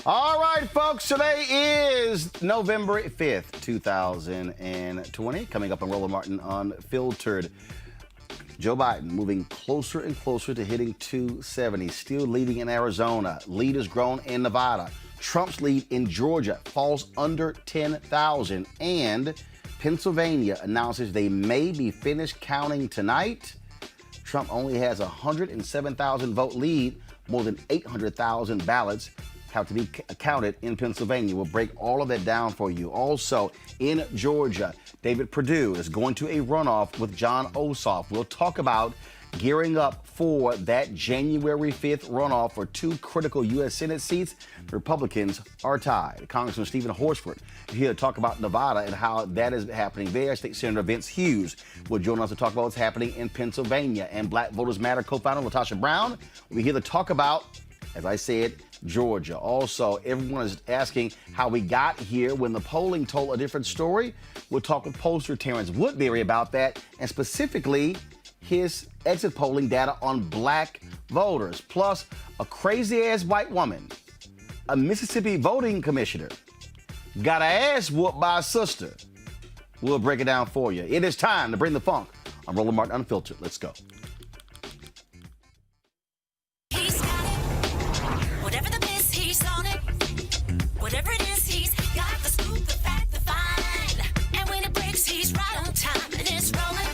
All right, folks, today is November 5th, 2020. Coming up on Roland Martin Unfiltered. Joe Biden moving closer and closer to hitting 270, still leading in Arizona. Lead has grown in Nevada. Trump's lead in Georgia falls under 10,000. And Pennsylvania announces they may be finished counting tonight. Trump only has a 107,000 vote lead. More than 800,000 ballots have to be counted in Pennsylvania. We'll break all of that down for you. Also, in Georgia, David Perdue is going to a runoff with Jon Ossoff. We'll talk about gearing up for that January 5th runoff for two critical U.S. Senate seats. The Republicans are tied. Congressman Stephen Horsford is here to talk about Nevada and how that is happening there. State Senator Vince Hughes will join us to talk about what's happening in Pennsylvania. And Black Voters Matter co-founder Latasha Brown will be here to talk about, as I said, Georgia. Also, everyone is asking how we got here when the polling told a different story. We'll talk with pollster Terrence Woodbury about that, and specifically his exit polling data on black voters. Plus, a crazy-ass white woman, a Mississippi voting commissioner, got her ass whooped by a sister. We'll break it down for you. It is time to bring the funk on Roland Martin Unfiltered. Let's go. Whatever it is, he's got the scoop, the fact, the find. And when it breaks, he's right on time and it's rolling.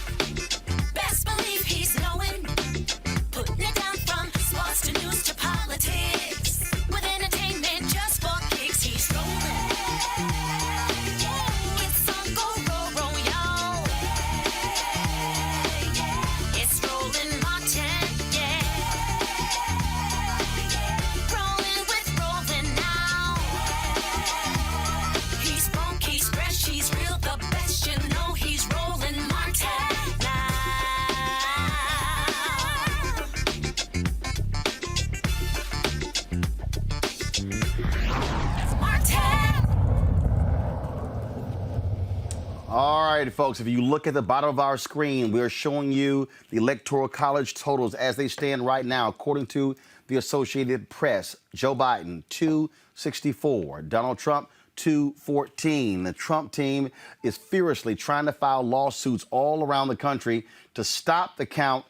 Best believe he's knowing. Putting it down from sports to news to politics. With entertainment just for kicks, he's rolling. It's on go, y'all. It's Roland Martin, Rolling with Roland now. He's funky, he's fresh, he's real, the best, you know he's Roland Martin now. Martin! All right, folks, if you look at the bottom of our screen, we're showing you the Electoral College totals as they stand right now. According to the Associated Press, Joe Biden, 264. Donald Trump, 214. The Trump team is furiously trying to file lawsuits all around the country to stop the count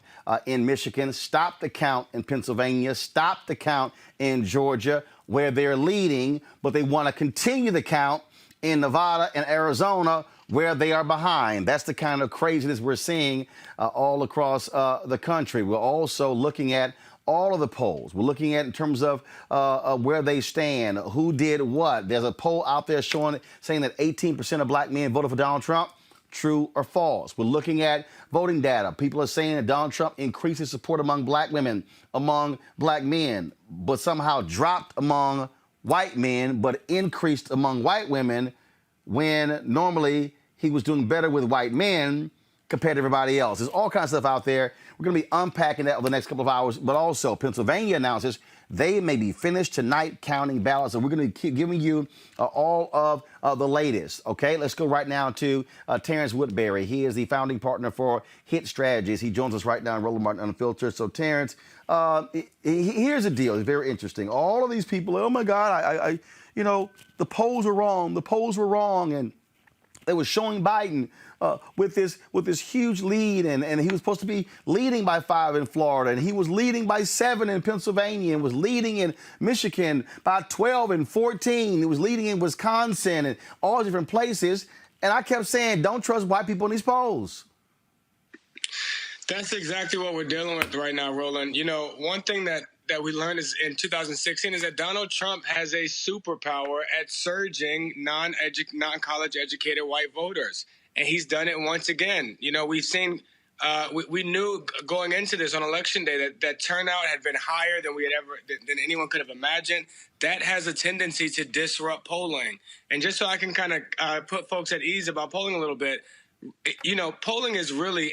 in Michigan, stop the count in Pennsylvania, stop the count in Georgia, where they're leading, but they want to continue the count in Nevada and Arizona, where they are behind. That's the kind of craziness we're seeing all across the country. We're also looking at all of the polls. We're looking at in terms of where they stand, who did what. There's a poll out there saying that 18% of black men voted for Donald Trump. True or false? We're looking at voting data. People are saying that Donald Trump increases support among black women, among black men, but somehow dropped among white men, but increased among white women, when normally he was doing better with white men compared to everybody else. There's all kinds of stuff out there. We're going to be unpacking that over the next couple of hours. But also, Pennsylvania announces they may be finished tonight counting ballots. And we're going to keep giving you all of the latest. OK, let's go right now to Terrence Woodbury. He is the founding partner for Hit Strategies. He joins us right now in Roland Martin Unfiltered. So, Terrence, here's the deal. It's very interesting. All of these people, oh, my God, you know, the polls were wrong. The polls were wrong. And they were showing Biden with this huge lead, and he was supposed to be leading by 5 in Florida, and he was leading by 7 in Pennsylvania, and was leading in Michigan by 12 and 14. He was leading in Wisconsin and all different places. And I kept saying, don't trust white people in these polls. That's exactly what we're dealing with right now, Roland. You know, one thing that we learned is in 2016 is that Donald Trump has a superpower at surging non-college educated white voters. And he's done it once again. You know, we've seen, we knew going into this on election day that turnout had been higher than than anyone could have imagined. That has a tendency to disrupt polling. And just so I can kind of put folks at ease about polling a little bit, you know, polling is really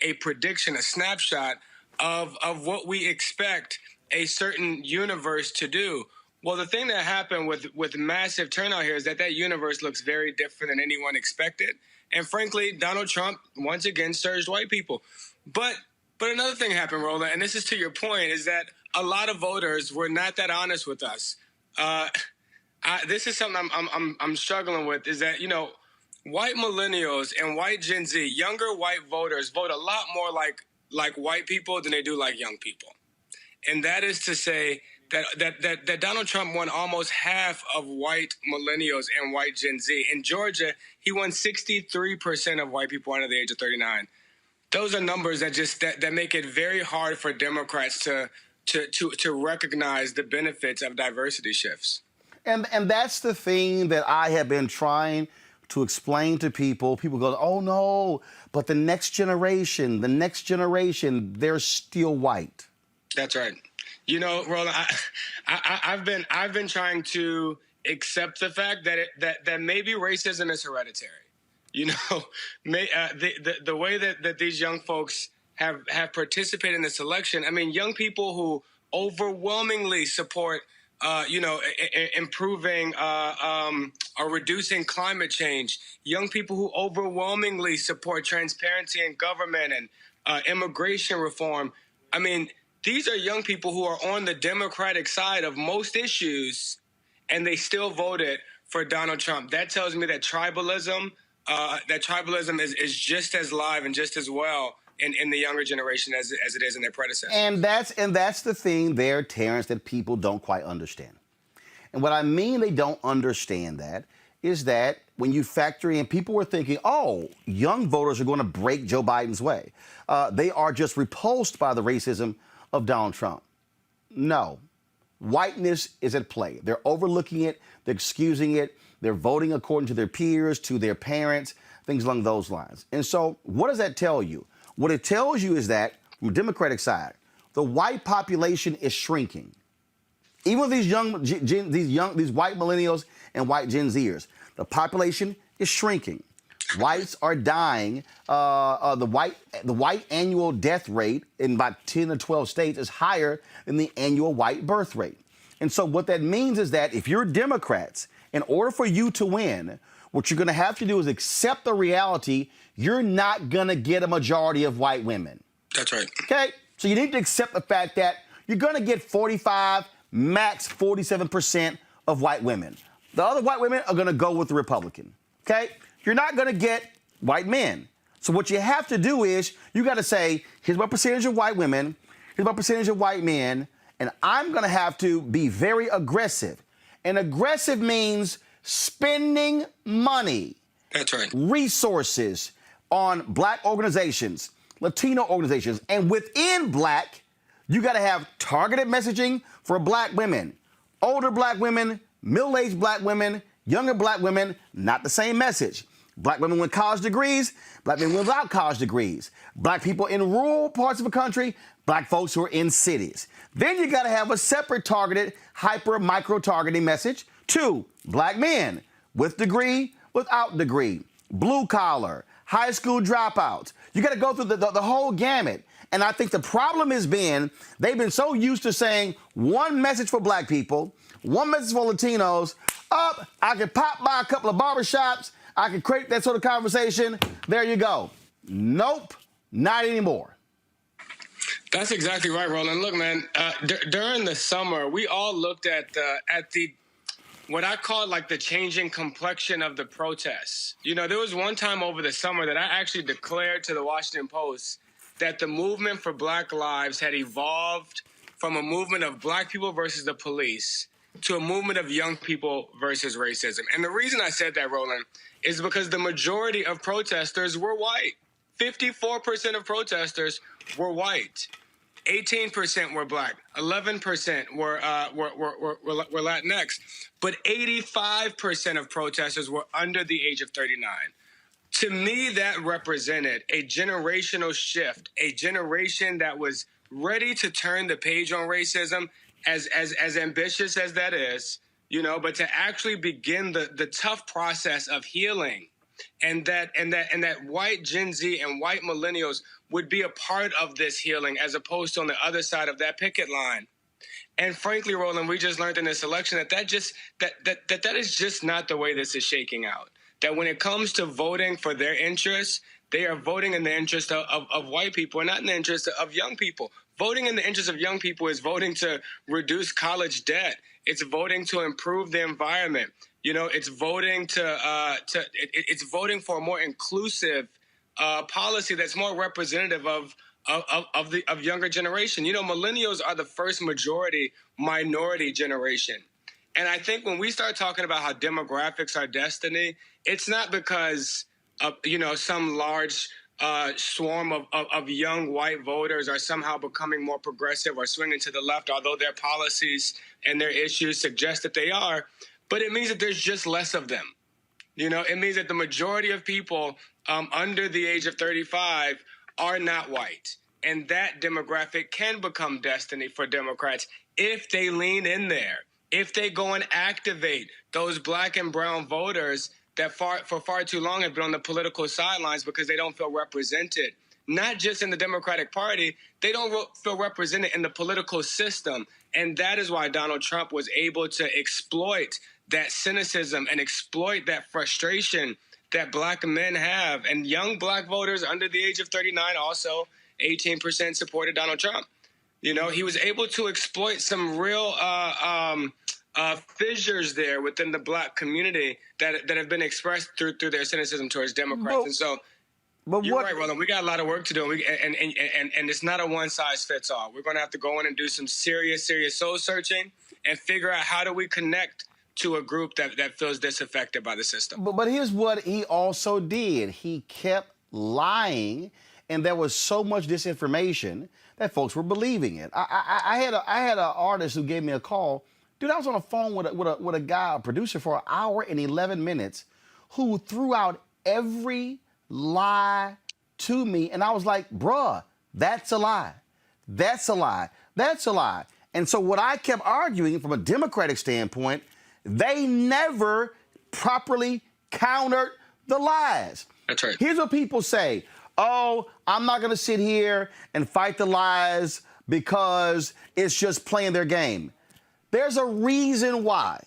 a prediction, a snapshot of what we expect a certain universe to do. Well, the thing that happened with massive turnout here is that universe looks very different than anyone expected. And frankly, Donald Trump once again surged white people. But another thing happened, Roland, and this is to your point, is that a lot of voters were not that honest with us. This is something I'm struggling with. Is that white millennials and white Gen Z, younger white voters vote a lot more like white people than they do like young people, and that is to say that Donald Trump won almost half of white millennials and white Gen Z. In Georgia, he won 63% of white people under the age of 39. Those are numbers that make it very hard for Democrats to recognize the benefits of diversity shifts. And that's the thing that I have been trying to explain to people. People go, oh no, but the next generation, they're still white. That's right. Roland, I've been trying to accept the fact that maybe racism is hereditary. The way that these young folks have participated in this election. I mean, young people who overwhelmingly support, improving or reducing climate change. Young people who overwhelmingly support transparency in government and immigration reform. I mean, these are young people who are on the Democratic side of most issues, and they still voted for Donald Trump. That tells me that tribalism is just as live and just as well in the younger generation as it is in their predecessors. And that's the thing there, Terrence, that people don't quite understand. And what I mean they don't understand that is that when you factor in, people were thinking, oh, young voters are going to break Joe Biden's way. They are just repulsed by the racism of Donald Trump. No. Whiteness is at play. They're overlooking it. They're excusing it. They're voting according to their peers, to their parents, things along those lines. And so what does that tell you? What it tells you is that, from the Democratic side, the white population is shrinking. Even with these white millennials and white Gen Zers, the population is shrinking. Whites are dying. The white annual death rate in about 10 or 12 states is higher than the annual white birth rate. And so what that means is that if you're Democrats, in order for you to win, what you're going to have to do is accept the reality you're not going to get a majority of white women. That's right. Okay? So you need to accept the fact that you're going to get 45, max 47% of white women. The other white women are going to go with the Republican. Okay? You're not going to get white men. So what you have to do is you got to say, here's my percentage of white women, here's my percentage of white men, and I'm going to have to be very aggressive. And aggressive means spending money. That's right. Resources on black organizations, Latino organizations, and within black, you got to have targeted messaging for black women, older black women, middle-aged black women, younger black women, not the same message. Black women with college degrees, black women without college degrees, black people in rural parts of the country, black folks who are in cities. Then you got to have a separate targeted, micro-targeting message to black men with degree, without degree, blue collar, high school dropouts. You got to go through the whole gamut. And I think the problem has been they've been so used to saying one message for black people, one message for Latinos. I could pop by a couple of barbershops. I could create that sort of conversation. There you go. Nope, not anymore. That's exactly right, Roland. Look, man, during the summer, we all looked at the what I call like the changing complexion of the protests. There was one time over the summer that I actually declared to the Washington Post that the movement for Black lives had evolved from a movement of black people versus the police to a movement of young people versus racism. And the reason I said that, Roland, is because the majority of protesters were white. 54% of protesters were white. 18% were black. 11% were Latinx. But 85% of protesters were under the age of 39. To me, that represented a generational shift, a generation that was ready to turn the page on racism, as ambitious as that is, but to actually begin the tough process of healing, and that white Gen Z and white millennials would be a part of this healing as opposed to on the other side of that picket line. And frankly, Roland, we just learned in this election that is just not the way this is shaking out. That when it comes to voting for their interests, they are voting in the interest of white people and not in the interest of young people. Voting in the interest of young people is voting to reduce college debt. It's voting to improve the environment. It's voting it's voting for a more inclusive policy that's more representative of younger generation. Millennials are the first majority minority generation. And I think when we start talking about how demographics are destiny, it's not because of, some large swarm of young white voters are somehow becoming more progressive or swinging to the left, although their policies and their issues suggest that they are. But it means that there's just less of them. It means that the majority of people under the age of 35 are not white. And that demographic can become destiny for Democrats if they lean in there, if they go and activate those black and brown voters that for far too long have been on the political sidelines because they don't feel represented. Not just in the Democratic Party, they don't feel represented in the political system. And that is why Donald Trump was able to exploit that cynicism and exploit that frustration that black men have. And young black voters under the age of 39, also 18% supported Donald Trump. He was able to exploit some real fissures there within the black community that have been expressed through their cynicism towards Democrats. You're right, Roland. We got a lot of work to do, and it's not a one size fits all. We're going to have to go in and do some serious soul searching and figure out how do we connect to a group that feels disaffected by the system. But here's what he also did. He kept lying, and there was so much disinformation that folks were believing it. I had an artist who gave me a call. Dude, I was on the phone with a guy, a producer, for an hour and 11 minutes, who threw out every lie to me, and I was like, bruh, that's a lie. That's a lie. That's a lie. And so what I kept arguing from a Democratic standpoint, they never properly countered the lies. That's right. Here's what people say. Oh, I'm not going to sit here and fight the lies because it's just playing their game. There's a reason why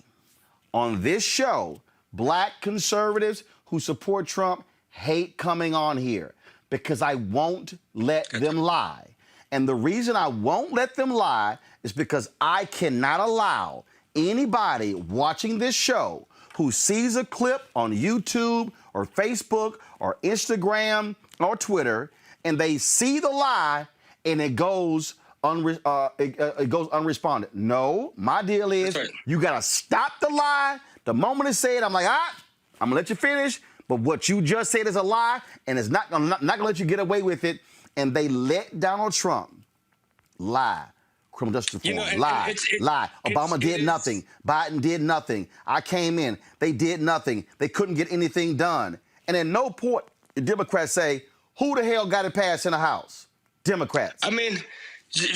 on this show, black conservatives who support Trump hate coming on here, because I won't let them lie. And the reason I won't let them lie is because I cannot allow anybody watching this show who sees a clip on YouTube or Facebook or Instagram or Twitter and they see the lie and it goes unresponded. No, my deal is you got to stop the lie. The moment it's said, I'm like, I'm going to let you finish. But what you just said is a lie, and it's not going to let you get away with it. And they let Donald Trump lie. Criminal justice reform, lie. Obama did nothing. Biden did nothing. I came in. They did nothing. They couldn't get anything done. And at no point the Democrats say, who the hell got it passed in the House? Democrats. I mean,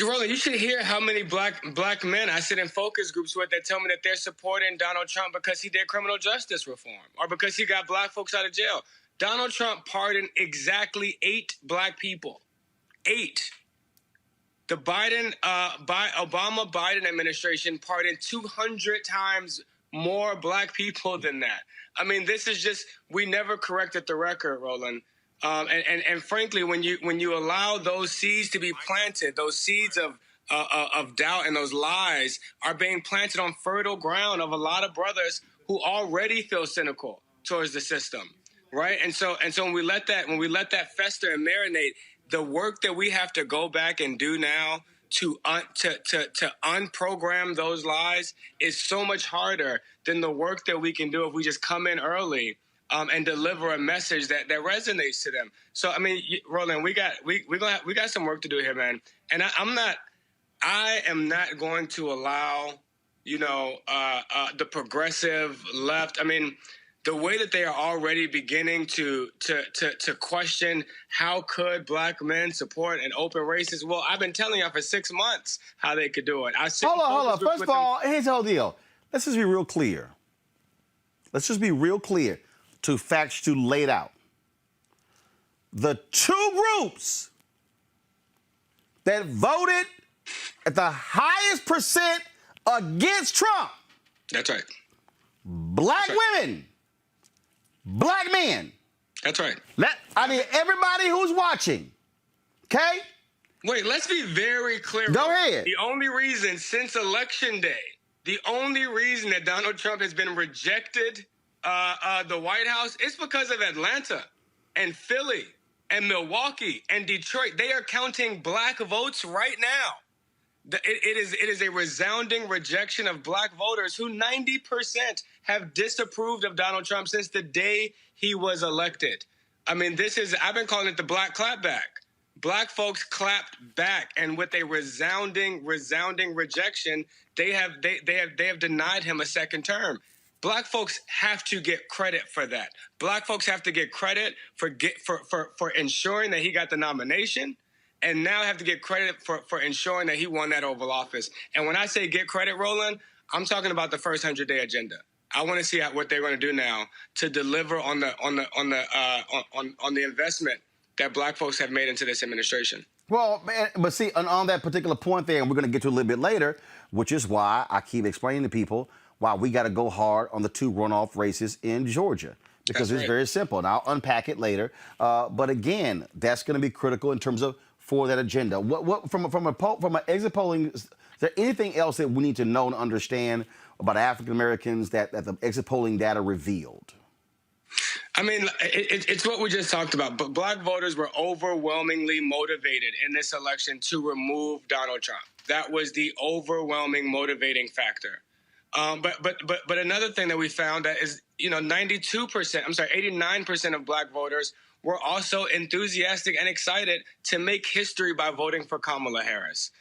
Roland, you should hear how many black men I sit in focus groups with that tell me that they're supporting Donald Trump because he did criminal justice reform or because he got black folks out of jail. Donald Trump pardoned exactly 8 black people. 8. The Obama-Biden administration pardoned 200 times more black people than that. I mean, this is just, we never corrected the record, Roland. And frankly, when you allow those seeds to be planted, those seeds of doubt and those lies are being planted on fertile ground of a lot of brothers who already feel cynical towards the system, right? And so when we let that fester and marinate, the work that we have to go back and do now to unprogram those lies is so much harder than the work that we can do if we just come in early and deliver a message that resonates to them. So I mean, Roland, we got some work to do here, man. And I am not going to allow the progressive left. I mean, the way that they are already beginning to question how could black men support an open racist. Well, I've been telling y'all for 6 months how they could do it. Hold on. First of all, here's the whole deal. Let's just be real clear. To facts you laid out. The 2 groups that voted at the highest percent against Trump. That's right. Black women. Black men. That's right. Everybody who's watching, okay? Wait, let's be very clear. Go ahead. The only reason since Election Day The only reason that Donald Trump has been rejected the White House is because of Atlanta and Philly and Milwaukee and Detroit. They are counting black votes right now. It is a resounding rejection of black voters who 90% have disapproved of Donald Trump since the day he was elected. I mean, I've been calling it the black clapback. Black folks clapped back, and with a resounding rejection, they have denied him a second term. Black folks have to get credit for that. Black folks have to get credit for ensuring that he got the nomination, and now have to get credit for ensuring that he won that Oval Office. And when I say get credit, Roland, I'm talking about the first 100-day agenda. I want to see what they're going to do now to deliver on the investment that black folks have made into this administration. Well, man, but see, on that particular point there, and we're going to get to a little bit later, which is why I keep explaining to people why we got to go hard on the 2 runoff races in Georgia. Because it's very simple, and I'll unpack it later. But again, that's going to be critical in terms of for that agenda. What from an exit polling, is there anything else that we need to know and understand about African Americans that the exit polling data revealed? I mean, it's what we just talked about. But black voters were overwhelmingly motivated in this election to remove Donald Trump. That was the overwhelming motivating factor. But another thing that we found that is, 89% of black voters were also enthusiastic and excited to make history by voting for Kamala Harris.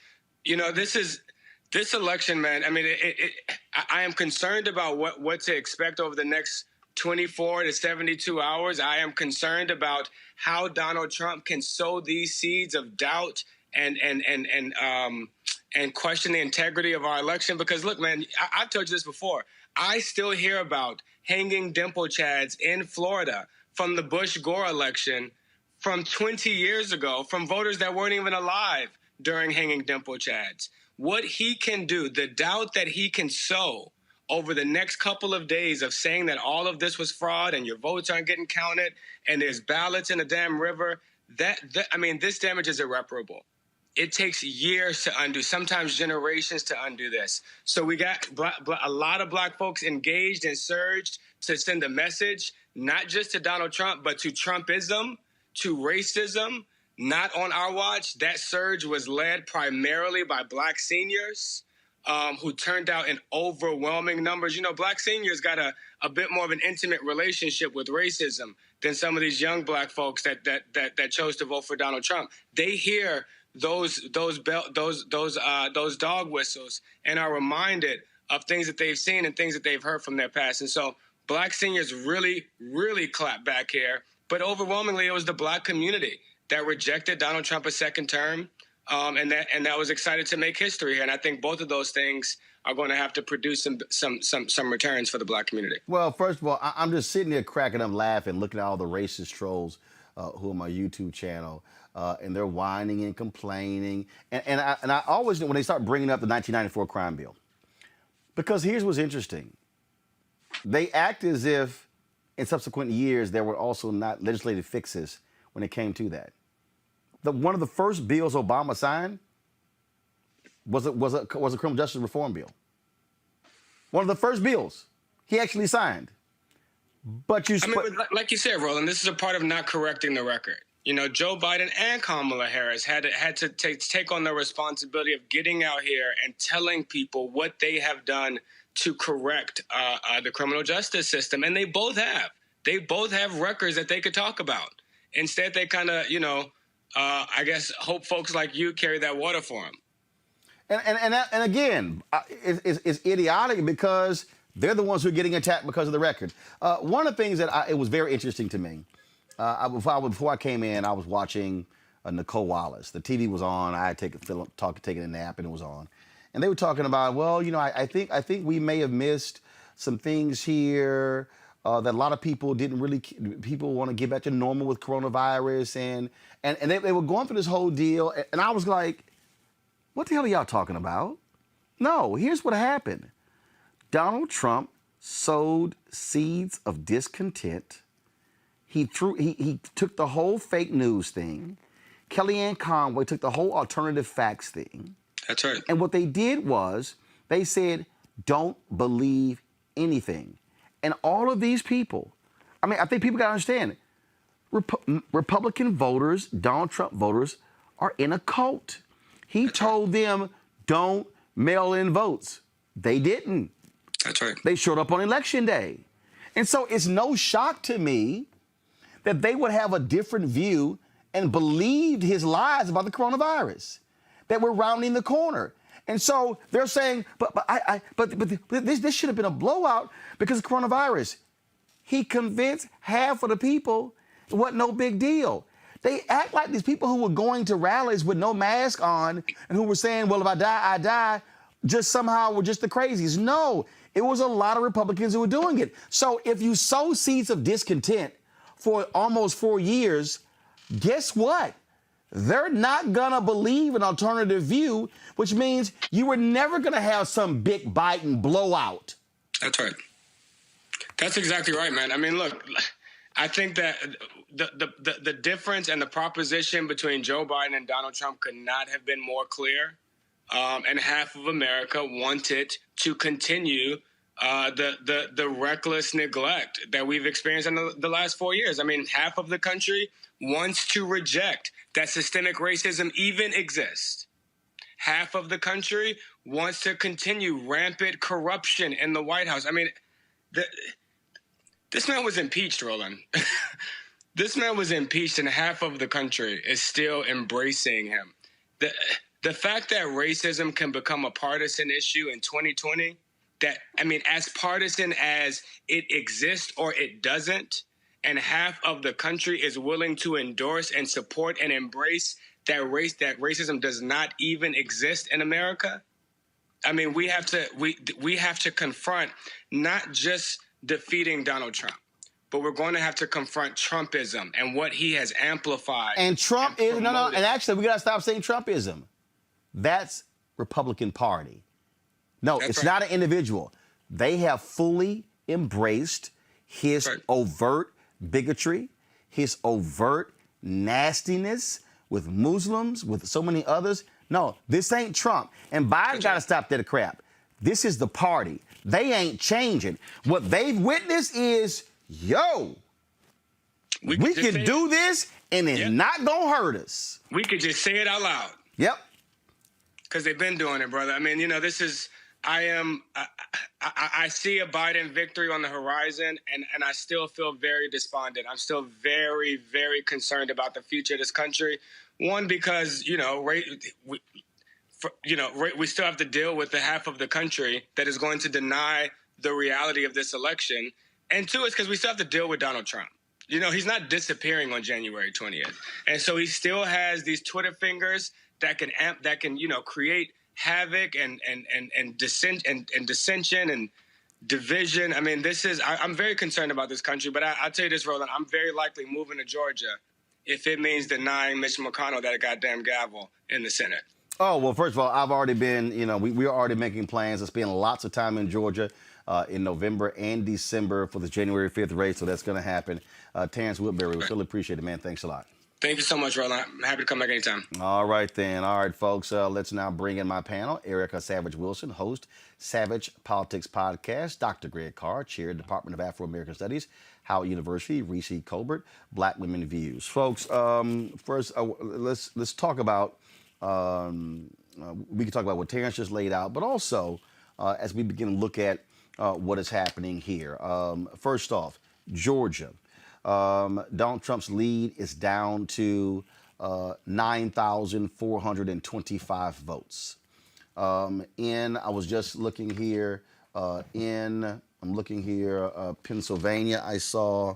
This election, man. I mean, I am concerned about what to expect over the next 24 to 72 hours. I am concerned about how Donald Trump can sow these seeds of doubt and question the integrity of our election. Because look, man, I've told you this before. I still hear about hanging dimple chads in Florida from the Bush-Gore election from 20 years ago, from voters that weren't even alive during hanging dimple chads. What he can do, the doubt that he can sow over the next couple of days of saying that all of this was fraud and your votes aren't getting counted and there's ballots in the damn river, this damage is irreparable. It takes years to undo, sometimes generations to undo this. So we got a lot of black folks engaged and surged to send a message, not just to Donald Trump, but to Trumpism, to racism, not on our watch. That surge was led primarily by black seniors who turned out in overwhelming numbers. Black seniors got a bit more of an intimate relationship with racism than some of these young black folks that chose to vote for Donald Trump. They hear those dog whistles and are reminded of things that they've seen and things that they've heard from their past. And so black seniors really, really clapped back here. But overwhelmingly, it was the black community that rejected Donald Trump a second term, and that was excited to make history here. And I think both of those things are going to have to produce some returns for the black community. Well, first of all, I'm just sitting there cracking up laughing, looking at all the racist trolls who are on my YouTube channel. And they're whining and complaining. And I always know when they start bringing up the 1994 crime bill. Because here's what's interesting. They act as if in subsequent years there were also not legislative fixes when it came to that. One of the first bills Obama signed was a criminal justice reform bill. One of the first bills he actually signed. But like you said, Roland, this is a part of not correcting the record. Joe Biden and Kamala Harris had to take on the responsibility of getting out here and telling people what they have done to correct the criminal justice system. And they both have. They both have records that they could talk about. Instead, they kind of, I guess, hope folks like you carry that water for them. And again, it's idiotic because they're the ones who are getting attacked because of the record. One of the things that it was very interesting to me, before I came in, I was watching Nicole Wallace. The TV was on. I had taken a nap, and it was on. And they were talking about, well, I think we may have missed some things here that a lot of people people want to get back to normal with coronavirus, and they were going through this whole deal, and I was like, what the hell are y'all talking about? No, here's what happened. Donald Trump sowed seeds of discontent. He took the whole fake news thing. Kellyanne Conway took the whole alternative facts thing. That's right. And what they did was they said, don't believe anything. And all of these people, I mean, I think people got to understand, Republican voters, Donald Trump voters, are in a cult. He told them, don't mail in votes. They didn't. That's right. They showed up on election day. And so it's no shock to me that they would have a different view and believed his lies about the coronavirus, that we're rounding the corner. And so they're saying, but this should have been a blowout because of coronavirus. He convinced half of the people it wasn't no big deal. They act like these people who were going to rallies with no mask on and who were saying, well, if I die, I die, just somehow were just the crazies. No, it was a lot of Republicans who were doing it. So if you sow seeds of discontent for almost 4 years, guess what? They're not going to believe an alternative view, which means you were never going to have some big Biden blowout. That's right. That's exactly right, man. I mean, look, I think that the difference and the proposition between Joe Biden and Donald Trump could not have been more clear. And half of America wanted to continue the reckless neglect that we've experienced in the last 4 years. I mean, half of the country wants to reject that systemic racism even exists. Half of the country wants to continue rampant corruption in the White House. I mean, this man was impeached, Roland. This man was impeached, and half of the country is still embracing him. The fact that racism can become a partisan issue in 2020, as partisan as it exists or it doesn't, and half of the country is willing to endorse and support and embrace that racism does not even exist in America. I mean, we have to confront not just defeating Donald Trump, but we're going to have to confront Trumpism and what he has amplified. And Trump is and actually we got to stop saying Trumpism. That's Republican Party. No, That's it's right. not an individual. They have fully embraced his overt bigotry, his overt nastiness with Muslims, with so many others. No, this ain't Trump. And Biden got to stop that crap. This is the party. They ain't changing. What they've witnessed is, yo, we can do this and it's not going to hurt us. We could just say it out loud. Yep. Because they've been doing it, brother. I mean, you know, I see a Biden victory on the horizon, and I still feel very despondent. I'm still very, very concerned about the future of this country. One, because, we still have to deal with the half of the country that is going to deny the reality of this election. And two, is because we still have to deal with Donald Trump. You know, he's not disappearing on January 20th. And so he still has these Twitter fingers that can create havoc and dissension and division. I mean, I'm very concerned about this country, but I'll tell you this, Roland, I'm very likely moving to Georgia if it means denying Mitch McConnell that goddamn gavel in the Senate. Oh, well, first of all, I've already been, we're already making plans to spend lots of time in Georgia in November and December for the January 5th race, so that's going to happen. Terrence Woodbury, we really appreciate it, man. Thanks a lot. Thank you so much, Roland. I'm happy to come back anytime. All right, then. All right, folks. Let's now bring in my panel. Erica Savage-Wilson, host, Savage Politics Podcast. Dr. Greg Carr, chair, Department of Afro-American Studies, Howard University. Reese Colbert, Black Women Views. Folks, first, let's talk about, we can talk about what Terrence just laid out, but also as we begin to look at what is happening here. First off, Georgia. Donald Trump's lead is down to 9,425 votes. I was just looking here, Pennsylvania, I saw,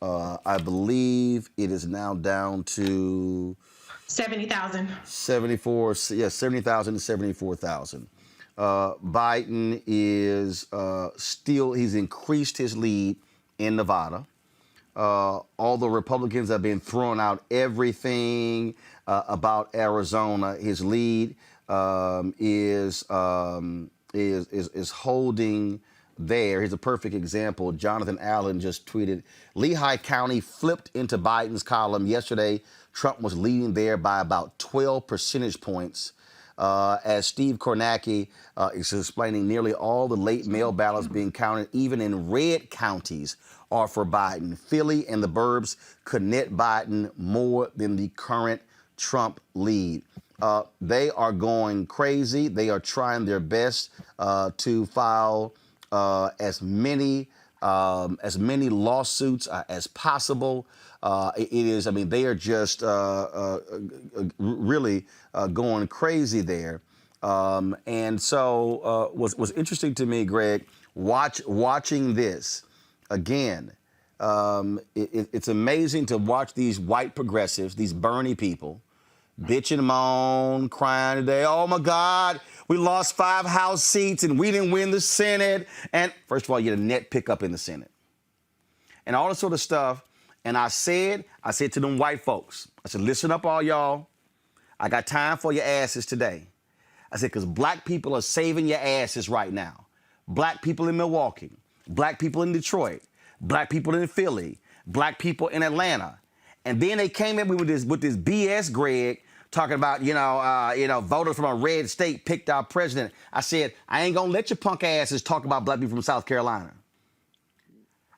I believe it is now down to 70,000. 70,000 to 74,000. Biden is he's increased his lead in Nevada. Although Republicans have been throwing out everything about Arizona, his lead is holding there. Here's a perfect example. Jonathan Allen just tweeted, Lehigh County flipped into Biden's column yesterday. Trump was leading there by about 12 percentage points. as Steve Kornacki is explaining, nearly all the late mail ballots being counted, even in red counties, are for Biden. Philly and the burbs could net Biden more than the current Trump lead. They are going crazy. They are trying their best to file as many lawsuits as possible. It is. I mean, they are just really going crazy there. And so, what's interesting to me, Greg, watching this again. It's amazing to watch these white progressives, these Bernie people, bitch and moan, crying today. Oh my God, we lost 5 House seats and we didn't win the Senate. And first of all, you had a net pickup in the Senate and all this sort of stuff. And I said to them white folks, I said, listen up, all y'all. I got time for your asses today. I said, because black people are saving your asses right now. Black people in Milwaukee, black people in Detroit, black people in Philly, black people in Atlanta. And then they came in with this BS, Greg, talking about, voters from a red state picked our president. I said, I ain't gonna let your punk asses talk about black people from South Carolina.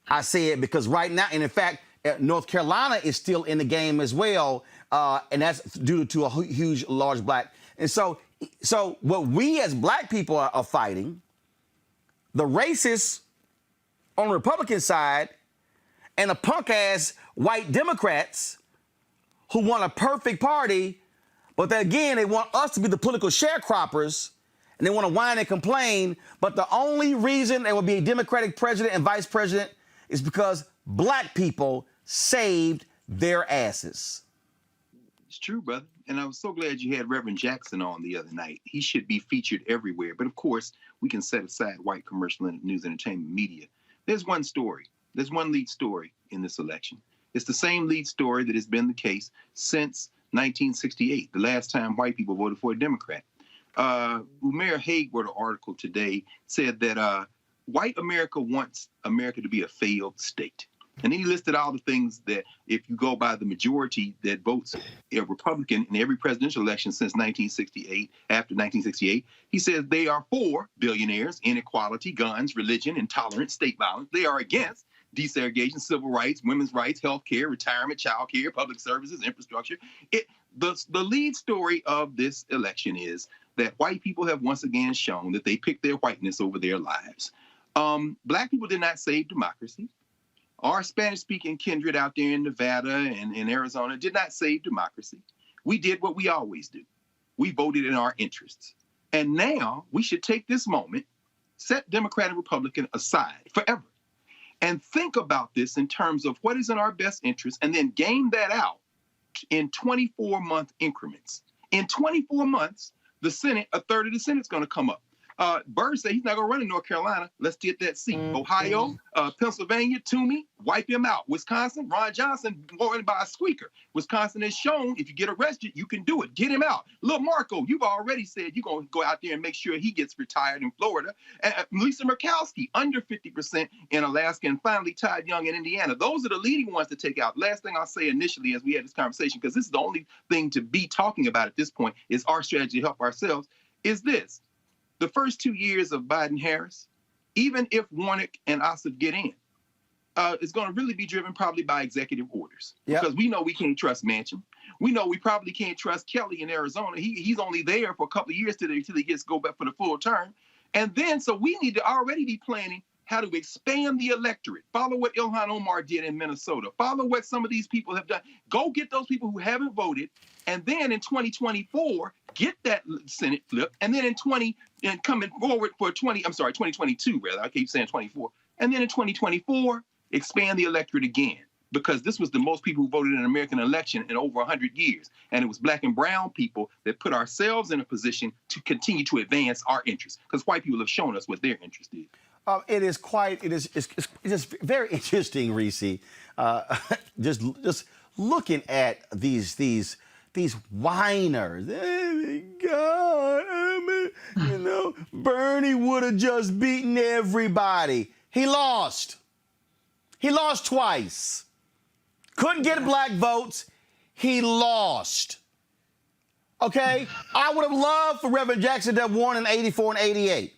I said, because right now, and in fact, North Carolina is still in the game as well, and that's due to a huge, large black. And so what we as black people are fighting, the racists on the Republican side and the punk-ass white Democrats who want a perfect party, but they want us to be the political sharecroppers, and they want to whine and complain, but the only reason there will be a Democratic president and vice president is because black people saved their asses. It's true, brother. And I was so glad you had Reverend Jackson on the other night. He should be featured everywhere. But of course, we can set aside white commercial and news entertainment media. There's one story. There's one lead story in this election. It's the same lead story that has been the case since 1968, the last time white people voted for a Democrat. Umair Haig wrote an article today, said that white America wants America to be a failed state. And then he listed all the things that, if you go by the majority that votes a Republican in every presidential election since 1968, after 1968, he says they are for billionaires, inequality, guns, religion, intolerance, state violence. They are against desegregation, civil rights, women's rights, health care, retirement, child care, public services, infrastructure. The lead story of this election is that white people have once again shown that they pick their whiteness over their lives. Black people did not save democracy. Our Spanish-speaking kindred out there in Nevada and in Arizona did not save democracy. We did what we always do. We voted in our interests. And now we should take this moment, set Democrat and Republican aside forever, and think about this in terms of what is in our best interest, and then game that out in 24-month increments. In 24 months, the Senate, a third of the Senate's going to come up. Byrd said he's not going to run in North Carolina. Let's get that seat. Ohio, Pennsylvania, Toomey, wipe him out. Wisconsin, Ron Johnson, voted by a squeaker. Wisconsin has shown if you get arrested, you can do it. Get him out. Lil Marco, you've already said you're going to go out there and make sure he gets retired in Florida. Lisa Murkowski, under 50% in Alaska, and finally Todd Young in Indiana. Those are the leading ones to take out. Last thing I'll say initially as we had this conversation, because this is the only thing to be talking about at this point, is our strategy to help ourselves, is this. The first 2 years of Biden-Harris, even if Warnock and Ossoff get in, is going to really be driven probably by executive orders. Yep. Because we know we can't trust Manchin. We know we probably can't trust Kelly in Arizona. He's only there for a couple of years till he gets to go back for the full term. And then, so we need to already be planning how to expand the electorate. Follow what Ilhan Omar did in Minnesota. Follow what some of these people have done. Go get those people who haven't voted. And then in 2024, get that Senate flip. And then coming forward for 2022, rather. I keep saying 24. And then in 2024, expand the electorate again. Because this was the most people who voted in an American election in over 100 years. And it was black and brown people that put ourselves in a position to continue to advance our interests. Because white people have shown us what their interest is. It's just very interesting, Reese. Just looking at these whiners. Oh, God, Bernie would have just beaten everybody. He lost. He lost twice. Couldn't get black votes. He lost. Okay? I would have loved for Reverend Jackson to have won in 84 and 88.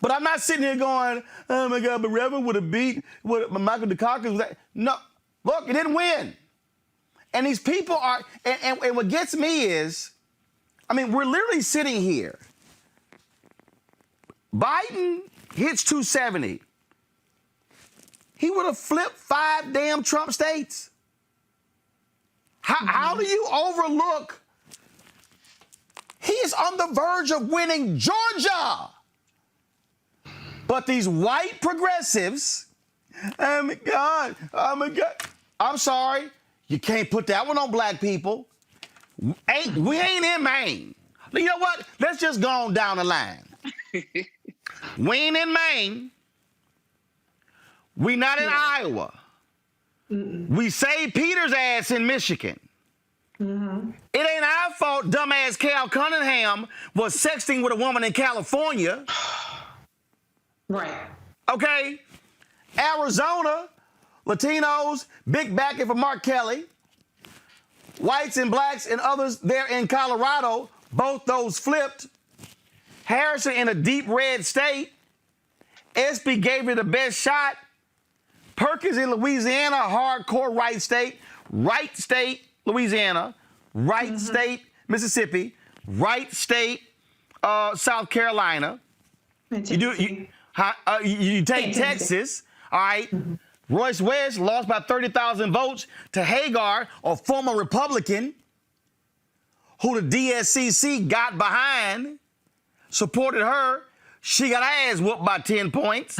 But I'm not sitting here going, oh my God, but Reverend would have beat Michael Dukakis. No, look, it didn't win. And these people are, and what gets me is, I mean, we're literally sitting here. Biden hits 270. He would have flipped 5 damn Trump states. How do you overlook? He is on the verge of winning Georgia. But these white progressives, oh my God, I'm sorry, you can't put that one on black people. We ain't in Maine. You know what? Let's just go on down the line. We ain't in Maine. We not in Iowa. We saved Peter's ass in Michigan. It ain't our fault dumbass Cal Cunningham was sexting with a woman in California. Right. Okay? Arizona, Latinos, big backing for Mark Kelly. Whites and blacks and others there in Colorado, both those flipped. Harrison in a deep red state. Espy gave it the best shot. Perkins in Louisiana, hardcore right state, Louisiana, right state, Mississippi, right state, South Carolina. You take Texas, all right. Royce West lost by 30,000 votes to Hagar, a former Republican, who the DSCC got behind, supported her. She got her ass whooped by 10 points.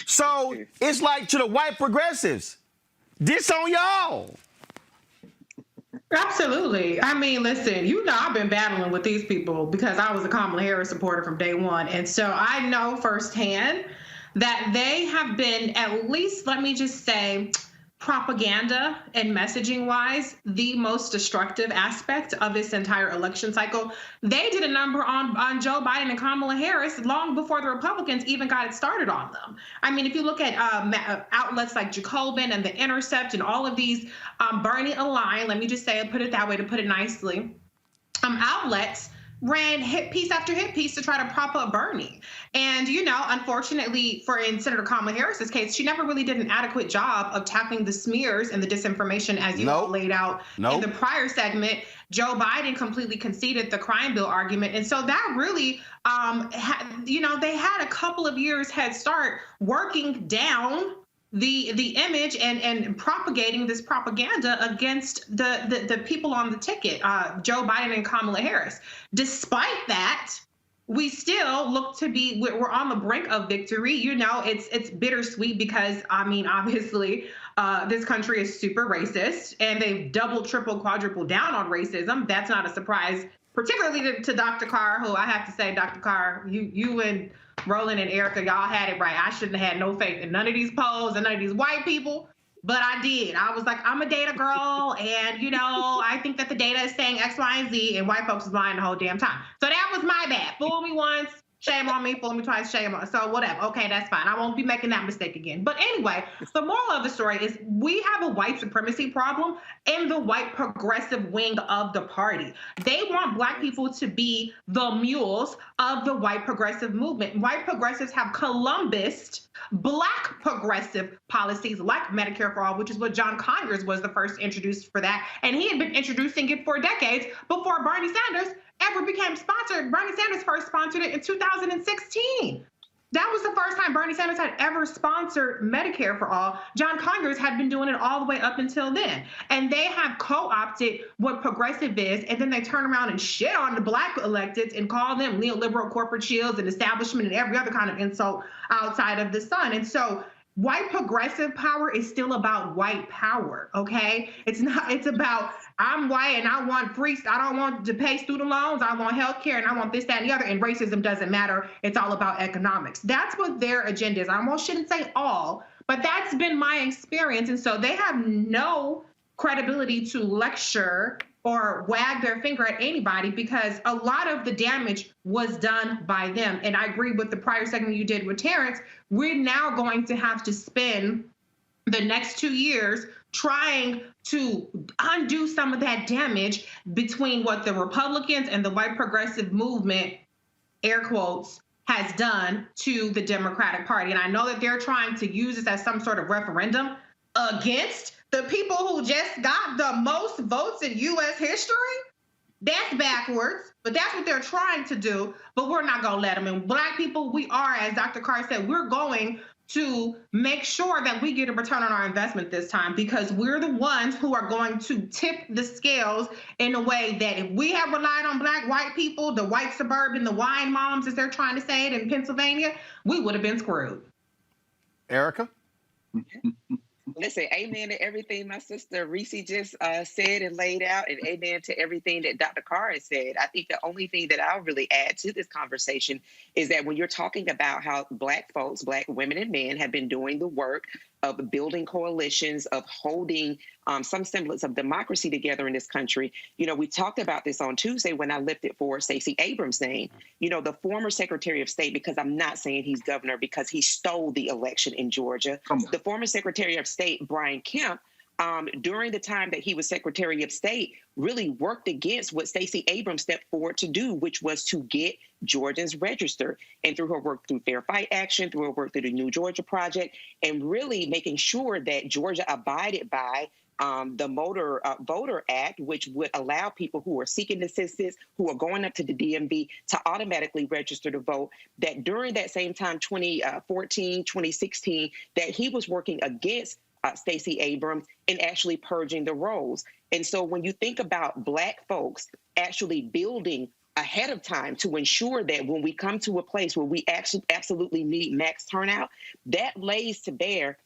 So it's like to the white progressives, this on y'all. Absolutely. I mean, listen, I've been battling with these people because I was a Kamala Harris supporter from day one. And so I know firsthand that they have been, at least, let me just say, propaganda and messaging wise, the most destructive aspect of this entire election cycle. They did a number on Joe Biden and Kamala Harris long before the Republicans even got it started on them. I mean, if you look at outlets like Jacobin and The Intercept and all of these Bernie aligned, let me just say, put it that way to put it nicely, outlets ran hit piece after hit piece to try to prop up Bernie. And, unfortunately, in Senator Kamala Harris's case, she never really did an adequate job of tackling the smears and the disinformation as you all laid out in the prior segment. Joe Biden completely conceded the crime bill argument. And so that really, they had a couple of years head start working down the image and propagating this propaganda against the people on the ticket, Joe Biden and Kamala Harris. Despite that, we still look to be, we're on the brink of victory. It's bittersweet because, obviously, this country is super racist and they've doubled, tripled, quadrupled down on racism. That's not a surprise, particularly to Dr. Carr, who I have to say, Dr. Carr, you and Roland and Erica, y'all had it right. I shouldn't have had no faith in none of these polls and none of these white people, but I did. I was like, I'm a data girl, and, I think that the data is saying X, Y, and Z, and white folks is lying the whole damn time. So that was my bad. Fool me once, shame on me. Fool me twice, shame on me. So whatever. Okay, that's fine. I won't be making that mistake again. But anyway, the moral of the story is we have a white supremacy problem in the white progressive wing of the party. They want black people to be the mules of the white progressive movement. White progressives have Columbused black progressive policies like Medicare for All, which is what John Conyers was the first to introduce for that. And he had been introducing it for decades before Bernie Sanders ever became sponsored. Bernie Sanders first sponsored it in 2016. That was the first time Bernie Sanders had ever sponsored Medicare for All. John Conyers had been doing it all the way up until then. And they have co-opted what progressive is, and then they turn around and shit on the black electeds and call them neoliberal corporate shields and establishment and every other kind of insult outside of the sun. And so white progressive power is still about white power, okay? It's about, I'm white and I want free, I don't want to pay student loans, I want health care, and I want this, that, and the other, and racism doesn't matter. It's all about economics. That's what their agenda is. I almost shouldn't say all, but that's been my experience. And so they have no credibility to lecture or wag their finger at anybody because a lot of the damage was done by them. And I agree with the prior segment you did with Terrence. We're now going to have to spend the next 2 years trying to undo some of that damage between what the Republicans and the white progressive movement, air quotes, has done to the Democratic Party. And I know that they're trying to use this as some sort of referendum against the people who just got the most votes in U.S. history. That's backwards, but that's what they're trying to do. But we're not going to let them. And Black people, we are, as Dr. Carr said, we're going to make sure that we get a return on our investment this time, because we're the ones who are going to tip the scales in a way that if we have relied on Black white people, the white suburban, the wine moms, as they're trying to say it in Pennsylvania, we would have been screwed. Erica? Listen, amen to everything my sister Reese just said and laid out, and amen to everything that Dr. Carr has said. I think the only thing that I'll really add to this conversation is that when you're talking about how Black folks, Black women and men, have been doing the work of building coalitions, of holding some semblance of democracy together in this country. You know, we talked about this on Tuesday when I lifted for Stacey Abrams' name. You know, the former Secretary of State, because I'm not saying he's governor because he stole the election in Georgia. The former Secretary of State, Brian Kemp, during the time that he was Secretary of State, really worked against what Stacey Abrams stepped forward to do, which was to get Georgians registered. And through her work through Fair Fight Action, through her work through the New Georgia Project, and really making sure that Georgia abided by the Voter Act, which would allow people who are seeking assistance, who are going up to the DMV, to automatically register to vote, that during that same time, 2014, 2016, that he was working against Stacey Abrams and actually purging the rolls. And so when you think about Black folks actually building ahead of time to ensure that when we come to a place where we actually absolutely need max turnout, that lays to bear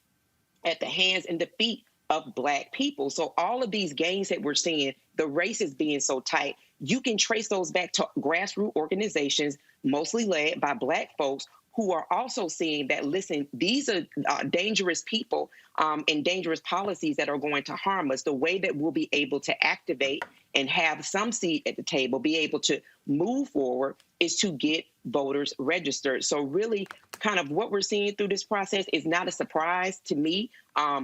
at the hands and the feet of Black people. So all of these gains that we're seeing, the races being so tight, you can trace those back to grassroots organizations, mostly led by Black folks, who are also seeing that, listen, these are dangerous people and dangerous policies that are going to harm us. The way that we'll be able to activate and have some seat at the table, be able to move forward, is to get voters registered. So really kind of what we're seeing through this process is not a surprise to me.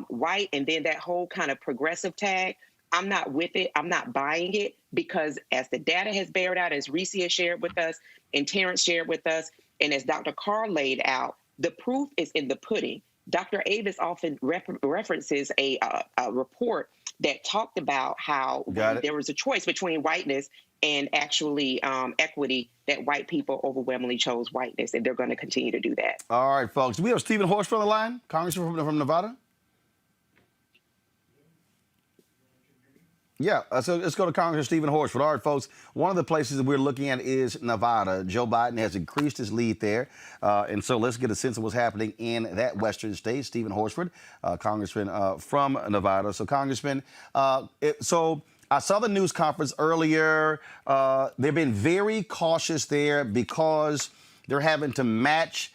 White and then that whole kind of progressive tag, I'm not with it. I'm not buying it, because as the data has bared out, as Reese has shared with us and Terrence shared with us, and as Dr. Carr laid out, the proof is in the pudding. Dr. Avis often references a report that talked about how there was a choice between whiteness and actually equity, that white people overwhelmingly chose whiteness, and they're going to continue to do that. All right, folks. Do we have Stephen Horsford on the line, Congressman from Nevada? Yeah, so let's go to Congressman Stephen Horsford. All right, folks, one of the places that we're looking at is Nevada. Joe Biden has increased his lead there. And so let's get a sense of what's happening in that western state. Stephen Horsford, Congressman from Nevada. So, Congressman, so I saw the news conference earlier. They've been very cautious there because they're having to match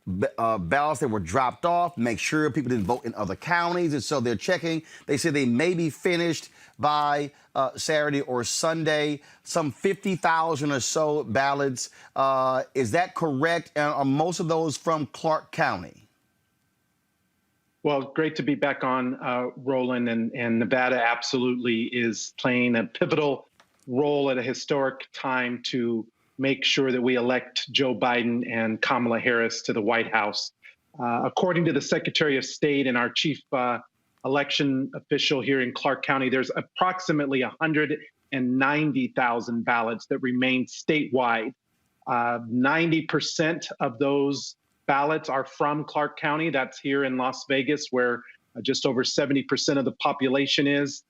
ballots that were dropped off, make sure people didn't vote in other counties. And so they're checking. They said they may be finished by Saturday or Sunday, some 50,000 or so ballots. Is that correct? And are most of those from Clark County? Well, great to be back on, Roland, and Nevada absolutely is playing a pivotal role at a historic time to make sure that we elect Joe Biden and Kamala Harris to the White House. According to the Secretary of State and our chief election official here in Clark County, there's approximately 190,000 ballots that remain statewide. 90% of those ballots are from Clark County. That's here in Las Vegas, where just over 70% of the population is.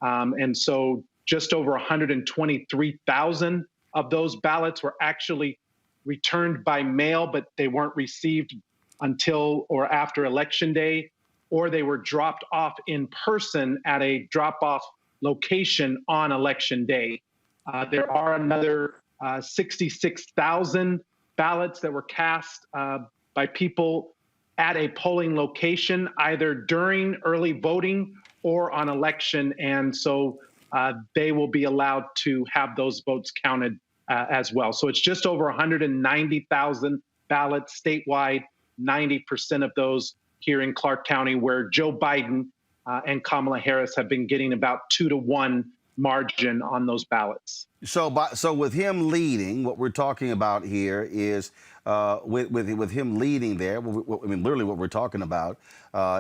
And so just over 123,000 of those ballots were actually returned by mail, but they weren't received until or after Election Day, or they were dropped off in person at a drop-off location on Election Day. There are another 66,000 ballots that were cast by people at a polling location, either during early voting or on election, and so they will be allowed to have those votes counted as well. So it's just over 190,000 ballots statewide, 90% of those here in Clark County, where Joe Biden and Kamala Harris have been getting about 2-to-1 margin on those ballots. So with him leading, what we're talking about here is with him leading there. I mean, literally, what we're talking about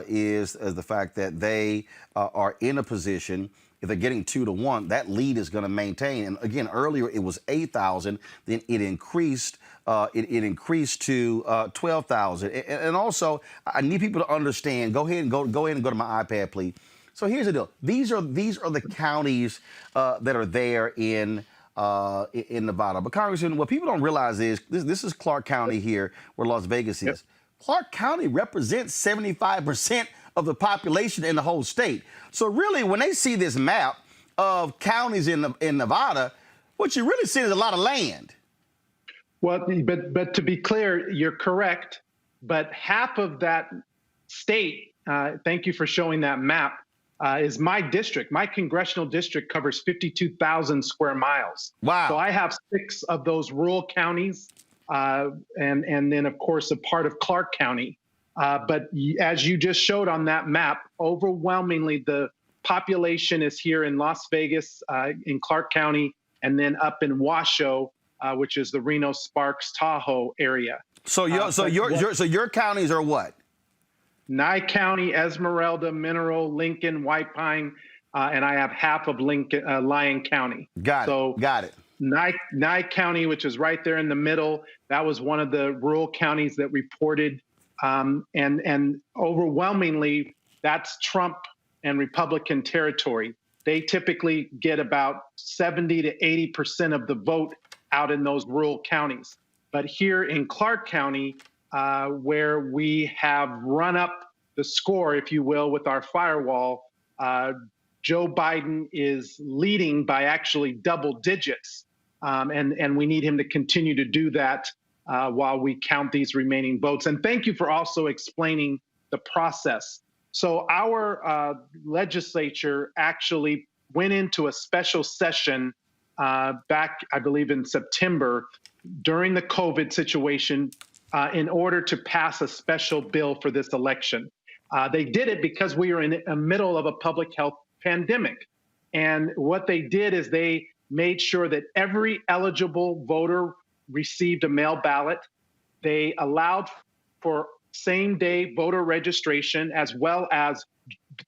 is the fact that they are in a position. If they're getting 2-to-1, that lead is going to maintain. And again, earlier it was 8,000, then it increased. It increased to 12,000. And also, I need people to understand. Go ahead and go to my iPad, please. So here's the deal. These are the counties that are there in Nevada. But Congressman, what people don't realize is this is Clark County here, where Las Vegas is. Yep. Clark County represents 75% of the population in the whole state. So really, when they see this map of counties in Nevada, what you really see is a lot of land. Well, but to be clear, you're correct. But half of that state, thank you for showing that map, is my district. My congressional district covers 52,000 square miles. Wow. So I have 6 of those rural counties, and then, of course, a part of Clark County. But as you just showed on that map, overwhelmingly the population is here in Las Vegas, in Clark County, and then up in Washoe, which is the Reno, Sparks, Tahoe area. So your counties are what? Nye County, Esmeralda, Mineral, Lincoln, White Pine, and I have half of Lyon County. Got it. Nye County, which is right there in the middle, that was one of the rural counties that reported. And overwhelmingly, that's Trump and Republican territory. They typically get about 70 to 80% of the vote out in those rural counties. But here in Clark County, where we have run up the score, if you will, with our firewall, Joe Biden is leading by actually double digits. And we need him to continue to do that while we count these remaining votes. And thank you for also explaining the process. So our legislature actually went into a special session back, I believe, in September during the COVID situation in order to pass a special bill for this election. They did it because we were in the middle of a public health pandemic. And what they did is they made sure that every eligible voter received a mail ballot. They allowed for same-day voter registration, as well as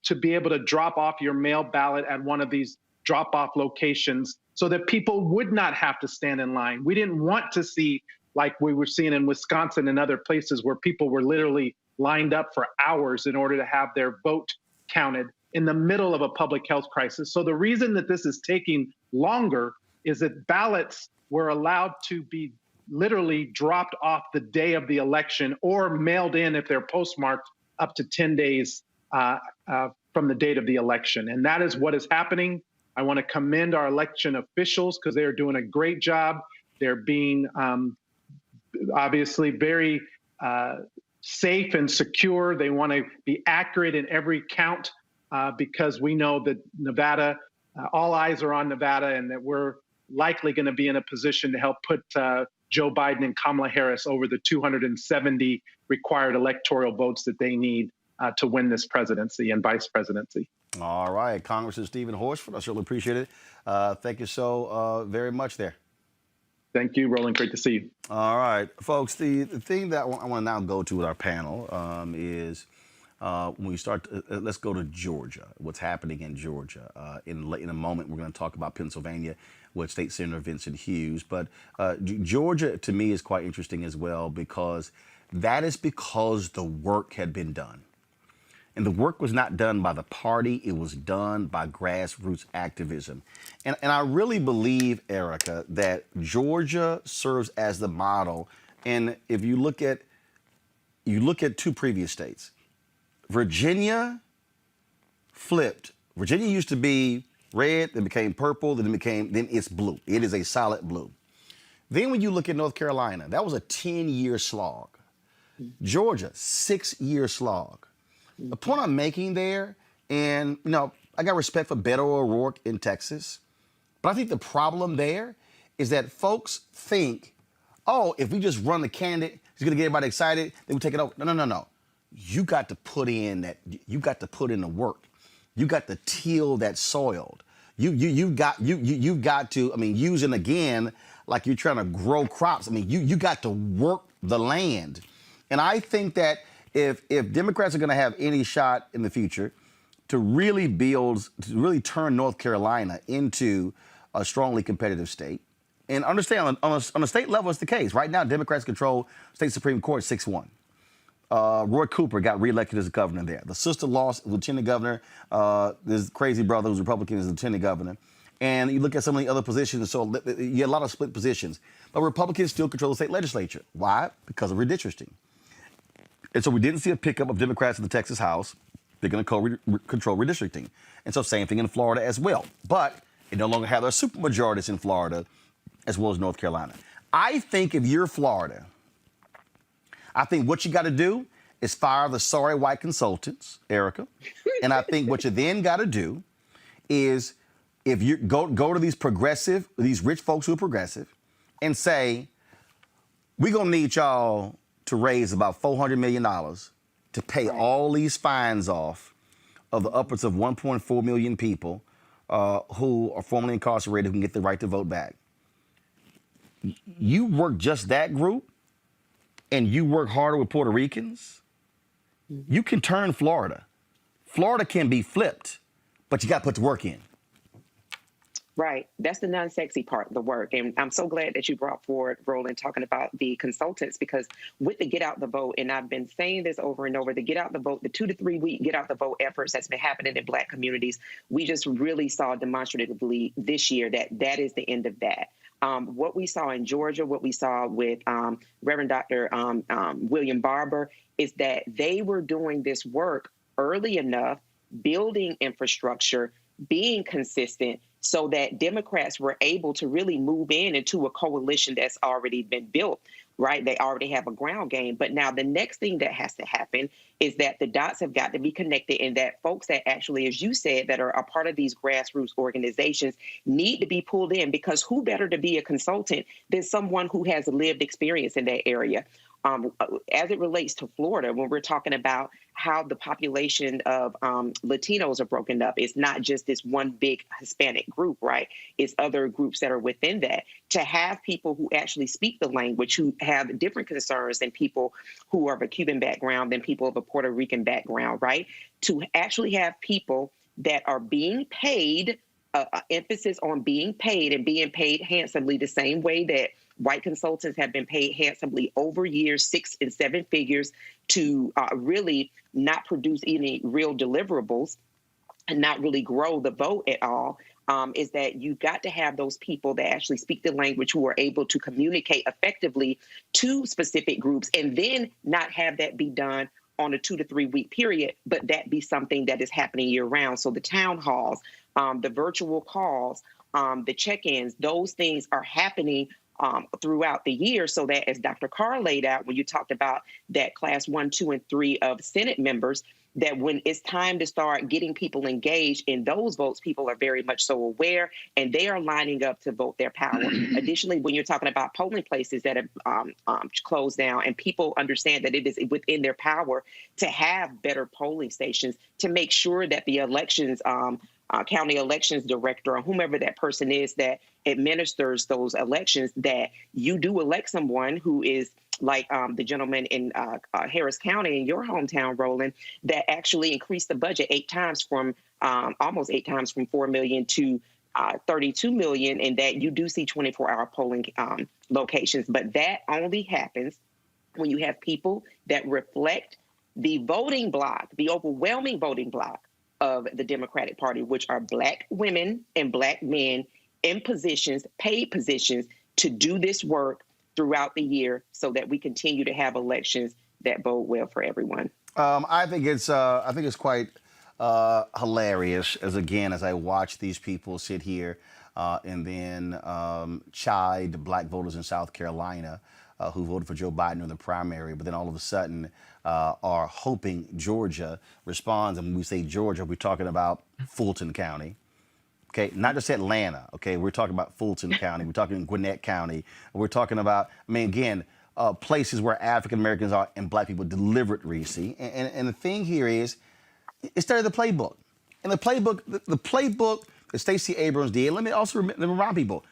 to be able to drop off your mail ballot at one of these drop-off locations so that people would not have to stand in line. We didn't want to see, like we were seeing in Wisconsin and other places, where people were literally lined up for hours in order to have their vote counted in the middle of a public health crisis. So the reason that this is taking longer is that ballots were allowed to be literally dropped off the day of the election or mailed in if they're postmarked up to 10 days from the date of the election. And that is what is happening. I want to commend our election officials because they are doing a great job. They're being obviously very safe and secure. They want to be accurate in every count because we know that Nevada, all eyes are on Nevada, and that we're likely going to be in a position to help put Joe Biden and Kamala Harris over the 270 required electoral votes that they need to win this presidency and vice presidency. All right, Congressman Stephen Horsford, I certainly appreciate it. Thank you so very much there. Thank you, Roland. Great to see you. All right, folks, the thing that I want to now go to with our panel is when we start, let's go to Georgia, what's happening in Georgia. In a moment, we're going to talk about Pennsylvania with State Senator Vincent Hughes. But Georgia, to me, is quite interesting as well, because that is because the work had been done. And the work was not done by the party. It was done by grassroots activism. And I really believe, Erica, that Georgia serves as the model. And if you look at two previous states, Virginia flipped. Virginia used to be red, then became purple, then it's blue. It is a solid blue. Then when you look at North Carolina, that was a 10-year slog. Georgia, 6-year slog. The point I'm making there, and I got respect for Beto O'Rourke in Texas, but I think the problem there is that folks think, oh, if we just run the candidate, he's going to get everybody excited, then we take it over. No. You got to put in the work. You got to till that soil. You've got to, I mean, using again like you're trying to grow crops. I mean, you got to work the land. And I think that if Democrats are going to have any shot in the future to really turn North Carolina into a strongly competitive state, and understand on a state level, it's the case. Right now, Democrats control state Supreme Court 6-1. Roy Cooper got reelected as governor there. The sister lost lieutenant governor. This crazy brother who's Republican is lieutenant governor. And you look at some of the other positions, so you get a lot of split positions. But Republicans still control the state legislature. Why? Because of redistricting. And so we didn't see a pickup of Democrats in the Texas House. They're going to control redistricting. And so same thing in Florida as well. But they no longer have their supermajorities in Florida as well as North Carolina. I think if you're Florida, I think what you got to do is fire the sorry white consultants, Erica. And I think what you then got to do is if you go to these rich folks who are progressive and say, we're going to need y'all to raise about $400 million to pay all these fines off of the upwards of 1.4 million people who are formerly incarcerated who can get the right to vote back. You work just that group and you work harder with Puerto Ricans, you can turn Florida. Florida can be flipped, but you got to put the work in. Right. That's the non-sexy part, the work. And I'm so glad that you brought forward, Roland, talking about the consultants, because with the Get Out the Vote, and I've been saying this over and over, the Get Out the Vote, the 2 to 3 week Get Out the Vote efforts that's been happening in Black communities, we just really saw demonstratively this year that is the end of that. What we saw in Georgia, what we saw with Reverend Dr. William Barber, is that they were doing this work early enough, building infrastructure, being consistent, so that Democrats were able to really move into a coalition that's already been built, right? They already have a ground game. But now the next thing that has to happen is that the dots have got to be connected, and that folks that actually, as you said, that are a part of these grassroots organizations need to be pulled in, because who better to be a consultant than someone who has lived experience in that area? As it relates to Florida, when we're talking about how the population of Latinos are broken up, it's not just this one big Hispanic group, right? It's other groups that are within that. To have people who actually speak the language, who have different concerns than people who are of a Cuban background, than people of a Puerto Rican background, right? To actually have people that are being paid, emphasis on being paid, and being paid handsomely, the same way that white consultants have been paid handsomely over years, 6 and 7 figures, to really not produce any real deliverables and not really grow the vote at all, is that you've got to have those people that actually speak the language, who are able to communicate effectively to specific groups, and then not have that be done on a 2 to 3 week period, but that be something that is happening year round. So the town halls, the virtual calls, the check-ins, those things are happening throughout the year, so that, as Dr. Carr laid out when you talked about that class 1, 2, and 3 of Senate members, that when it's time to start getting people engaged in those votes, people are very much so aware, and they are lining up to vote their power. Additionally, when you're talking about polling places that have closed down, and people understand that it is within their power to have better polling stations, to make sure that the elections county elections director, or whomever that person is that administers those elections, that you do elect someone who is like the gentleman in Harris County in your hometown, Roland, that actually increased the budget 8 times from almost 8 times from 4 million to 32 million, and that you do see 24-hour polling locations. But that only happens when you have people that reflect the voting bloc, the overwhelming voting bloc of the Democratic Party, which are Black women and Black men in positions, paid positions, to do this work throughout the year, so that we continue to have elections that bode well for everyone. I think it's quite hilarious as I watch these people sit here and then chide Black voters in South Carolina who voted for Joe Biden in the primary, but then all of a sudden are hoping Georgia responds. And when we say Georgia, we're talking about Fulton County. Okay, not just Atlanta. Okay, we're talking about Fulton County. We're talking Gwinnett County. We're talking about, I mean, again, places where African Americans are and Black people delivered, Reese. And the thing here is, it's there in the playbook. And the playbook that Stacey Abrams did, let me also remind people,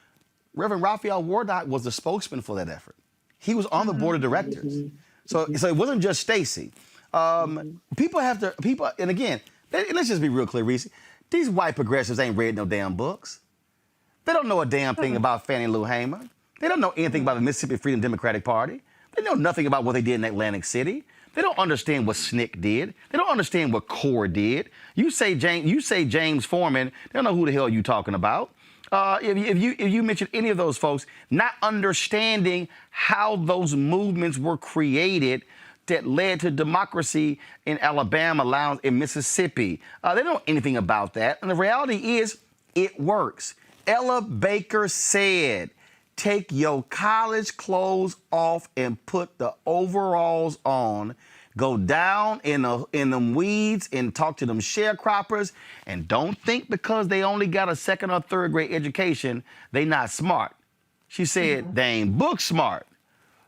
Reverend Raphael Warnock was the spokesman for that effort. He was on the board of directors. So it wasn't just Stacey. People, and again, let's just be real clear, Reese. These white progressives ain't read no damn books. They don't know a damn thing about Fannie Lou Hamer. They don't know anything about the Mississippi Freedom Democratic Party. They know nothing about what they did in Atlantic City. They don't understand what SNCC did. They don't understand what CORE did. You say James Foreman, they don't know who the hell you talking about. If you mention any of those folks, not understanding how those movements were created that led to democracy in Alabama, in Mississippi. They don't know anything about that. And the reality is, it works. Ella Baker said, take your college clothes off and put the overalls on. Go down in them weeds and talk to them sharecroppers. And don't think because they only got a second or third grade education, they not smart. She said, they ain't book smart,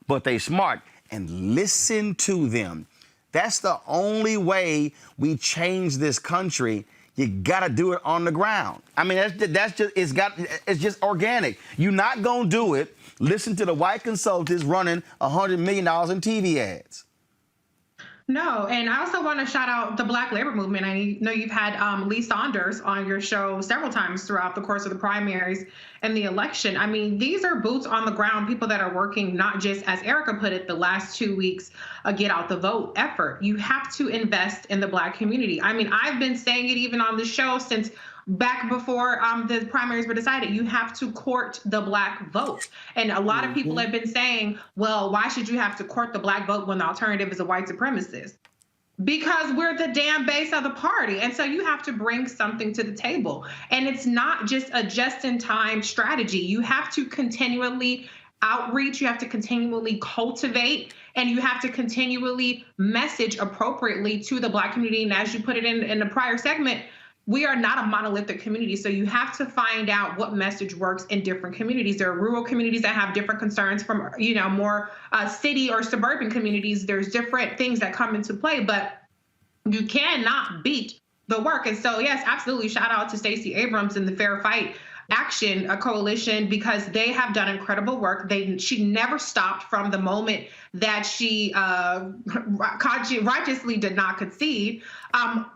but they smart. And listen to them. That's the only way we change this country. You gotta do it on the ground. I mean, it's just organic. You're not gonna do it. Listen to the white consultants running $100 million in TV ads. No, and I also want to shout out the Black labor movement. I know you've had Lee Saunders on your show several times throughout the course of the primaries and the election. I mean, these are boots on the ground, people that are working, not just, as Erica put it, the last 2 weeks, a get out the vote effort. You have to invest in the Black community. I mean, I've been saying it even on the show since back before the primaries were decided. You have to court the Black vote. And a lot of people have been saying, well, why should you have to court the Black vote when the alternative is a white supremacist? Because we're the damn base of the party. And so you have to bring something to the table. And it's not just a just-in-time strategy. You have to continually outreach, you have to continually cultivate, and you have to continually message appropriately to the Black community. And as you put it in the prior segment, we are not a monolithic community, so you have to find out what message works in different communities. There are rural communities that have different concerns from, more city or suburban communities. There's different things that come into play, but you cannot beat the work. And so, yes, absolutely, shout out to Stacey Abrams and the Fair Fight Action Coalition, because they have done incredible work. She never stopped from the moment that she righteously did not concede,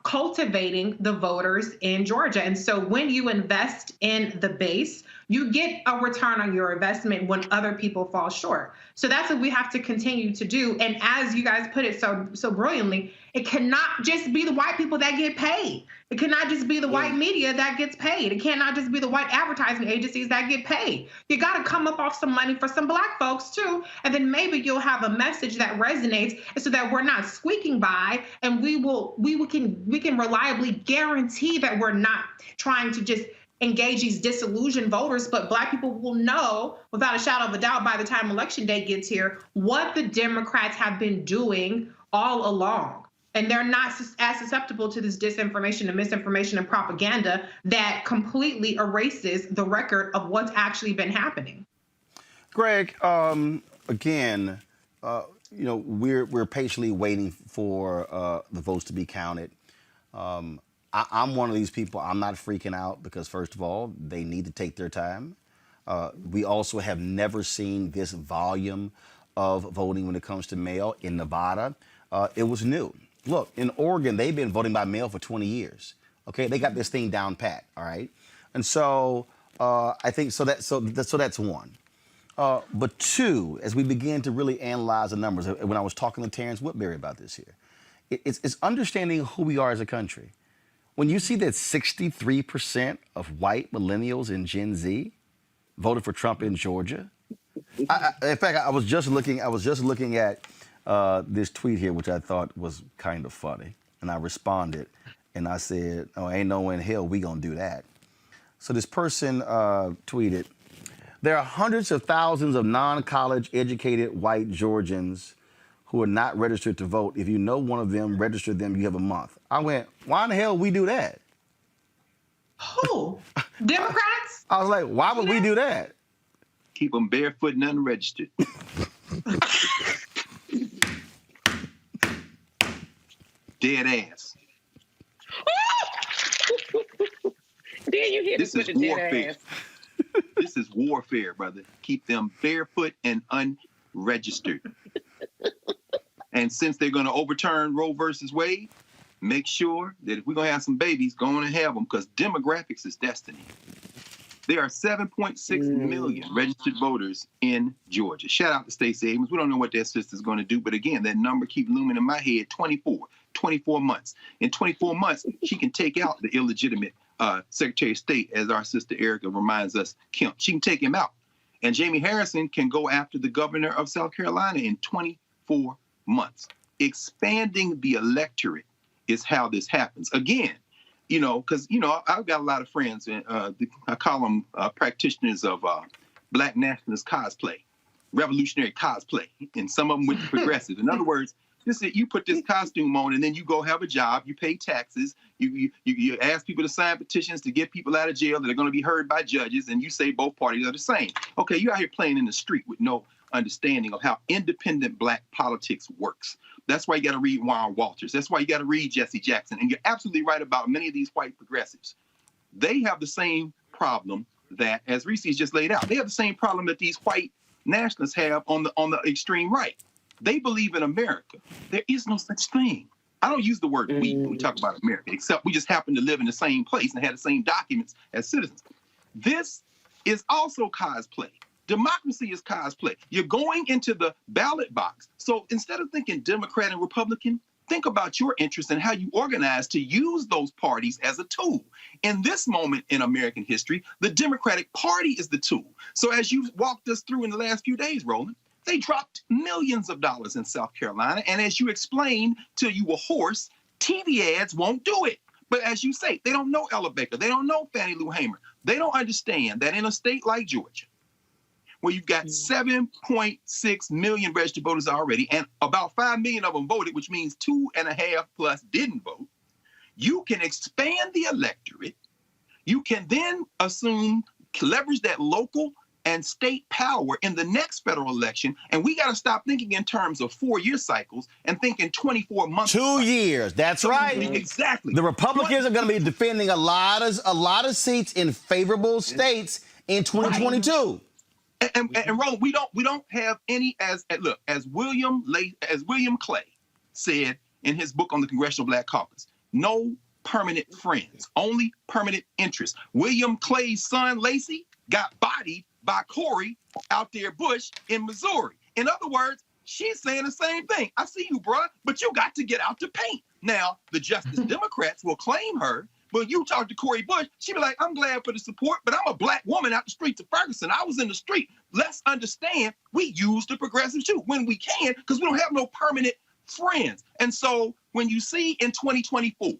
cultivating the voters in Georgia. And so when you invest in the base, you get a return on your investment when other people fall short. So that's what we have to continue to do. And as you guys put it so brilliantly, it cannot just be the white people that get paid. It cannot just be the white media that gets paid. It cannot just be the white advertising agencies that get paid. You got to come up off some money for some Black folks too. And then maybe you'll have a message that resonates so that we're not squeaking by, and we can reliably guarantee that we're not trying to just engage these disillusioned voters, but Black people will know without a shadow of a doubt by the time election day gets here what the Democrats have been doing all along. And they're not as susceptible to this disinformation and misinformation and propaganda that completely erases the record of what's actually been happening. Greg, again, we're patiently waiting for the votes to be counted. I'm one of these people. I'm not freaking out because, first of all, they need to take their time. We also have never seen this volume of voting when it comes to mail in Nevada. It was new. Look, in Oregon, they've been voting by mail for 20 years. Okay, they got this thing down pat. All right, and so I think so that's one. But two, as we begin to really analyze the numbers, when I was talking to Terrence Woodbury about this here, it's understanding who we are as a country. When you see that 63% of white millennials and Gen Z voted for Trump in Georgia, in fact, I was just looking at this tweet here, which I thought was kind of funny, and I responded, and I said, "Oh, ain't no way in hell we gonna do that." So this person tweeted, "There are hundreds of thousands of non-college educated white Georgians who are not registered to vote. If you know one of them, register them. You have a month." I went, "Why in the hell we do that?" Who? Democrats? I was like, "Why would we do that?" Keep them barefoot and unregistered. Dead ass. Yeah, you hit us This with is the dead warfare. ass. This is warfare, brother. Keep them barefoot and unregistered. And since they're going to overturn Roe versus Wade, make sure that if we're going to have some babies, go on and have them, because demographics is destiny. There are 7.6 million registered voters in Georgia. Shout out to Stacey Abrams. We don't know what that sister's going to do, but again, that number keeps looming in my head. 24 months. In 24 months, she can take out the illegitimate Secretary of State, as our sister Erica reminds us, Kemp. She can take him out. And Jamie Harrison can go after the governor of South Carolina in 24 months. Expanding the electorate is how this happens. Again, you know, because, you know, I've got a lot of friends, and I call them practitioners of Black nationalist cosplay, revolutionary cosplay, and some of them went to progressive. In other words, you put this costume on and then you go have a job, you pay taxes, you ask people to sign petitions to get people out of jail that are going to be heard by judges, and you say both parties are the same. Okay, you're out here playing in the street with no understanding of how independent Black politics works. That's why you got to read Warren Walters. That's why you got to read Jesse Jackson. And you're absolutely right about many of these white progressives. They have the same problem that, as Reese just laid out, they have the same problem that these white nationalists have on the extreme right. They believe in America. There is no such thing. I don't use the word we when we talk about America, except we just happen to live in the same place and have the same documents as citizens. This is also cosplay. Democracy is cosplay. You're going into the ballot box. So instead of thinking Democrat and Republican, think about your interests and how you organize to use those parties as a tool. In this moment in American history, the Democratic Party is the tool. So as you walked us through in the last few days, Roland, they dropped millions of dollars in South Carolina. And as you explained till you were hoarse, TV ads won't do it. But as you say, they don't know Ella Baker. They don't know Fannie Lou Hamer. They don't understand that in a state like Georgia, where you've got 7.6 million registered voters already, and about 5 million of them voted, which means 2.5 plus didn't vote, you can expand the electorate. You can then leverage that local and state power in the next federal election. And we got to stop thinking in terms of 4-year cycles and thinking 24 months. 2 years. That's right. Exactly. The Republicans are going to be defending a lot of seats in favorable states in 2022. Right. And Roland, we don't have any as William Clay said in his book on the Congressional Black Caucus, no permanent friends, only permanent interests. William Clay's son Lacey got bodied by Corey out there Bush in Missouri. In other words, she's saying the same thing. I see you, bruh, but you got to get out the paint. Now, the Justice Democrats will claim her. But you talk to Cori Bush, she'd be like, I'm glad for the support, but I'm a Black woman out the streets of Ferguson. I was in the street. Let's understand we use the progressives too when we can, because we don't have no permanent friends. And so when you see in 2024,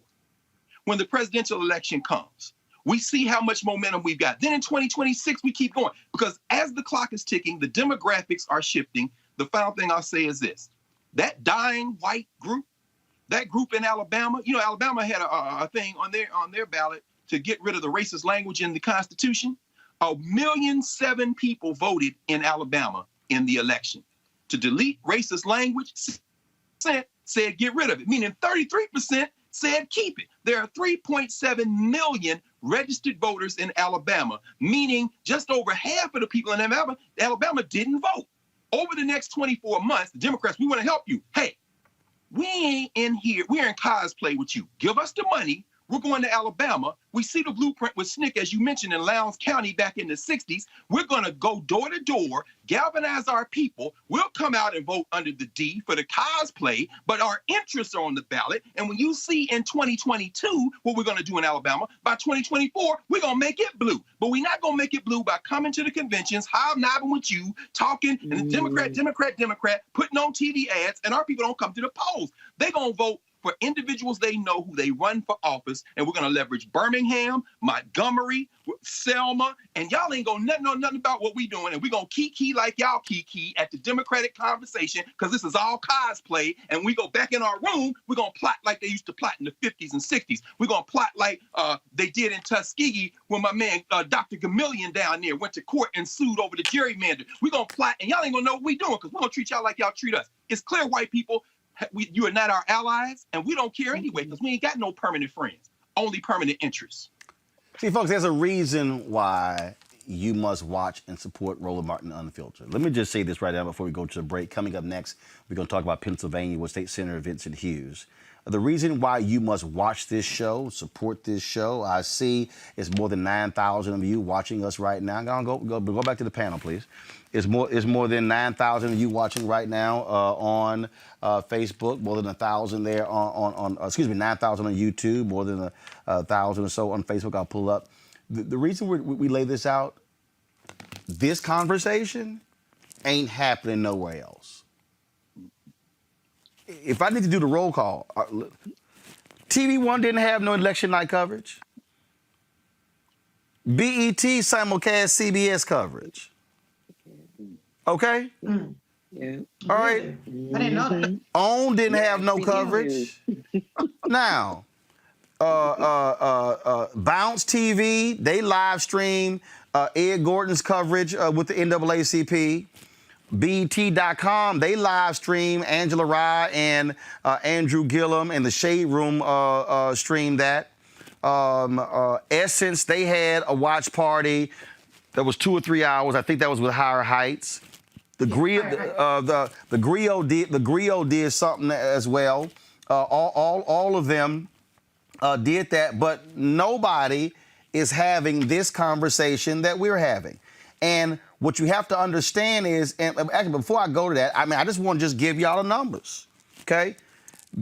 when the presidential election comes, we see how much momentum we've got. Then in 2026, we keep going, because as the clock is ticking, the demographics are shifting. The final thing I'll say is this: that dying white group, that group in Alabama, you know, Alabama had a thing on their ballot to get rid of the racist language in the Constitution. 1,000,007 people voted in Alabama in the election to delete racist language. Said get rid of it, meaning 33% said keep it. There are 3.7 million registered voters in Alabama, meaning just over half of the people in Alabama didn't vote. Over the next 24 months, the Democrats, we want to help you. Hey, we ain't in here. We're in cosplay with you. Give us the money. We're going to Alabama. We see the blueprint with SNCC, as you mentioned, in Lowndes County back in the 60s. We're going to go door to door, galvanize our people. We'll come out and vote under the D for the cosplay, but our interests are on the ballot. And when you see in 2022 what we're going to do in Alabama, by 2024, we're going to make it blue. But we're not going to make it blue by coming to the conventions, hobnobbing with you, talking, and the Democrat, putting on TV ads, and our people don't come to the polls. They're going to vote for individuals they know who they run for office, and we're going to leverage Birmingham, Montgomery, Selma, and y'all ain't going to know nothing about what we doing, and we're going to kiki like y'all kiki at the Democratic conversation, because this is all cosplay, and we go back in our room, we're going to plot like they used to plot in the 50s and 60s. We're going to plot like they did in Tuskegee when my man Dr. Gamillion down there went to court and sued over the gerrymander. We're going to plot, and y'all ain't going to know what we doing, because we're going to treat y'all like y'all treat us. It's clear, white people, you are not our allies, and we don't care anyway, because we ain't got no permanent friends, only permanent interests. See, folks, there's a reason why you must watch and support Roland Martin Unfiltered. Let me just say this right now before we go to the break. Coming up next, we're going to talk about Pennsylvania with State Senator Vincent Hughes. The reason why you must watch this show, support this show, I see it's more than 9,000 of you watching us right now. Go back to the panel, please. It's more than 9,000 of you watching right now on Facebook, more than 1,000 there on 9,000 on YouTube, more than 1,000 or so on Facebook. I'll pull up. The reason we lay this out, this conversation ain't happening nowhere else. If I need to do the roll call, TV One didn't have no election night coverage. BET simulcast CBS coverage. Okay? Yeah. All right. I didn't know that. OWN didn't have no coverage. Now, Bounce TV, they live stream Ed Gordon's coverage with the NAACP. BET.com, they live stream Angela Rye and Andrew Gillum, and the Shade Room streamed that. Essence, they had a watch party that was 2 or 3 hours. I think that was with Higher Heights. The Griot did something as well. All of them did that, but nobody is having this conversation that we're having. And what you have to understand is, and actually before I go to that, I just want to just give y'all the numbers, okay?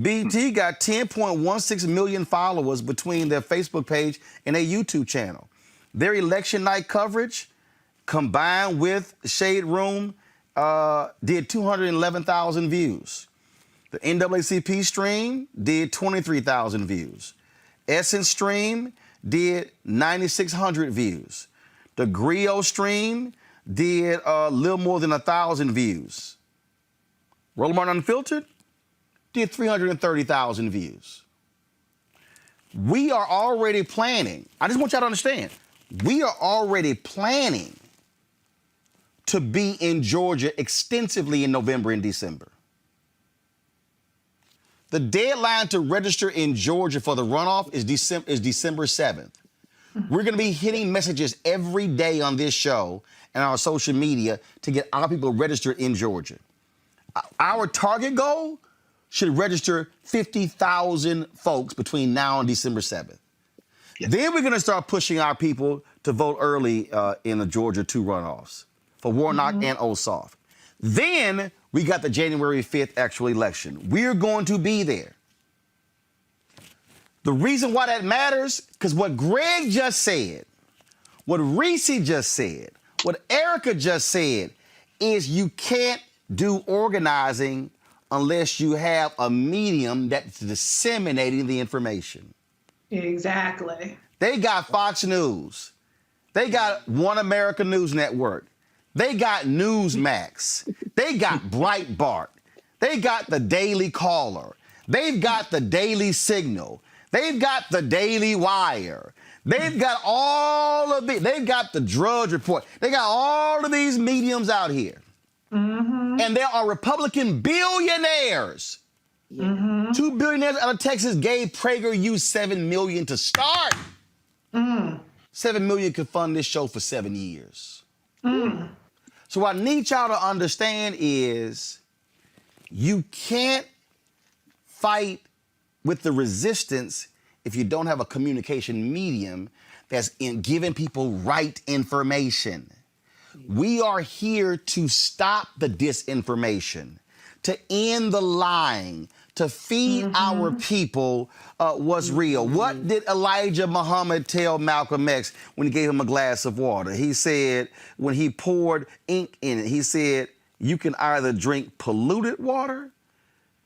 BT got 10.16 million followers between their Facebook page and their YouTube channel. Their election night coverage, combined with Shade Room, did 211,000 views. The NAACP stream did 23,000 views. Essence stream did 9,600 views. The Griot stream did a little more than 1,000 views. Roland Martin Unfiltered did 330,000 views. We are already planning. I just want y'all to understand. We are already planning to be in Georgia extensively in November and December. The deadline to register in Georgia for the runoff is December 7th. We're going to be hitting messages every day on this show and our social media to get our people registered in Georgia. Our target goal should register 50,000 folks between now and December 7th. Yes. Then we're going to start pushing our people to vote early in the Georgia 2 runoffs for Warnock and Ossoff. Then we got the January 5th actual election. We're going to be there. The reason why that matters, because what Greg just said, what Reese just said, what Erica just said, is you can't do organizing unless you have a medium that's disseminating the information. Exactly. They got Fox News. They got One America News Network. They got Newsmax. They got Breitbart. They got the Daily Caller. They've got the Daily Signal. They've got the Daily Wire. They've got all of they've got the Drudge Report. They got all of these mediums out here. Mm-hmm. And there are Republican billionaires. Mm-hmm. 2 billionaires out of Texas gave PragerU $7 million to start. Mm. $7 million could fund this show for 7 years. Mm. So what I need y'all to understand is you can't fight with the resistance if you don't have a communication medium that's in giving people right information. We are here to stop the disinformation, to end the lying, to feed our people what's real. What did Elijah Muhammad tell Malcolm X when he gave him a glass of water? He said, when he poured ink in it, he said, you can either drink polluted water,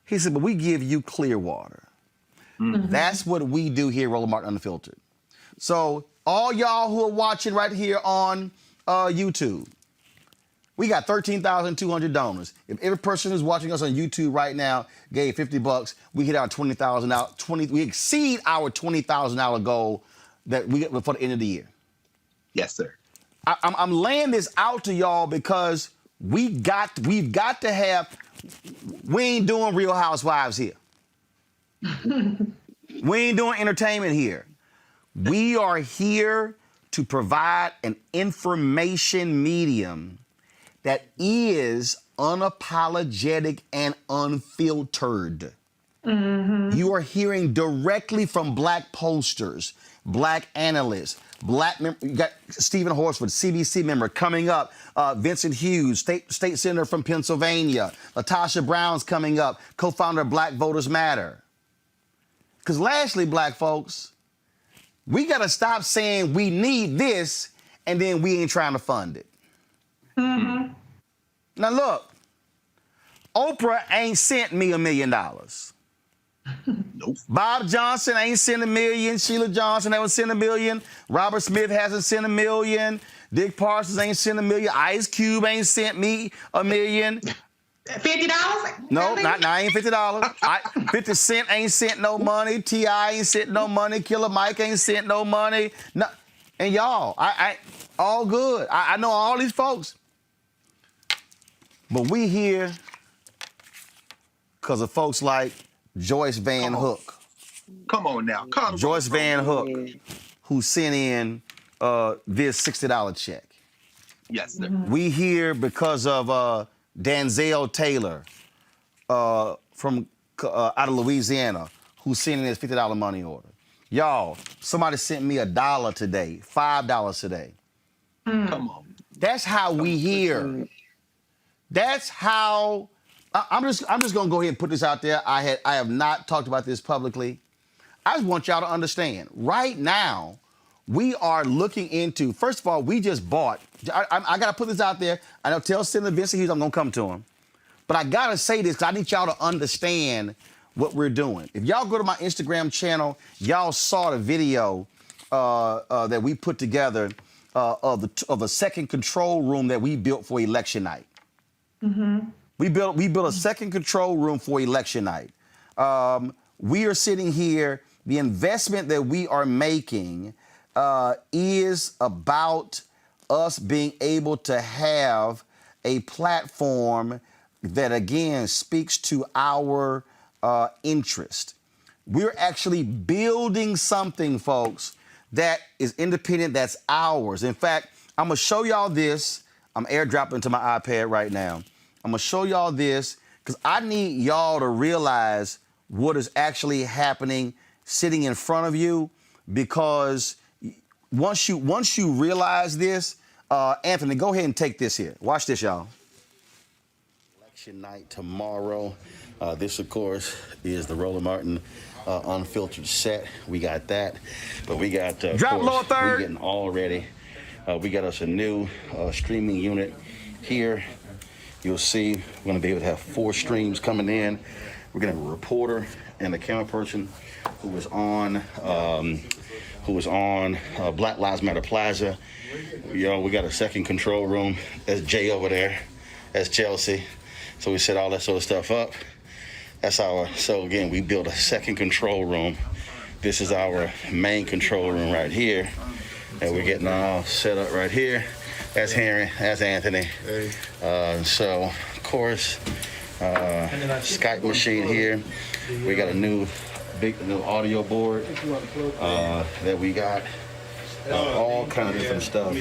he said, but we give you clear water. Mm-hmm. That's what we do here, Roland Martin Unfiltered. So all y'all who are watching right here on YouTube, we got 13,200 donors. If every person who's watching us on YouTube right now gave $50, we hit our $20,000 out. We exceed our $20,000 goal that we get before the end of the year. Yes, sir. I'm laying this out to y'all because we've got to have. We ain't doing Real Housewives here. We ain't doing entertainment here. We are here to provide an information medium that is unapologetic and unfiltered. You are hearing directly from black pollsters, black analysts, you got Stephen Horsford, CBC member coming up, Vincent Hughes, state senator from Pennsylvania, Latasha Brown's coming up, co-founder of Black Voters Matter. Because lastly, black folks, we got to stop saying we need this and then we ain't trying to fund it. Now look, Oprah ain't sent me $1 million. Nope. Bob Johnson ain't sent $1 million. Sheila Johnson hasn't sent $1 million. Robert Smith hasn't sent $1 million. Dick Parsons ain't sent $1 million. Ice Cube ain't sent me $1 million. $50? No, not ain't $50. 50 Cent ain't sent no money. T.I. ain't sent no money. Killer Mike ain't sent no money. No, and y'all, I all good. I know all these folks. But we here because of folks like Joyce Van Hook. Come on now. Joyce Van Hook, who sent in this $60 check. Yes, sir. We here because of Danzel Taylor from out of Louisiana, who sent in his $50 money order. Y'all, somebody sent me $1 today, $5 today. Come on. That's how we here. That's how. I'm just gonna go ahead and put this out there. I have not talked about this publicly. I just want y'all to understand. Right now, we are looking into. First of all, we just bought. I gotta put this out there. I know. Tell Senator Vincent Hughes I'm gonna come to him, but I gotta say this because I need y'all to understand what we're doing. If y'all go to my Instagram channel, y'all saw the video that we put together of a second control room that we built for election night. We built a second control room for election night. We are sitting here. The investment that we are making is about us being able to have a platform that, again, speaks to our interest. We're actually building something, folks, that is independent, that's ours. In fact, I'm going to show y'all this. I'm airdropping to my iPad right now. I'm going to show y'all this because I need y'all to realize what is actually happening sitting in front of you, because once you realize this, Anthony, go ahead and take this here. Watch this, y'all. Election night tomorrow. This, of course, is the Roland Martin unfiltered set. We got that, but we got drop lower third. We're getting all ready. We got us a new streaming unit here. You'll see we're going to be able to have 4 streams coming in. We're going to have a reporter and a camera person who was on Black Lives Matter Plaza. Yo, we got a second control room. That's Jay over there. That's Chelsea. So we set all that sort of stuff up. So again, we built a second control room. This is our main control room right here. And we're getting all set up right here. That's Henry, that's Anthony. Hey. So, of course, Skype machine here. We got a new audio board that we got. All kind of different stuff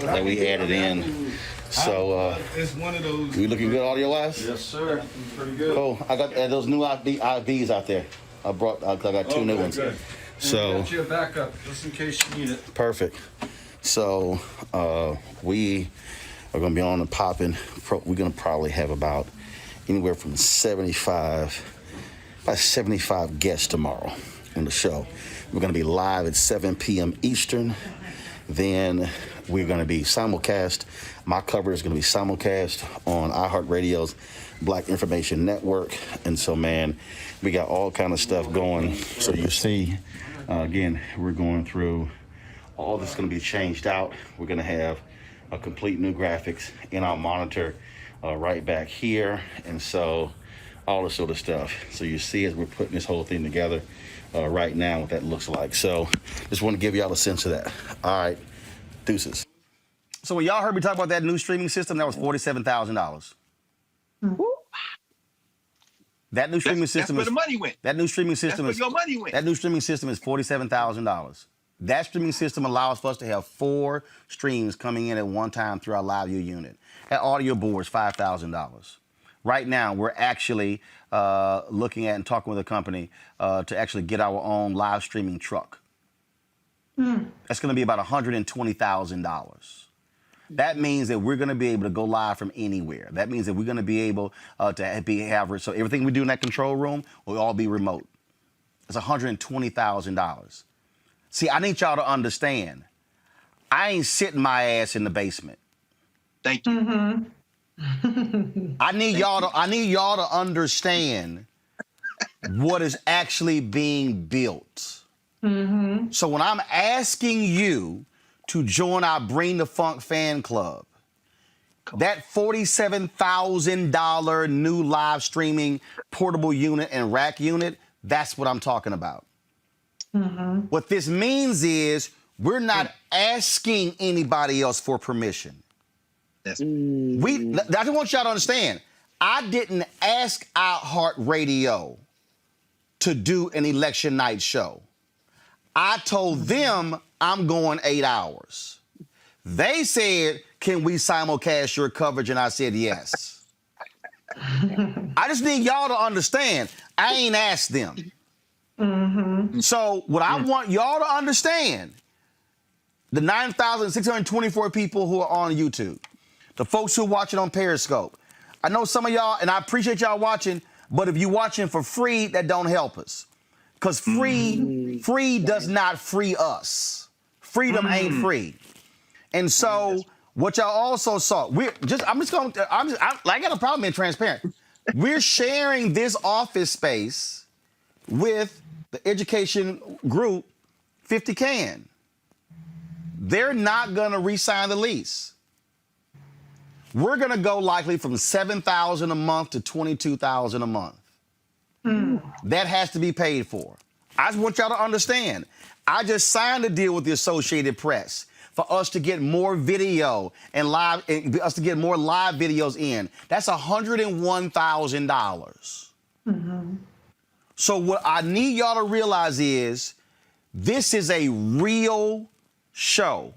that we added in. So, it's one of those. we looking good audio-wise? Yes, sir. Pretty good. Oh, I got those new IVs out there. I got 2 new ones. Good. So, Got you a backup just in case you need it. perfect. So we are going to be on and popping. We're going to probably have about anywhere from 75 guests tomorrow on the show. We're going to be live at 7 p.m. Eastern. Then we're going to be simulcast. My cover is going to be simulcast on iHeartRadio's Black Information Network. And so, man, we got all kind of stuff going. So you see, again, we're going through. All this is going to be changed out. We're going to have a complete new graphics in our monitor right back here. And so all this sort of stuff. So you see as we're putting this whole thing together right now what that looks like. So just want to give y'all a sense of that. All right, deuces. So when y'all heard me talk about that new streaming system, that was $47,000. That new streaming system that's where the money went. That new streaming system That's where your money went. That new streaming system is $47,000. That streaming system allows for us to have 4 streams coming in at one time through our live view unit. That audio board is $5,000. Right now, we're actually looking at and talking with a company to actually get our own live streaming truck. That's going to be about $120,000. That means that we're going to be able to go live from anywhere. That means that we're going to be able to have so everything we do in that control room will all be remote. It's $120,000. See, I need y'all to understand. I ain't sitting my ass in the basement. Thank you. I need y'all to understand what is actually being built. So when I'm asking you to join our Bring the Funk fan club, that $47,000 new live streaming portable unit and rack unit, that's what I'm talking about. What this means is we're not asking anybody else for permission. I just want y'all to understand, I didn't ask iHeartRadio to do an election night show. I told them I'm going 8 hours. They said, can we simulcast your coverage? And I said, yes. I just need y'all to understand, I ain't asked them. So what I want y'all to understand, the 9,624 people who are on YouTube, the folks who are watching on Periscope, I know some of y'all, and I appreciate y'all watching, but if you're watching for free, that don't help us. Because free does not free us. Freedom ain't free. And so what y'all also saw, I got a problem being transparent. We're sharing this office space with the education group, 50 Can. They're not gonna re-sign the lease. We're gonna go likely from $7,000 a month to $22,000 a month. That has to be paid for. I just want y'all to understand. I just signed a deal with the Associated Press for us to get more video and us to get more live videos in. That's $101,000. So what I need y'all to realize is this is a real show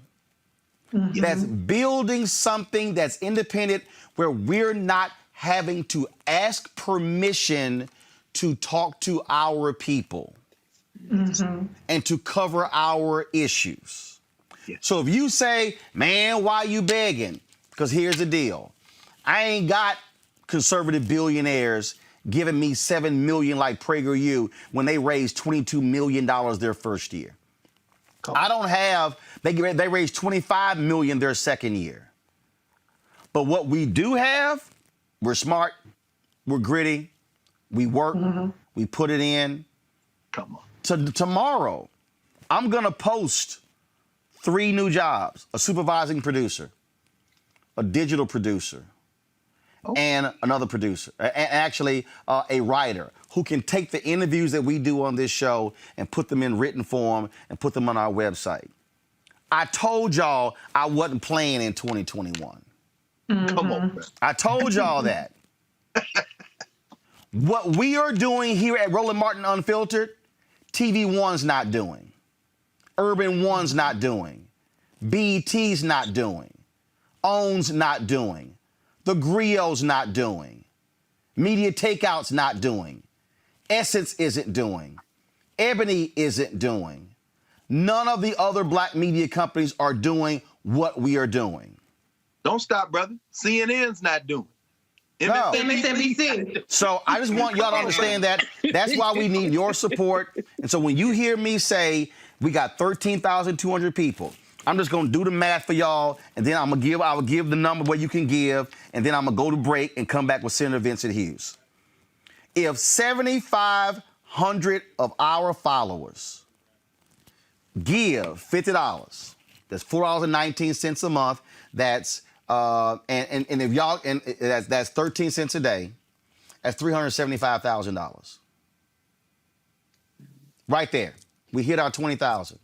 that's building something that's independent where we're not having to ask permission to talk to our people and to cover our issues. So if you say, man, why you begging? Because here's the deal. I ain't got conservative billionaires giving me $7 million like PragerU when they raised $22 million their first year. I don't have, they raised $25 million their second year. But what we do have, we're smart, we're gritty, we work, we put it in. Come on. Tomorrow, I'm gonna post 3 new jobs: a supervising producer, a digital producer, and another producer, actually a writer who can take the interviews that we do on this show and put them in written form and put them on our website. I told y'all I wasn't playing in 2021. Come on, bro. I told y'all that. What we are doing here at Roland Martin Unfiltered, TV One's not doing. Urban One's not doing. BET's not doing. OWN's not doing. The Grio's not doing. Media Takeout's not doing. Essence isn't doing. Ebony isn't doing. None of the other black media companies are doing what we are doing. Don't stop, brother. CNN's not doing. No. MSNBC. So I just want y'all to understand that. That's why we need your support. And so when you hear me say we got 13,200 people, I'm just gonna do the math for y'all, and then I will give the number where you can give, and then I'm gonna go to break and come back with Senator Vincent Hughes. If 7,500 of our followers give $50, that's $4.19 a month. That's and if y'all that's 13 cents a day. That's $375,000. Right there, we hit our 20,000,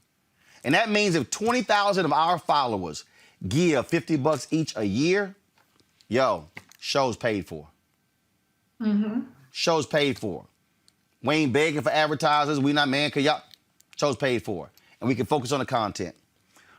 and that means if 20,000 of our followers give $50 each a year, yo, show's paid for. Show's paid for. We ain't begging for advertisers. We not, man, cause y'all, show's paid for. and we can focus on the content.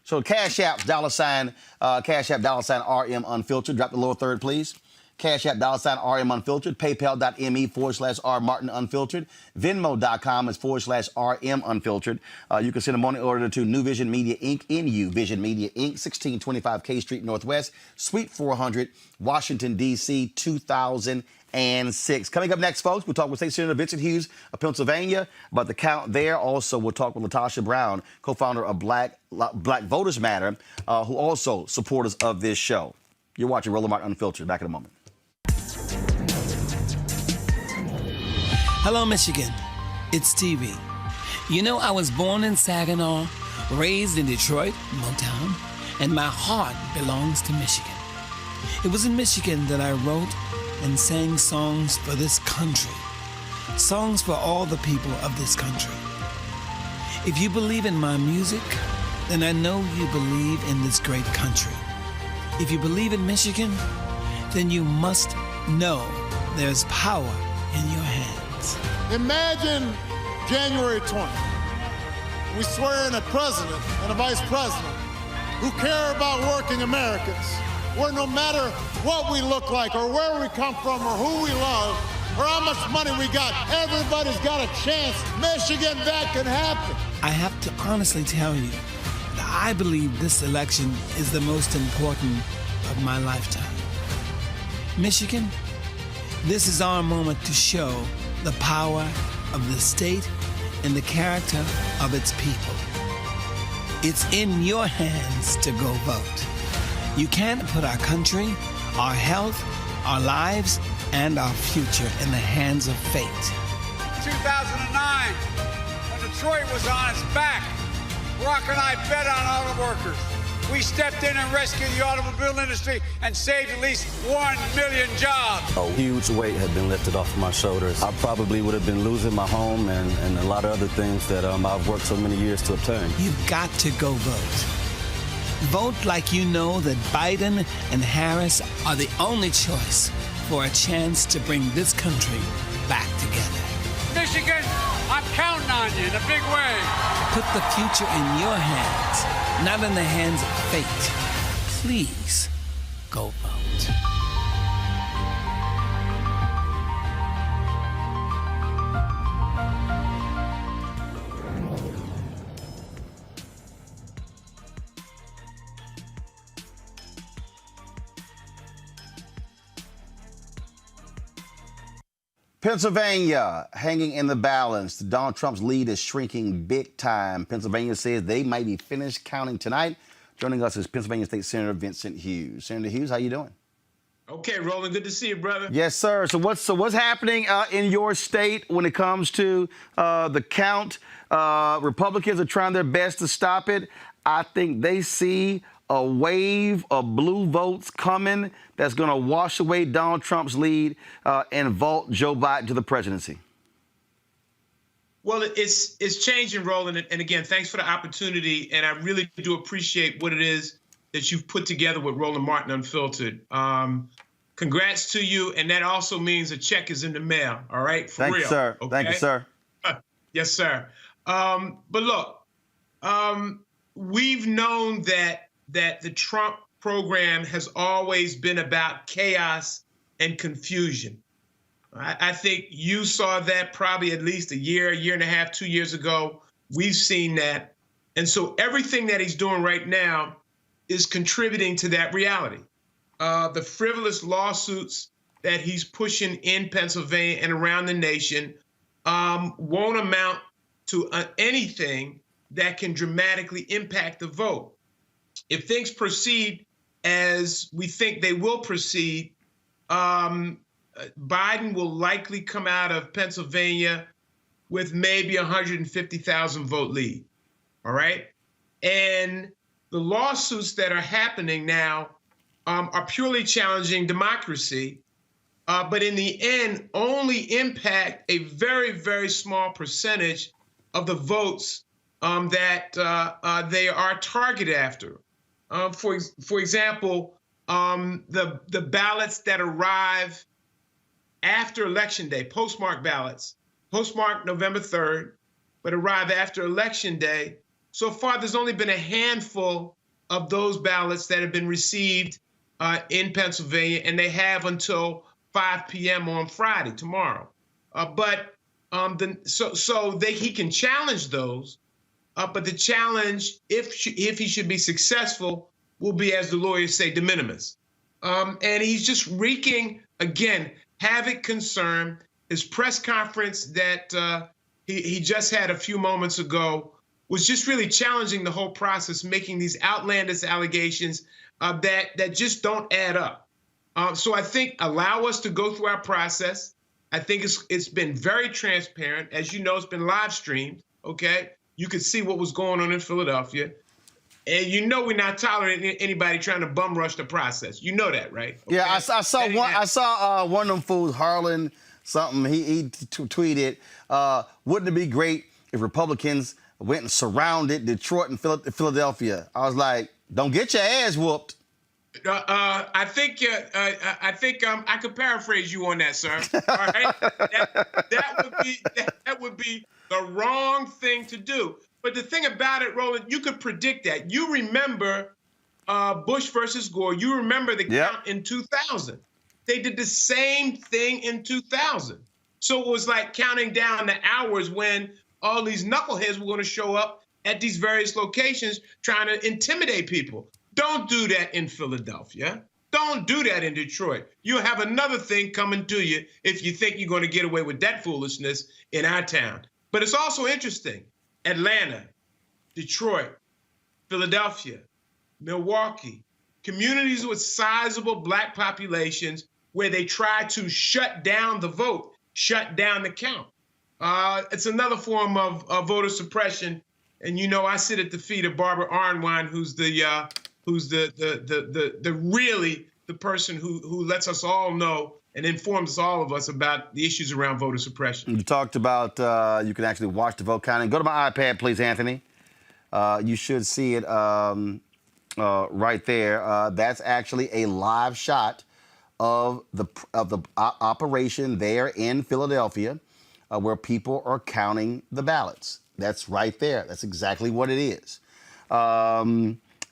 So Cash App, Cash App, $RM Unfiltered. Drop the lower third, please. Cash App, $RM Unfiltered. PayPal.me/R Martin Unfiltered. Venmo.com /RM Unfiltered. You can send a money order to New Vision Media Inc. NU Vision Media Inc. 1625 K Street Northwest, Suite 400, Washington, D.C. 2006. Coming up next, folks, we'll talk with State Senator Vincent Hughes of Pennsylvania about the count there. Also, we'll talk with Latasha Brown, co-founder of Black Voters Matter, who also supporters of this show. You're watching Roland Martin Unfiltered. Back in a moment. Hello, Michigan. It's Stevie. You know, I was born in Saginaw, raised in Detroit, Motown, and my heart belongs to Michigan. It was in Michigan that I wrote and sang songs for this country, songs for all the people of this country. If you believe in my music, then I know you believe in this great country. If you believe in Michigan, then you must know there's power in your hands. Imagine January 20th. We swear in a president and a vice president who care about working Americans, where no matter what we look like or where we come from or who we love or how much money we got, everybody's got a chance. Michigan, that can happen. I have to honestly tell you that I believe this election is the most important of my lifetime. Michigan, this is our moment to show the power of the state and the character of its people. It's in your hands to go vote. You can't put our country, our health, our lives, and our future in the hands of fate. 2009, when Detroit was on its back, Barack and I bet on auto workers. We stepped in and rescued the automobile industry and saved at least 1 million jobs. A huge weight had been lifted off of my shoulders. I probably would have been losing my home and a lot of other things that I've worked so many years to obtain. You've got to go vote. Vote like you know that Biden and Harris are the only choice for a chance to bring this country back together. Michigan, I'm counting on you in a big way. Put the future in your hands, not in the hands of fate. Please go vote. Pennsylvania hanging in the balance. Donald Trump's lead is shrinking big time. Pennsylvania says they might be finished counting tonight. Joining us is Pennsylvania State Senator Vincent Hughes. Senator Hughes, how you doing? Okay, Roland, good to see you, brother. Yes, sir. So what's happening in your state when it comes to the count? Republicans are trying their best to stop it. I think they see a wave of blue votes coming that's going to wash away Donald Trump's lead and vault Joe Biden to the presidency. Well, it's changing, Roland. And again, thanks for the opportunity. And I really do appreciate what it is that you've put together with Roland Martin Unfiltered. Congrats to you. And that also means a check is in the mail. All right. For Thank real. you, sir. Okay? Thank you, sir. Yes, sir. But look, we've known that the Trump program has always been about chaos and confusion. I think you saw that probably at least a year and a half, 2 years ago. We've seen that. And so everything that he's doing right now is contributing to that reality. The frivolous lawsuits that he's pushing in Pennsylvania and around the nation won't amount to anything that can dramatically impact the vote. If things proceed as we think they will proceed, Biden will likely come out of Pennsylvania with maybe 150,000 vote lead. All right. And the lawsuits that are happening now are purely challenging democracy, but in the end only impact a very, very small percentage of the votes that they are targeted after. For example, the ballots that arrive after Election Day, postmarked ballots, postmarked November 3rd, but arrive after Election Day, so far, there's only been a handful of those ballots that have been received in Pennsylvania, and they have until 5 p.m. on Friday, tomorrow. He can challenge those, but the challenge, if he should be successful, will be, as the lawyers say, de minimis. And he's just wreaking, again, havoc, concern. His press conference that he just had a few moments ago was just really challenging the whole process, making these outlandish allegations that just don't add up. So I think allow us to go through our process. I think it's been very transparent. As you know, it's been live streamed, okay? You could see what was going on in Philadelphia. And you know we're not tolerating anybody trying to bum rush the process. You know that, right? Okay? Yeah, I saw one of them fools, Harlan something, he tweeted, wouldn't it be great if Republicans went and surrounded Detroit and Philadelphia? I was like, don't get your ass whooped. I think I could paraphrase you on that, sir. All right, that would be the wrong thing to do. But the thing about it, Roland, you could predict that. You remember Bush versus Gore. You remember the count in 2000. They did the same thing in 2000. So it was like counting down the hours when all these knuckleheads were going to show up at these various locations trying to intimidate people. Don't do that in Philadelphia. Don't do that in Detroit. You'll have another thing coming to you if you think you're going to get away with that foolishness in our town. But it's also interesting. Atlanta, Detroit, Philadelphia, Milwaukee, communities with sizable Black populations where they try to shut down the vote, shut down the count. It's another form of voter suppression. And you know, I sit at the feet of Barbara Arnwine, who's the person who lets us all know and informs all of us about the issues around voter suppression. You talked about you can actually watch the vote counting. Go to my iPad, please, Anthony. You should see it right there. That's actually a live shot of the operation there in Philadelphia, where people are counting the ballots. That's right there. That's exactly what it is.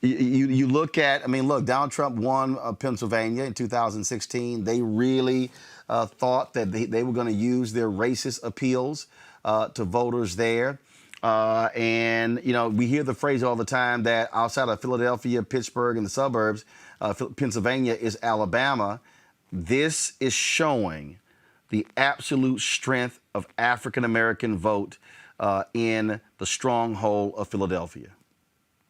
You look at, I mean, look, Donald Trump won Pennsylvania in 2016. They really thought that they were going to use their racist appeals to voters there. And, you know, we hear the phrase all the time that outside of Philadelphia, Pittsburgh, and the suburbs, Pennsylvania is Alabama. This is showing the absolute strength of African-American vote in the stronghold of Philadelphia.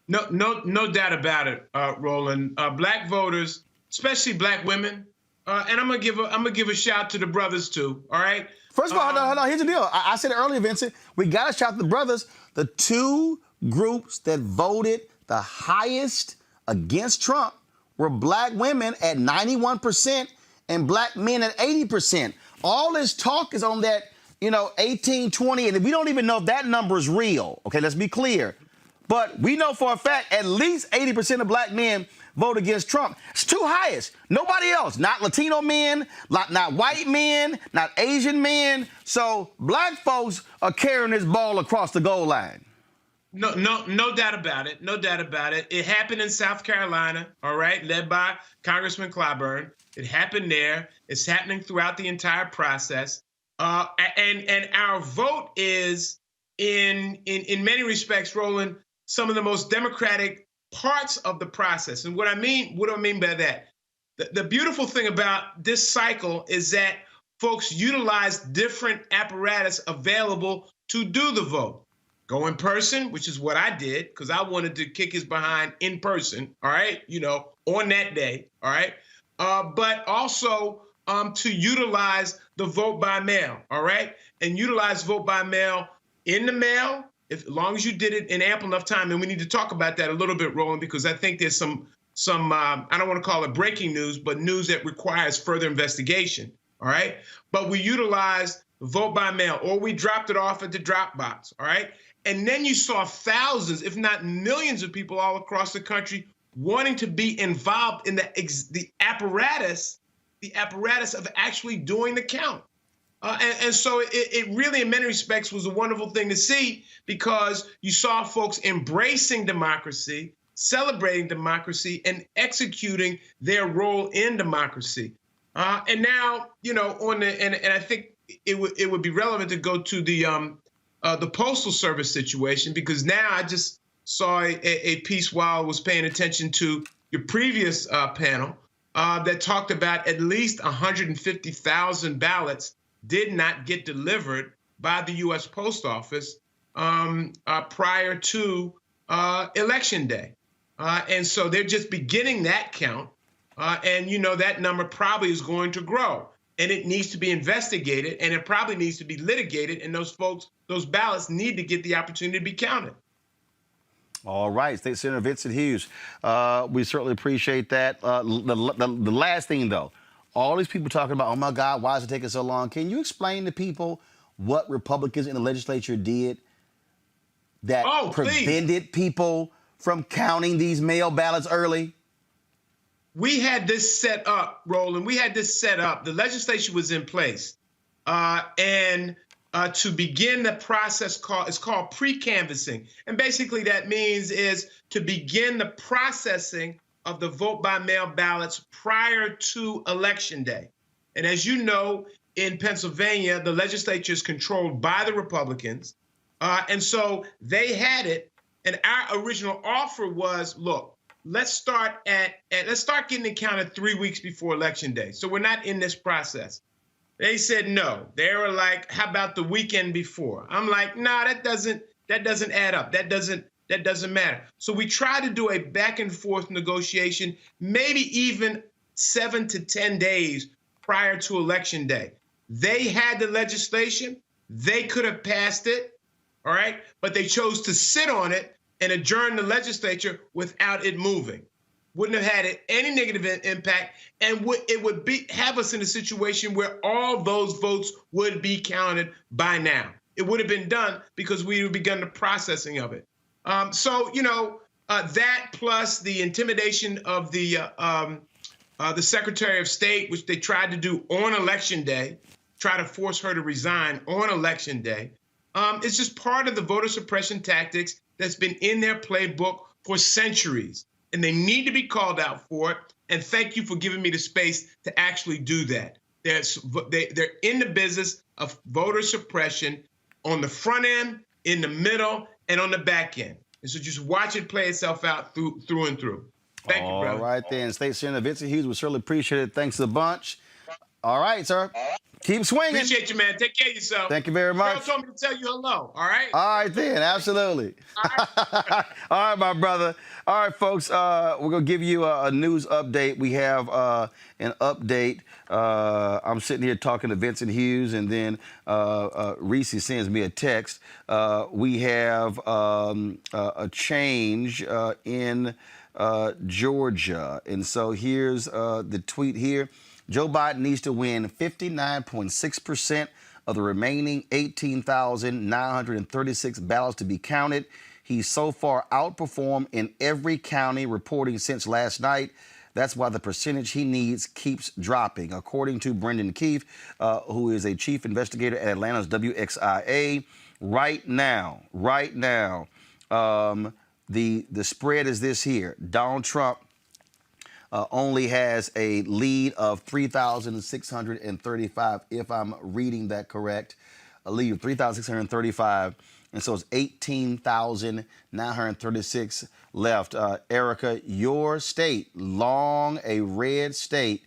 No doubt about it, Roland. Black voters, especially Black women, and I'm gonna give a shout to the brothers too. All right. First of all, hold on. Here's the deal. I said it earlier, Vincent. We got to shout the brothers. The two groups that voted the highest against Trump were Black women at 91% and Black men at 80%. All this talk is on that, 18, 20, and we don't even know if that number is real. Okay, let's be clear. But we know for a fact at least 80% of Black men vote against Trump. It's two highest. Nobody else. Not Latino men, not white men, not Asian men. So Black folks are carrying this ball across the goal line. No doubt about it. No doubt about it. It happened in South Carolina, all right, led by Congressman Clyburn. It happened there. It's happening throughout the entire process. And our vote is in many respects, Roland, some of the most democratic parts of the process. And what do I mean by that? The beautiful thing about this cycle is that folks utilize different apparatus available to do the vote. Go in person, which is what I did, because I wanted to kick his behind in person, all right, on that day, all right? But also to utilize the vote by mail, all right? And utilize vote by mail in the mail, as long as you did it in ample enough time. And we need to talk about that a little bit, Roland, because I think there's some I don't want to call it breaking news, but news that requires further investigation, all right? But we utilized vote by mail, or we dropped it off at the drop box, all right? And then you saw thousands, if not millions of people all across the country wanting to be involved in the apparatus of actually doing the count. And so it really, in many respects, was a wonderful thing to see, because you saw folks embracing democracy, celebrating democracy, and executing their role in democracy. And now, you know, and I think it would be relevant to go to the Postal Service situation, because now I just saw a piece while I was paying attention to your previous panel that talked about at least 150,000 ballots did not get delivered by the U.S. Post Office prior to Election Day. And so they're just beginning that count. And, you know, that number probably is going to grow. And it needs to be investigated, and it probably needs to be litigated. And those folks, those ballots need to get the opportunity to be counted. All right, State Senator Vincent Hughes, we certainly appreciate that. The last thing, though, all these people talking about, oh my God, why is it taking so long? Can you explain to people what Republicans in the legislature did that prevented people from counting these mail ballots early? We had this set up, Roland. We had this set up. The legislation was in place. And to begin the process it's called pre-canvassing. And basically that means is to begin the processing of the vote by mail ballots prior to Election Day. And as you know, in Pennsylvania, the legislature is controlled by the Republicans. And so they had it. And our original offer was, look, let's start getting it counted 3 weeks before Election Day. So we're not in this process. They said no. They were like, how about the weekend before? I'm like, nah, that doesn't add up. That doesn't matter. So we tried to do a back and forth negotiation, maybe even 7 to 10 days prior to Election Day. They had the legislation. They could have passed it, all right? But they chose to sit on it and adjourn the legislature without it moving. Wouldn't have had any negative impact, and it would have us in a situation where all those votes would be counted by now. It would have been done because we would have begun the processing of it. So, you know, that plus the intimidation of the Secretary of State, which they tried to do on Election Day, try to force her to resign on Election Day. It's just part of the voter suppression tactics that's been in their playbook for centuries. And they need to be called out for it. And thank you for giving me the space to actually do that. They're in the business of voter suppression on the front end, in the middle, and on the back end. And so just watch it play itself out through and through. Thank you, brother. All right, then. State Senator Vincent Hughes, we certainly appreciate it. Thanks a bunch. All right, sir. Keep swinging. Appreciate you, man. Take care of yourself. Thank you very much. Girl told me to tell you hello, all right? All right, then. Absolutely. All right, my brother. All right, folks. We're going to give you a news update. We have an update. I'm sitting here talking to Vincent Hughes, and then Reese sends me a text. We have a change in Georgia. And so here's the tweet here. Joe Biden needs to win 59.6% of the remaining 18,936 ballots to be counted. He's so far outperformed in every county reporting since last night. That's why the percentage he needs keeps dropping. According to Brendan Keefe, who is a chief investigator at Atlanta's WXIA, right now, the spread is this here. Donald Trump only has a lead of 3,635, if I'm reading that correct, a lead of 3,635, and so it's 18,936 left. Erica, your state, long a red state,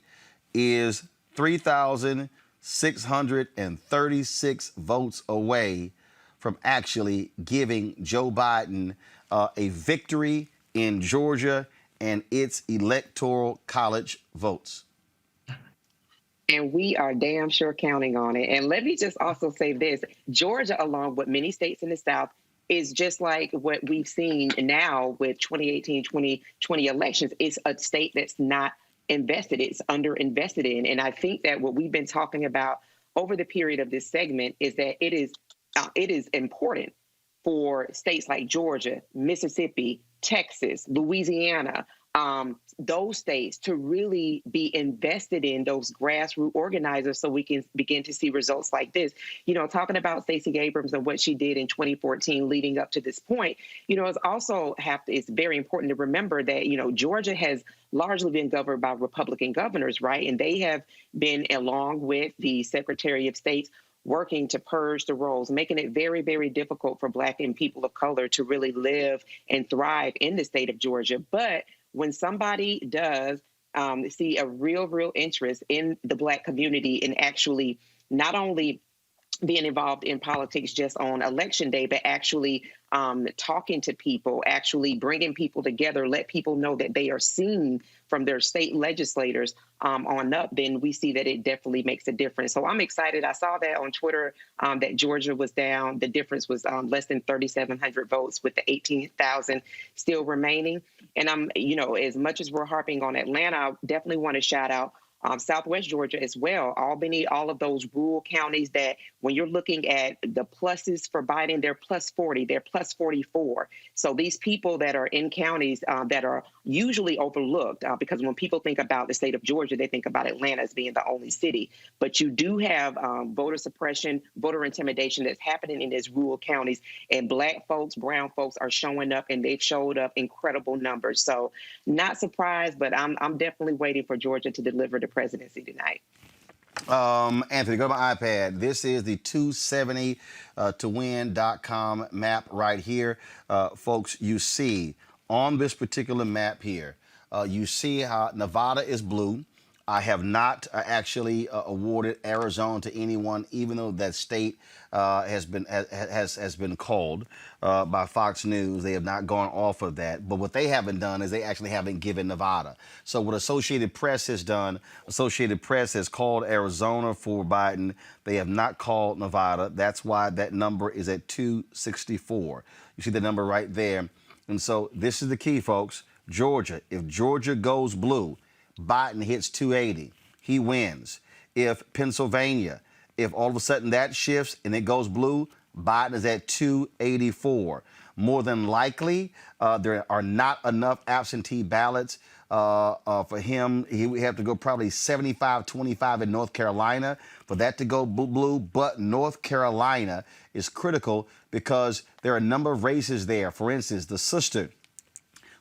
is 3,636 votes away from actually giving Joe Biden a victory in Georgia and its electoral college votes. And we are damn sure counting on it. And let me just also say this, Georgia, along with many states in the South, is just like what we've seen now with 2018, 2020 elections. It's a state that's not invested. It's underinvested in. And I think that what we've been talking about over the period of this segment is that it is important for states like Georgia, Mississippi, Texas, Louisiana, those states to really be invested in those grassroots organizers so we can begin to see results like this. You know, talking about Stacey Abrams and what she did in 2014 leading up to this point, you know, it's very important to remember that, you know, Georgia has largely been governed by Republican governors, right? And they have been, along with the Secretary of State, working to purge the rolls, making it very, very difficult for Black and people of color to really live and thrive in the state of Georgia. But when somebody does see a real interest in the Black community and actually not only being involved in politics just on election day, but actually talking to people, actually bringing people together, let people know that they are seen from their state legislators on up, then we see that it definitely makes a difference. So I'm excited. I saw that on Twitter that Georgia was down. The difference was less than 3,700 votes with the 18,000 still remaining. And I'm, you know, as much as we're harping on Atlanta, I definitely want to shout out Southwest Georgia as well, Albany, all of those rural counties that when you're looking at the pluses for Biden, they're plus 40, they're plus 44. So these people that are in counties that are usually overlooked, because when people think about the state of Georgia, they think about Atlanta as being the only city. But you do have voter suppression, voter intimidation that's happening in these rural counties. And Black folks, brown folks are showing up, and they've showed up incredible numbers. So not surprised, but I'm definitely waiting for Georgia to deliver the presidency tonight. Anthony, go to my iPad. This is the 270towin.com map right here. Folks, you see on this particular map here, you see how Nevada is blue. I have not actually awarded Arizona to anyone, even though that state has been called by Fox News. They have not gone off of that. But what they haven't done is they actually haven't given Nevada. So what Associated Press has done, Associated Press has called Arizona for Biden. They have not called Nevada. That's why that number is at 264. You see the number right there. And so this is the key, folks. Georgia, if Georgia goes blue, Biden hits 280, he wins. If Pennsylvania, if all of a sudden that shifts and it goes blue, Biden is at 284. More than likely, there are not enough absentee ballots for him. He would have to go probably 75-25 in North Carolina for that to go blue. But North Carolina is critical because there are a number of races there. For instance, the sister,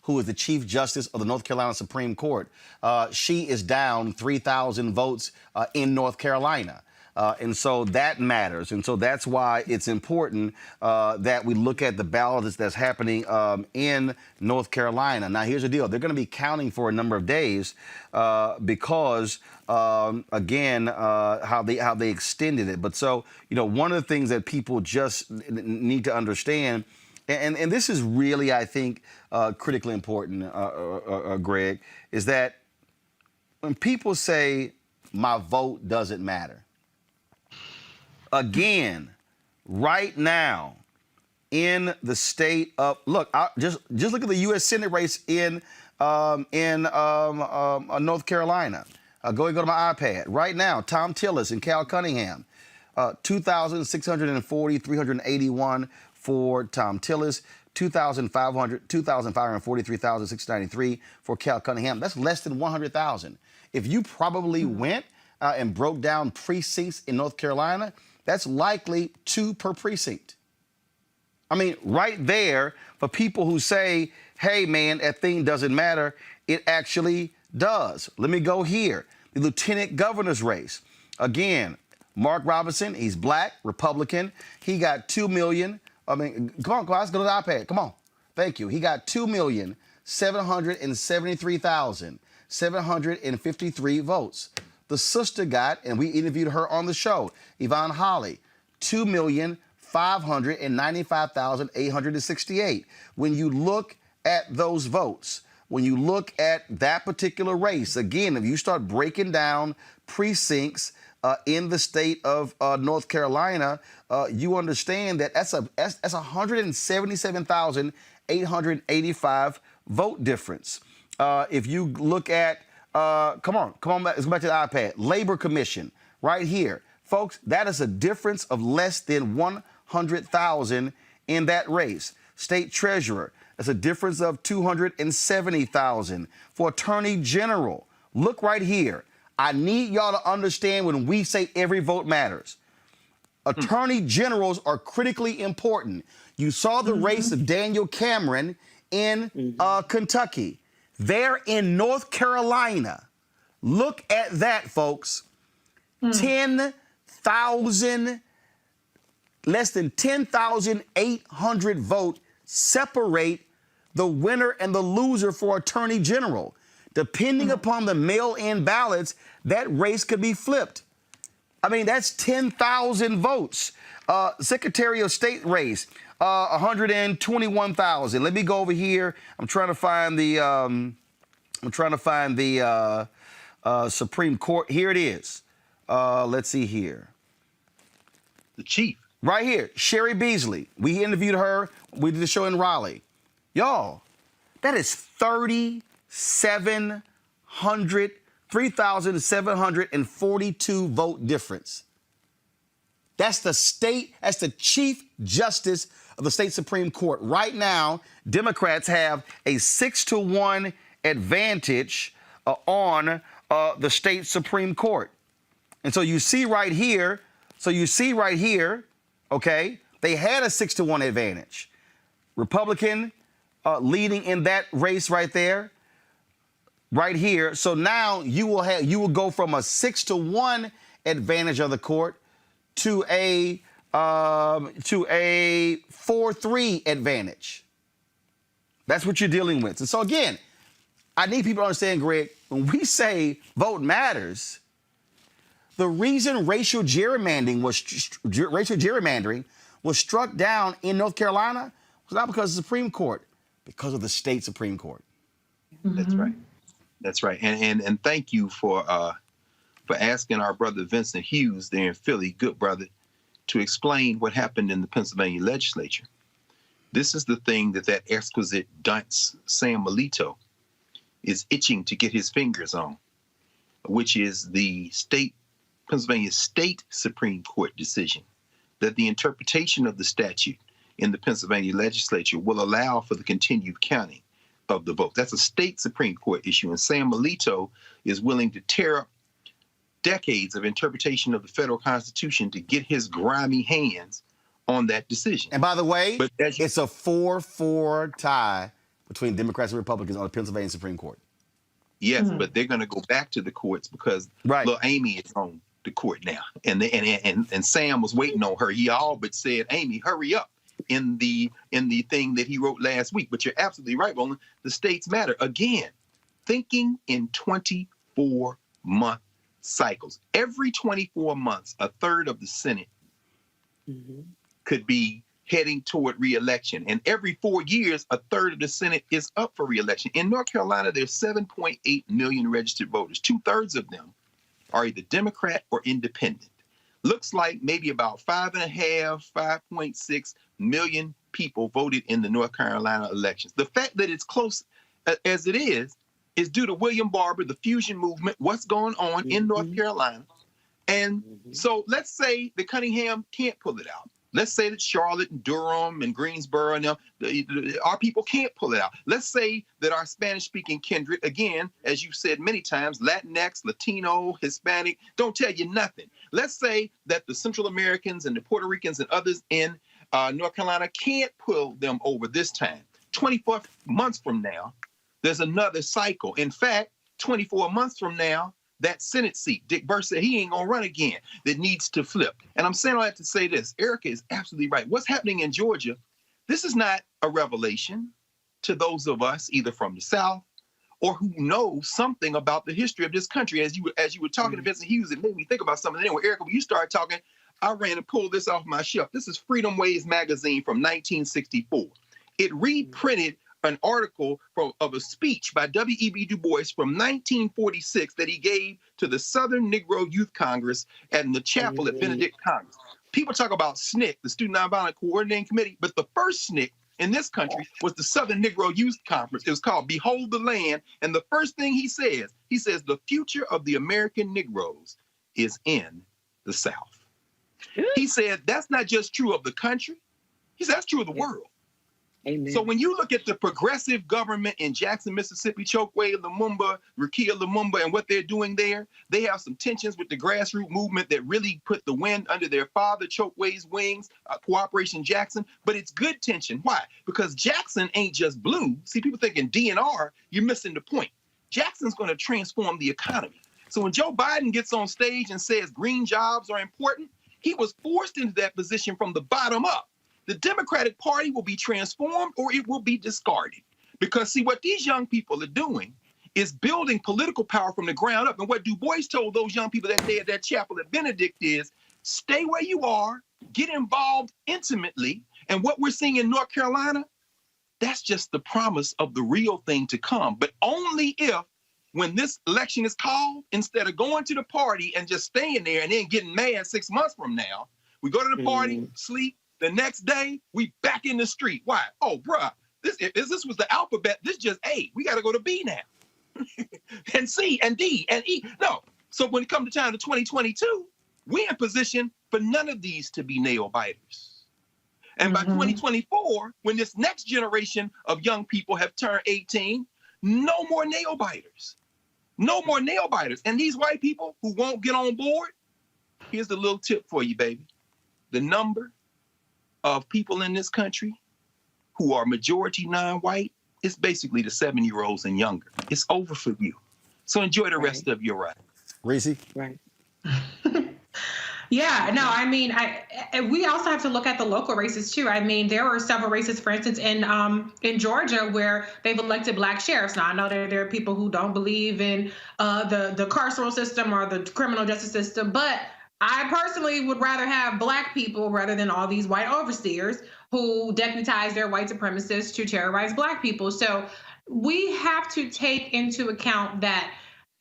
who is the Chief Justice of the North Carolina Supreme Court, she is down 3,000 votes in North Carolina. And so that matters. And so that's why it's important that we look at the ballots that's happening in North Carolina. Now, here's the deal. They're going to be counting for a number of days because, again, how they extended it. But so, you know, one of the things that people just need to understand, and this is really, I think, critically important, Greg, is that when people say my vote doesn't matter, again, right now in the state of, look, just look at the U.S. Senate race in North Carolina. Go to my iPad. Right now, Tom Tillis and Cal Cunningham, 2,640, 381 for Tom Tillis, 2,543,693 for Cal Cunningham. That's less than 100,000. If you probably went and broke down precincts in North Carolina, that's likely 2 per precinct. I mean, right there, for people who say, hey, man, that thing doesn't matter, it actually does. Let me go here. The lieutenant governor's race. Again, Mark Robinson, he's Black, Republican. He got 2 million. I mean, come on, let's go to the iPad. Come on. Thank you. He got 2,773,753 votes. The sister got, and we interviewed her on the show, Yvonne Holly, 2,595,868. When you look at those votes, when you look at that particular race, again, if you start breaking down precincts in the state of North Carolina, you understand that that's 177,885 vote difference. If you look at, come on, let's go back to the iPad. Labor Commission, right here. Folks, that is a difference of less than 100,000 in that race. State Treasurer, That's a difference of 270,000. For attorney general, look right here. I need y'all to understand when we say every vote matters. Attorney generals are critically important. You saw the race of Daniel Cameron in Kentucky. They're in North Carolina. Look at that, folks. 10,000, less than 10,800 votes separate the winner and the loser for attorney general. Depending upon the mail-in ballots, that race could be flipped. I mean, that's 10,000 votes. Secretary of State race, 121,000. Let me go over here. I'm trying to find the Supreme Court. Here it is. Let's see here. The chief. Right here, Sherry Beasley. We interviewed her. We did the show in Raleigh. Y'all, that is 3,742 vote difference. That's the Chief Justice of the state Supreme Court. Right now, Democrats have a 6-1 advantage on the state Supreme Court. And so you see right here, okay, they had a 6-1 advantage. Republican leading in that race right there, right here. So now you will go from a 6-1 advantage of the court to a 4-3 advantage. That's what you're dealing with. And so again, I need people to understand, Greg, when we say vote matters, the reason racial gerrymandering was struck down in North Carolina was not because of the Supreme Court, because of the state Supreme Court. That's right. That's right. And thank you for asking our brother Vincent Hughes there in Philly, good brother, to explain what happened in the Pennsylvania legislature. This is the thing that exquisite dunce Sam Alito is itching to get his fingers on, which is the Pennsylvania State Supreme Court decision that the interpretation of the statute in the Pennsylvania legislature will allow for the continued counting of the vote. That's a state Supreme Court issue, and Sam Alito is willing to tear up decades of interpretation of the federal Constitution to get his grimy hands on that decision. And by the way, it's a 4-4 tie between Democrats and Republicans on the Pennsylvania Supreme Court. Yes, but they're going to go back to the courts because little Amy is on the court now, and Sam was waiting on her. He all but said, "Amy, hurry up!" in the thing that he wrote last week. But you're absolutely right, Roland. The states matter. Again, thinking in 24-month cycles. Every 24 months, a third of the Senate could be heading toward re-election. And every 4 years, a third of the Senate is up for re-election. In North Carolina, there's 7.8 million registered voters. 2/3 of them are either Democrat or independent. Looks like maybe about 5.6 million people voted in the North Carolina elections. The fact that it's close as it is due to William Barber, the fusion movement, what's going on in North Carolina. And so let's say that Cunningham can't pull it out. Let's say that Charlotte and Durham and Greensboro and our people can't pull it out. Let's say that our Spanish-speaking kindred, again, as you've said many times, Latinx, Latino, Hispanic, don't tell you nothing. Let's say that the Central Americans and the Puerto Ricans and others in North Carolina can't pull them over this time. 24 months from now, there's another cycle. In fact, 24 months from now, that Senate seat, Dick Burr said he ain't gonna run again, that needs to flip. And I'm saying all that to say this, Erica is absolutely right. What's happening in Georgia, this is not a revelation to those of us either from the South or who know something about the history of this country. As you were talking to Vincent Hughes, it made me think about something. Anyway, Erica, when you started talking, I ran and pulled this off my shelf. This is Freedom Ways magazine from 1964. It reprinted an article of a speech by W.E.B. Du Bois from 1946 that he gave to the Southern Negro Youth Congress at the chapel at Benedict Congress. People talk about SNCC, the Student Nonviolent Coordinating Committee, but the first SNCC in this country was the Southern Negro Youth Conference. It was called Behold the Land. And the first thing he says, the future of the American Negroes is in the South. He said that's not just true of the country. He said that's true of the world. Amen. So when you look at the progressive government in Jackson, Mississippi, Chokwe, Lumumba, Rukia Lumumba, and what they're doing there, they have some tensions with the grassroots movement that really put the wind under their father, Chokwe's wings, Cooperation Jackson. But it's good tension. Why? Because Jackson ain't just blue. See, people thinking DNR, you're missing the point. Jackson's going to transform the economy. So when Joe Biden gets on stage and says green jobs are important, he was forced into that position from the bottom up. The Democratic Party will be transformed or it will be discarded. Because see, what these young people are doing is building political power from the ground up. And what Du Bois told those young people that day at that chapel at Benedict is, stay where you are, get involved intimately. And what we're seeing in North Carolina, that's just the promise of the real thing to come. But only if, when this election is called, instead of going to the party and just staying there and then getting mad 6 months from now, we go to the party, sleep, the next day, we back in the street. Why? Oh, bruh, this was the alphabet. This just A. We got to go to B now. And C and D and E. No. So when it comes to time to 2022, we're in position for none of these to be nail biters. And by 2024, when this next generation of young people have turned 18, no more nail biters. No more nail biters. And these white people who won't get on board, here's the little tip for you, baby. The number of people in this country who are majority non-white is basically the 7-year-olds and younger. It's over for you. So enjoy the rest of your ride. Reese? Right. Yeah, no, I mean, we also have to look at the local races too. I mean, there are several races, for instance, in Georgia where they've elected black sheriffs. Now, I know that there are people who don't believe in the carceral system or the criminal justice system, but I personally would rather have black people rather than all these white overseers who deputize their white supremacists to terrorize black people. So we have to take into account that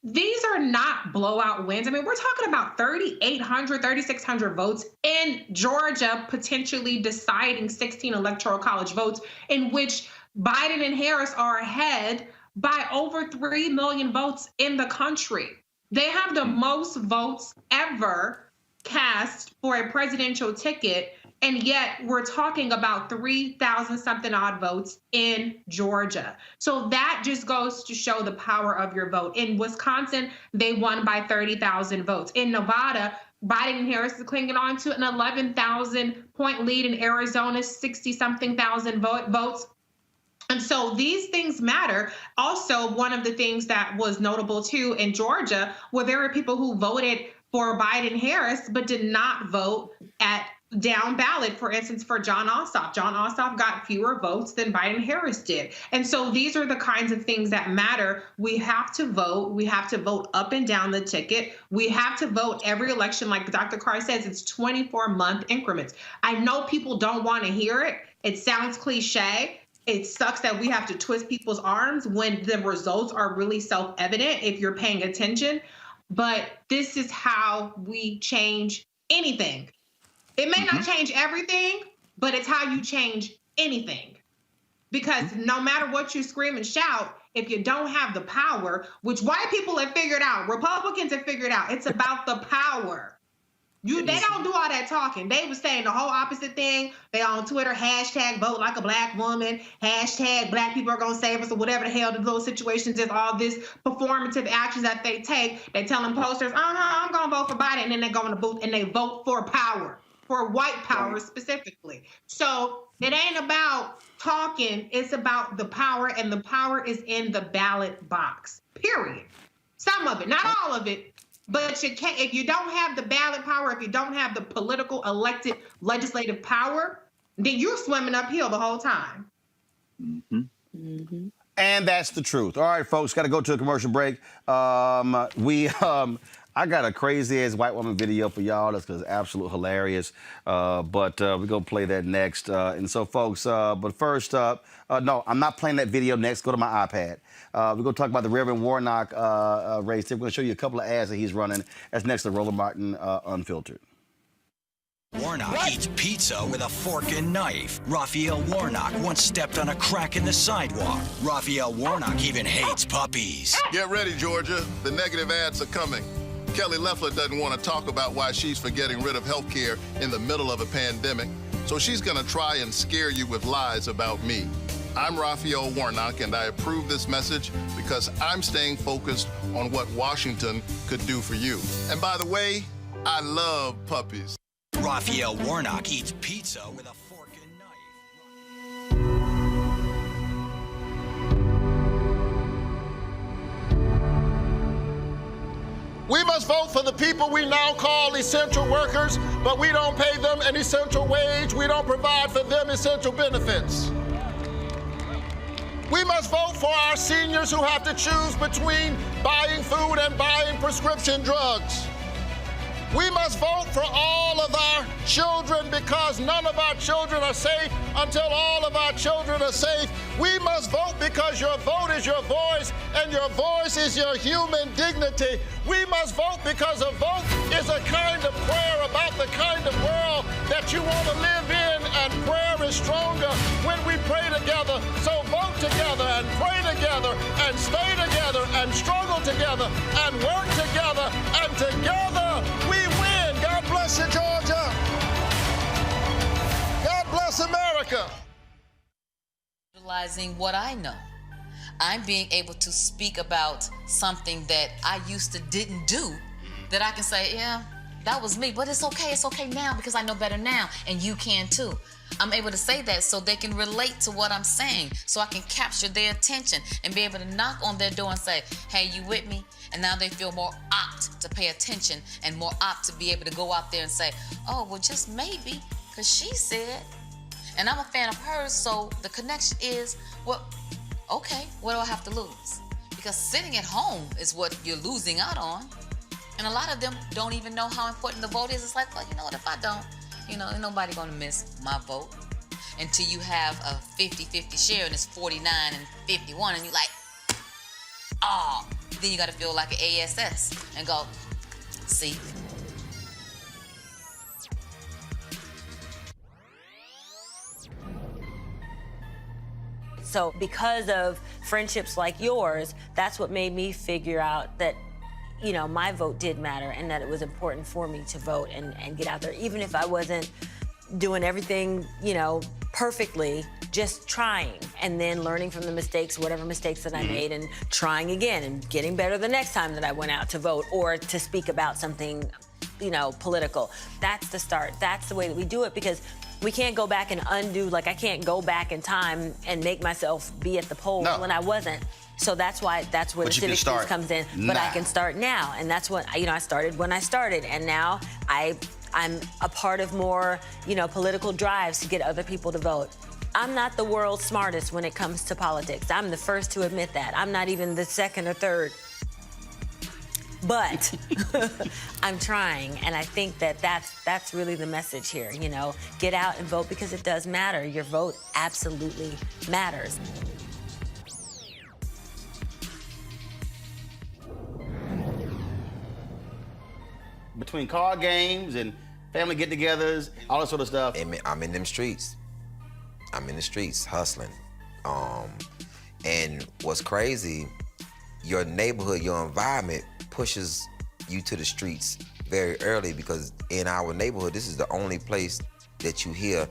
these are not blowout wins. I mean, we're talking about 3,800, 3,600 votes in Georgia, potentially deciding 16 electoral college votes in which Biden and Harris are ahead by over 3 million votes in the country. They have the most votes ever cast for a presidential ticket, and yet we're talking about 3,000 something odd votes in Georgia. So that just goes to show the power of your vote. In Wisconsin, they won by 30,000 votes. In Nevada, Biden and Harris is clinging on to an 11,000 point lead. In Arizona, 60 something thousand votes. And so these things matter. Also, one of the things that was notable too in Georgia, where there were people who voted for Biden Harris, but did not vote at down ballot, for instance, for John Ossoff. John Ossoff got fewer votes than Biden Harris did. And so these are the kinds of things that matter. We have to vote. We have to vote up and down the ticket. We have to vote every election. Like Dr. Carr says, it's 24-month increments. I know people don't want to hear it. It sounds cliche. It sucks that we have to twist people's arms when the results are really self-evident if you're paying attention. But this is how we change anything. It may not change everything, but it's how you change anything. Because no matter what you scream and shout, if you don't have the power, which white people have figured out, Republicans have figured out, it's about the power. They don't do all that talking. They were saying the whole opposite thing. They on Twitter, hashtag vote like a black woman, hashtag black people are gonna save us, or whatever the hell those situations is, all this performative actions that they take. They tell them posters, I'm gonna vote for Biden, and then they go in the booth and they vote for power, for white power specifically. So it ain't about talking, it's about the power, and the power is in the ballot box, period. Some of it, not all of it. But you can't, if you don't have the ballot power, if you don't have the political elected legislative power, then you're swimming uphill the whole time. And that's the truth. All right, folks, got to go to a commercial break. I got a crazy-ass white woman video for y'all. That's absolutely hilarious. But we're going to play that next. And so, folks, but first up, no, I'm not playing that video next. Go to my iPad. We're going to talk about the Reverend Warnock race. We're going to show you a couple of ads that he's running. That's next to Roland Martin Unfiltered. Warnock eats pizza with a fork and knife. Raphael Warnock once stepped on a crack in the sidewalk. Raphael Warnock even hates puppies. Get ready, Georgia. The negative ads are coming. Kelly Loeffler doesn't want to talk about why she's for getting rid of health care in the middle of a pandemic. So she's gonna try and scare you with lies about me. I'm Raphael Warnock, and I approve this message because I'm staying focused on what Washington could do for you. And by the way, I love puppies. Raphael Warnock eats pizza with a fork and knife. We must vote for the people we now call essential workers, but we don't pay them an essential wage. We don't provide for them essential benefits. We must vote for our seniors who have to choose between buying food and buying prescription drugs. We must vote for all of our children because none of our children are safe until all of our children are safe. We must vote because your vote is your voice and your voice is your human dignity. We must vote because a vote is a kind of prayer about the kind of world that you want to live in, and prayer is stronger when we pray together. So vote together and pray together and stay together and struggle together and work together, and together we win. God bless you, Georgia. God bless America. Realizing what I know. I'm being able to speak about something that I used to didn't do, that I can say, yeah, that was me, but it's okay now because I know better now, and you can too. I'm able to say that so they can relate to what I'm saying, so I can capture their attention and be able to knock on their door and say, hey, you with me? And now they feel more apt to pay attention and more apt to be able to go out there and say, oh, well, just maybe, because she said. And I'm a fan of hers, so the connection is, well, okay, what do I have to lose? Because sitting at home is what you're losing out on. And a lot of them don't even know how important the vote is. It's like, well, you know what, if I don't, ain't nobody gonna miss my vote. Until you have a 50-50 share and it's 49 and 51 and you're like, oh, then you gotta feel like an ASS and go, see. So because of friendships like yours, that's what made me figure out that, my vote did matter and that it was important for me to vote and get out there, even if I wasn't doing everything, perfectly, just trying and then learning from the mistakes, whatever mistakes that I made, and trying again and getting better the next time that I went out to vote or to speak about something, political. That's the start. That's the way that we do it, because we can't go back and undo, I can't go back in time and make myself be at the polls when I wasn't. So that's where the civic piece comes in. But I can start now, and that's what, I started when I started, and now I'm a part of more, political drives to get other people to vote. I'm not the world's smartest when it comes to politics. I'm the first to admit that. I'm not even the second or third. But I'm trying, and I think that's really the message here, Get out and vote because it does matter. Your vote absolutely matters. Between card games and family get-togethers, all that sort of stuff. I'm in them streets. I'm in the streets hustling. And what's crazy, your neighborhood, your environment pushes you to the streets very early, because in our neighborhood, this is the only place that you hear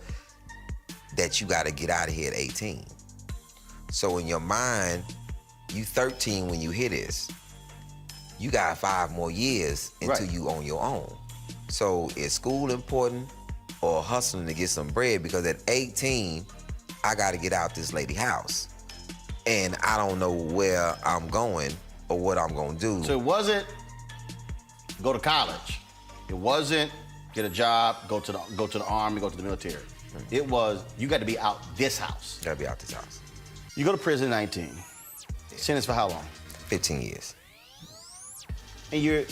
that you gotta get out of here at 18. So in your mind, you 13 when you hear this. You got 5 more years until you on your own. So is school important or hustling to get some bread? Because at 18, I gotta get out this lady house. And I don't know where I'm going or what I'm gonna do. So it wasn't go to college. It wasn't get a job, go to the army, go to the military. It was, you got to be out this house. Gotta be out this house. You go to prison at 19. Sentenced for how long? 15 years. And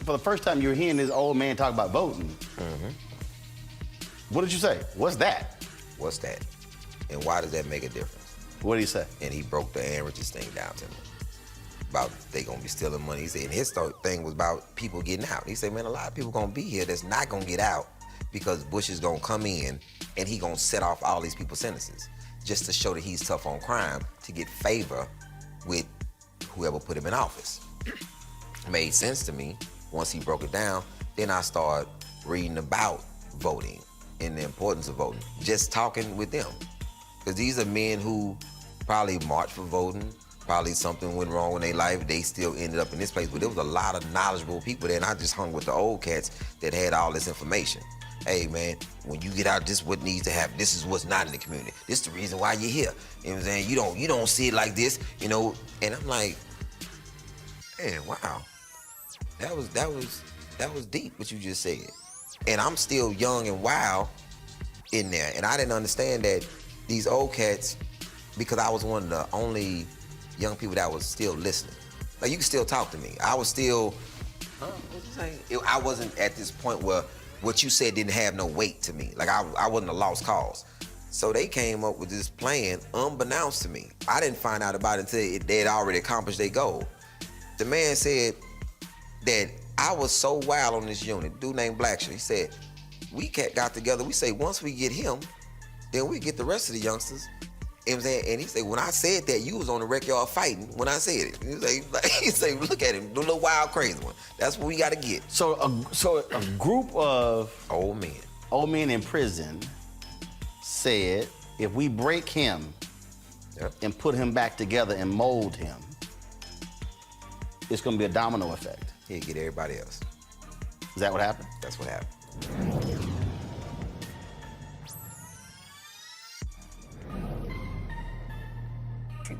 for the first time, you're hearing this old man talk about voting. What did you say? What's that? What's that? And why does that make a difference? What did he say? And he broke the averages thing down to me. About they gonna be stealing money. He said, and his thing was about people getting out. He said, man, a lot of people gonna be here that's not gonna get out because Bush is gonna come in and he gonna set off all these people's sentences just to show that he's tough on crime to get favor with whoever put him in office. Made sense to me once he broke it down. Then I started reading about voting in the importance of voting. Just talking with them. Because these are men who probably marched for voting, probably something went wrong in their life, they still ended up in this place. But there was a lot of knowledgeable people there, and I just hung with the old cats that had all this information. Hey, man, when you get out, this is what needs to happen. This is what's not in the community. This is the reason why you're here. You know what I'm saying? You don't see it like this, you know? And I'm like, man, wow. That was deep, what you just said. And I'm still young and wild in there. And I didn't understand that these old cats, because I was one of the only young people that was still listening. Like, you can still talk to me. I was still, what you saying? I wasn't at this point where what you said didn't have no weight to me. Like, I wasn't a lost cause. So they came up with this plan unbeknownst to me. I didn't find out about it until they had already accomplished their goal. The man said that I was so wild on this unit, dude named Blackshear. He said, we got together, we say, once we get him, then we get the rest of the youngsters. You know what I'm saying? And he said, when I said that, you was on the rec yard fighting when I said it. He said, look at him, the little wild crazy one. That's what we got to get. So a group of old men in prison said, if we break him and put him back together and mold him, it's going to be a domino effect. He'll get everybody else. Is that what happened? That's what happened.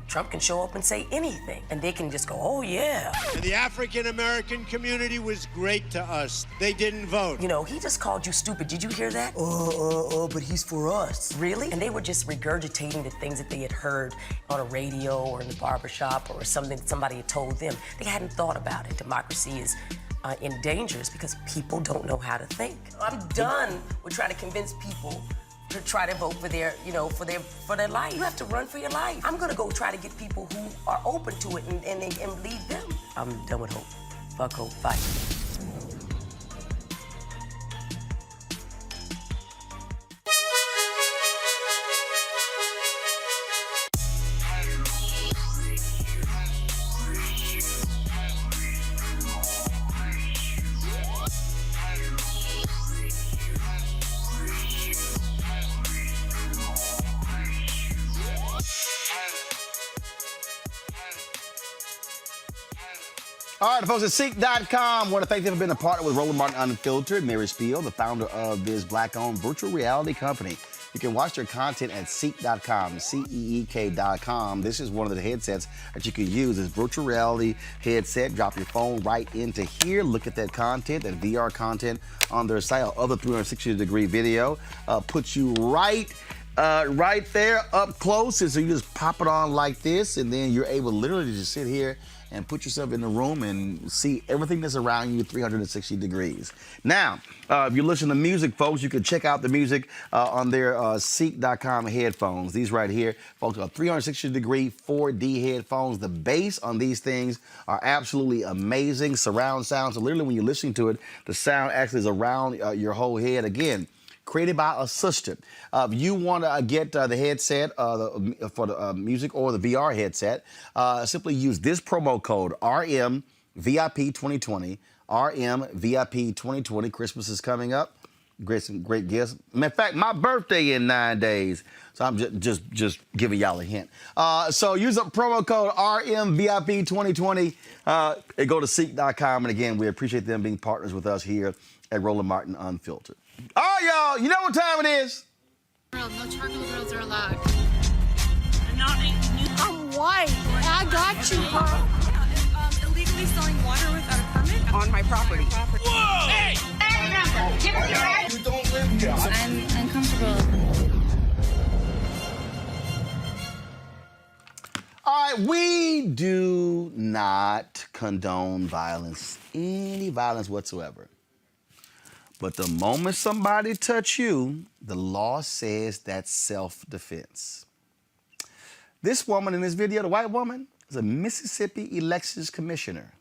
Trump can show up and say anything, and they can just go, oh, yeah. And the African-American community was great to us. They didn't vote. You know, he just called you stupid. Did you hear that? But he's for us. Really? And they were just regurgitating the things that they had heard on a radio or in the barbershop or something that somebody had told them. They hadn't thought about it. Democracy is in danger because people don't know how to think. I'm done with trying to convince people to try to vote for their, for their life. You have to run for your life. I'm gonna go try to get people who are open to it and lead them. I'm done with hope. Fuck hope, fight. All right, folks, at Seek.com, I want to thank them for being a partner with Roland Martin Unfiltered, Mary Spiel, the founder of this Black-owned virtual reality company. You can watch their content at Seek.com, CEEK.com. This is one of the headsets that you can use. This virtual reality headset. Drop your phone right into here. Look at that content, that VR content on their site. Other 360-degree video puts you right there up close. And so you just pop it on like this, and then you're able literally to just sit here and put yourself in the room and see everything that's around you 360 degrees. Now, if you listen to music, folks, you can check out the music on their Seek.com headphones. These right here, folks, are 360-degree 4D headphones. The bass on these things are absolutely amazing. Surround sound. So literally when you're listening to it, the sound actually is around your whole head. Again, created by a sister. If you want to get the headset for the music or the VR headset, simply use this promo code RMVIP2020. RMVIP2020. Christmas is coming up. Some great gifts. In fact, my birthday in 9 days. So I'm just giving y'all a hint. So use a promo code RMVIP2020 and go to Seek.com. And again, we appreciate them being partners with us here at Roland Martin Unfiltered. All right, y'all, you know what time it is? No charcoal grills are allowed. I'm white. I got you, huh? Illegally selling water without a permit On my property. Whoa! Hey! You don't live here. I'm uncomfortable. All right, we do not condone violence, any violence whatsoever. But the moment somebody touch you, the law says that's self-defense. This woman in this video, the white woman, is a Mississippi elections commissioner.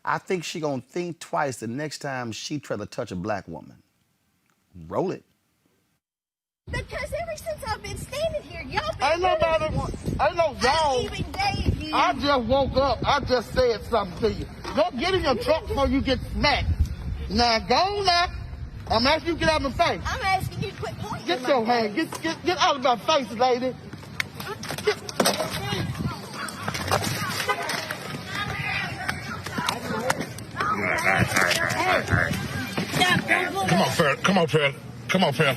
I think she gonna think twice the next time she try to touch a black woman. Roll it. Because ever since I've been standing here, y'all been I know y'all. I just woke up. I just said something to you. Go get in your truck before you get smacked. Now go now. I'm asking you to get out of my face. I'm asking you to quit pointing. Get your hand. Get out of my face, lady. All right. Come on, Pearl. Come on, Pearl. Come on, Pearl.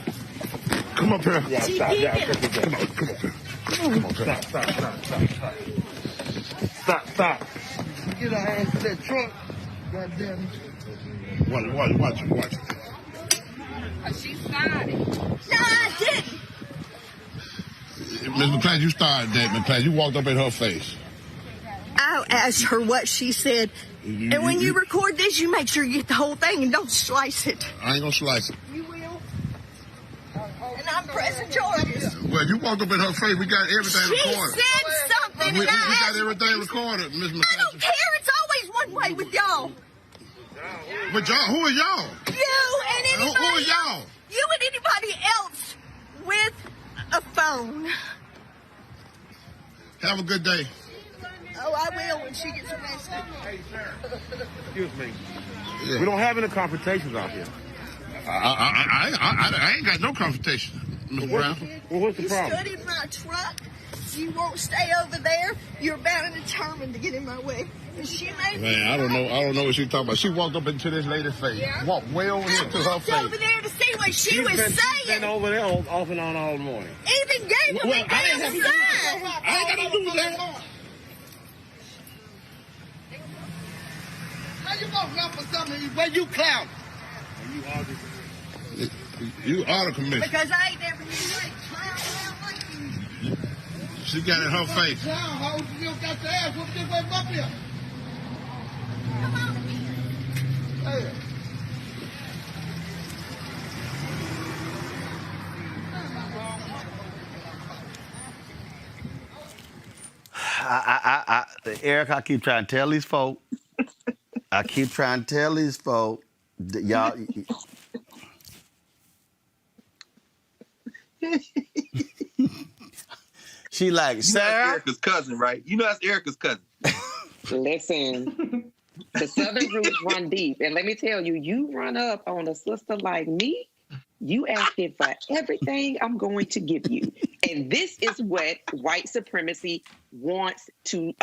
Come on, Pearl. Yeah, stop. Come on, Pearl. Come on, Pearl. Stop. Get her ass to that truck. Goddamn. Watch it. She started. No, I didn't. Ms. McClain, you started that, McClain. You walked up in her face. I asked her what she said. And when you record this, you make sure you get the whole thing and don't slice it. I ain't gonna slice it. You will. And I'm pressing charges. Well, you walked up in her face. We got everything recorded. She said something. We and I got asked everything recorded, Ms. McClain. I don't care. It's always one way with y'all. But y'all, who are y'all? You and anybody. Who are y'all? You and anybody else with a phone. Have a good day. Oh, I will when she gets arrested. Excuse me. Yeah. We don't have any confrontations out here. I ain't got no confrontation, Mr. Brown. Well, what's the problem? You stood in my truck. You won't stay over there. You're bound and determined to get in my way. And she made me. Man, I don't know what she's talking about. She walked up into this lady's face. Yeah. Walked way over here to her face. over there to see what she was saying. She's been over there off and on all morning. Even gave her a I ain't got to do that. How you gonna run for something where you clown? You are the commissioner. Because I ain't never knew you ain't clown like you. She got it in her face. Clown, how you got your ass whooped this way up here? Come on. Hey. Eric, I keep trying to tell these folk. Y'all. She like, Sarah. That's Erica's cousin, right? You know that's Erica's cousin. Listen, the Southern roots run deep. And let me tell you, you run up on a sister like me, you asking for everything I'm going to give you. And this is what white supremacy wants to,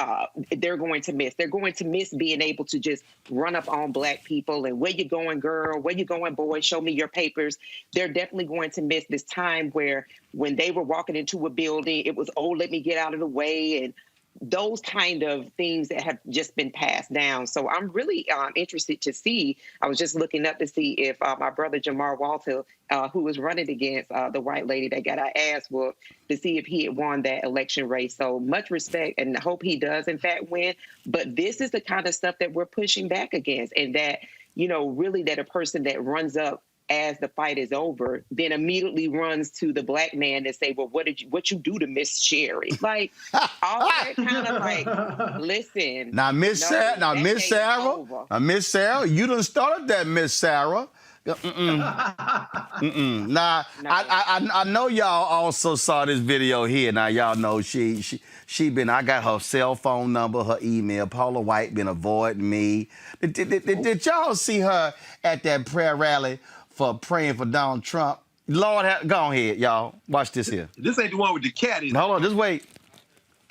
they're going to miss. They're going to miss being able to just run up on black people and where you going, girl? Where you going, boy? Show me your papers. They're definitely going to miss this time where when they were walking into a building, it was, oh, let me get out of the way. And those kind of things that have just been passed down. So I'm really interested to see. I was just looking up to see if my brother Jamar Walter, who was running against the white lady that got our ass whooped, to see if he had won that election race. So much respect and hope he does in fact win. But this is the kind of stuff that we're pushing back against, and that, you know, really that a person that runs up as the fight is over, then immediately runs to the black man and say, well, what you do to Miss Sherry? Like, all that kind of like, listen. Now, Miss Sarah, you done started that, Miss Sarah. Nah, I know y'all also saw this video here. Now, y'all know she been, I got her cell phone number, her email. Paula White been avoiding me. Did y'all see her at that prayer rally for praying for Donald Trump? Lord, go ahead, y'all. Watch this here. This ain't the one with the cat in it. Hold on, just wait.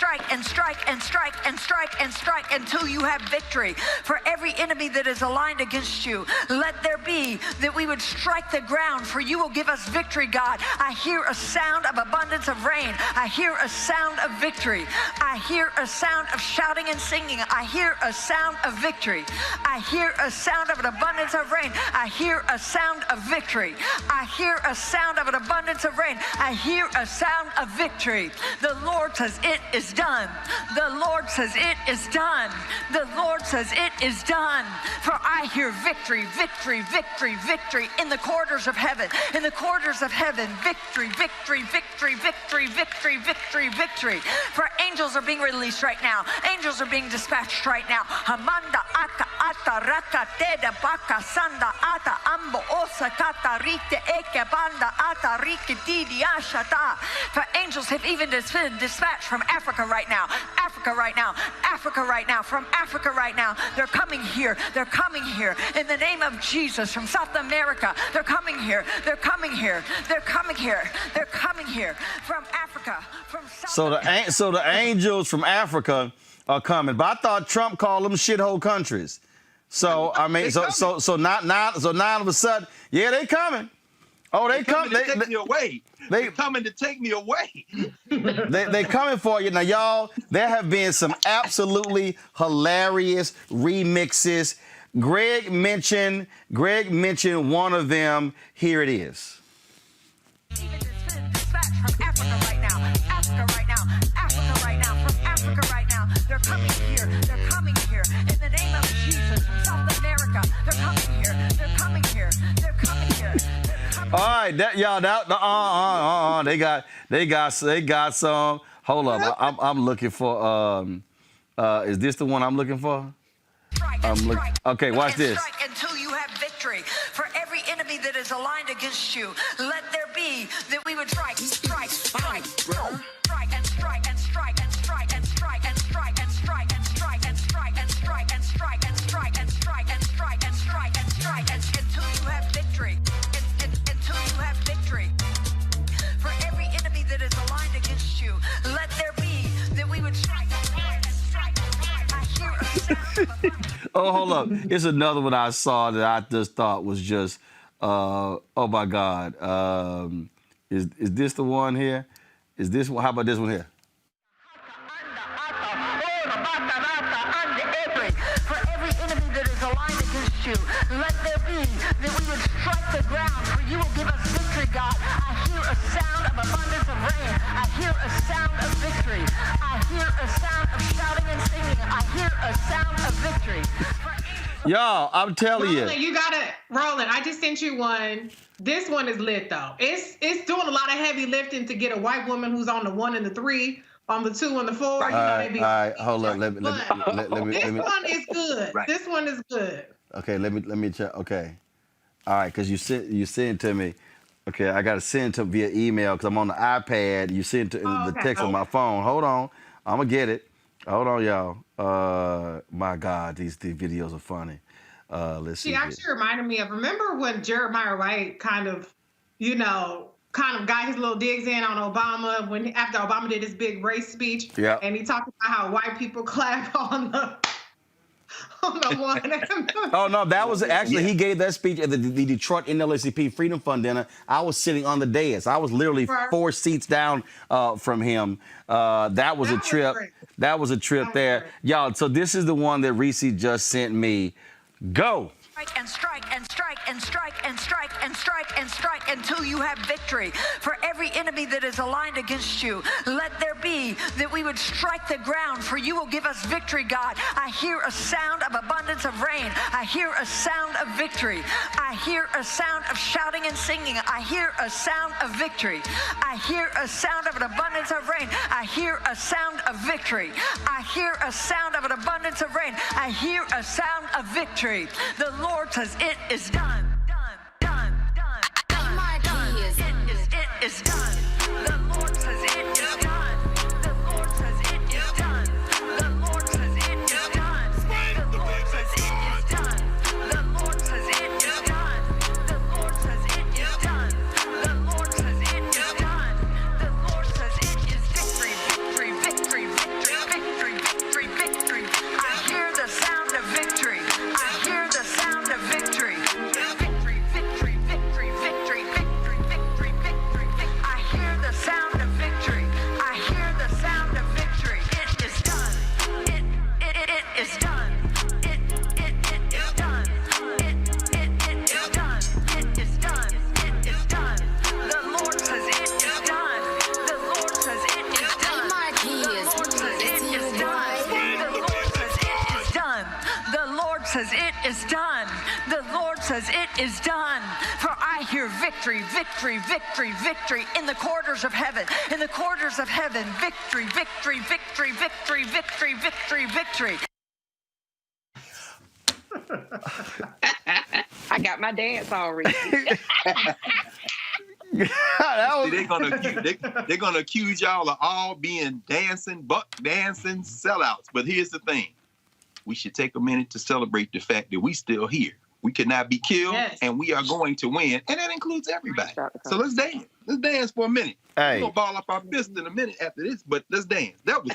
Strike and strike and strike and strike and strike until you have victory. For every enemy that is aligned against you, let there be that we would strike the ground, for you will give us victory, God. I hear a sound of abundance of rain. I hear a sound of victory. I hear a sound of shouting and singing. I hear a sound of victory. I hear a sound of an abundance of rain. I hear a sound of victory. I hear a sound of an abundance of rain. I hear a sound of victory. The Lord says it is done. The Lord says it is done. The Lord says it is done. For I hear victory, victory, victory, victory in the corridors of heaven. In the corridors of heaven, victory, victory, victory, victory, victory, victory, victory. For angels are being released right now. Angels are being dispatched right now. Hamanda aka ata rakate da baka sanda ata ambo osa kata rite eke banda ata rikiti diashata. For angels have even been dispatched from Africa right now. Africa right now. Africa right now. From Africa right now. They're coming here. They're coming here. In the name of Jesus. From South America. They're coming here. They're coming here. They're coming here. They're coming here. From Africa. From South So the angels from Africa are coming. But I thought Trump called them shithole countries. So I mean, so now all of a sudden, yeah, they coming. Oh, they coming to take me away. They're coming to take me away. They coming for you. Now, y'all, there have been some absolutely hilarious remixes. Greg mentioned one of them. Here it is. From Africa right now. Africa right now. Africa right now. From Africa right now. They're coming here. They're coming here. In the name of Jesus. From South America. They're coming here. They're coming here. They're coming here. All right, they got some. Hold up, I'm looking for. Is this the one I'm looking for? Okay, watch this. Until you have victory. For every enemy that is aligned against you, let there be that we would strike and strike and strike and strike and strike and strike and strike and strike and strike and strike and strike and strike and strike and strike and strike and strike and strike and strike until you have victory. Until you have victory. For every enemy that is aligned against you, let there be that we would strike and strike and strike and strike. I hear a sound. Oh, hold up. It's another one I saw that I just thought was just, oh my God. Is this the one here? Is this one? How about this one here? For every enemy that is aligned against you, let there be that we would strike the ground, for you will give us victory, God. I hear a sound of abundance of rain. I hear a sound of victory. I hear a sound of shouting and singing. I hear a sound of victory. Y'all, I'm telling you. You got it, Roland. I just sent you one. This one is lit though. It's doing a lot of heavy lifting to get a white woman who's on the 1 and the 3, on the 2 and the 4. All right, hold on. Let me. This one is good. Right. This one is good. Okay, let me check. Okay, all right, because you sent to me. Okay, I got to send it to via email because I'm on the iPad. You send the text on my phone. Hold on, I'm gonna get it. Hold on, y'all. My God, these videos are funny. Let's see. She actually reminded me of, remember when Jeremiah Wright kind of got his little digs in on Obama after Obama did his big race speech. Yeah. And he talked about how white people clap on the one. Oh no, that was actually he gave that speech at the Detroit NAACP Freedom Fund dinner. I was sitting on the dais. I was literally 4 seats down from him. That was a trip. That was a trip there, y'all. So this is the one that Reese just sent me. Go. Strike and strike and strike and strike and strike and strike and strike until you have victory. For every enemy that is aligned against you, let there be that we would strike the ground, for you will give us victory, God. I hear a sound of abundance of rain. I hear a sound of victory. I hear a sound of shouting and singing. I hear a sound of victory. I hear a sound of an abundance of rain. I hear a sound of victory. I hear a sound of an abundance of rain. I hear a sound of victory. The Lord says it is done. Done. It is done. The Lord says it is done. The Lord says it is done. The Lord says it is done. The Lord says it is done. The Lord says it is done. The Lord says it is done. The Lord says it is done. The Lord says it is victory, victory, victory, victory, victory, victory, victory. I hear the sound of victory. I hear the sound of victory. Victory, victory, victory, victory, victory, victory, victory. I hear the sound of victory. I hear the sound of victory. It is done. It is done. It is done. It is done. It is done. It is done. The Lord says it is done. The Lord says it is done. The Lord says it is done. The Lord says it is done. The Lord says it is done. For I hear victory, victory, victory, victory in the corridors of heaven. In the corridors of heaven, victory, victory, victory, victory, victory, victory, victory. I got my dance already. They're gonna accuse y'all of all being buck dancing sellouts. But here's the thing: we should take a minute to celebrate the fact that we still here. We cannot be killed, and we are going to win, and that includes everybody. So let's dance. Let's dance for a minute. Hey. We're gonna ball up our fist in a minute after this, but let's dance. That was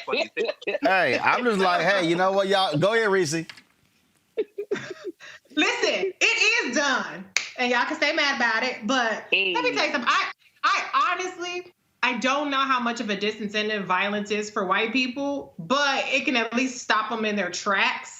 funny. Hey, I'm just like, hey, you know what, y'all? Go ahead, Reese. Listen, it is done, and y'all can stay mad about it. But let me tell you something. I honestly, I don't know how much of a disincentive violence is for white people, but it can at least stop them in their tracks.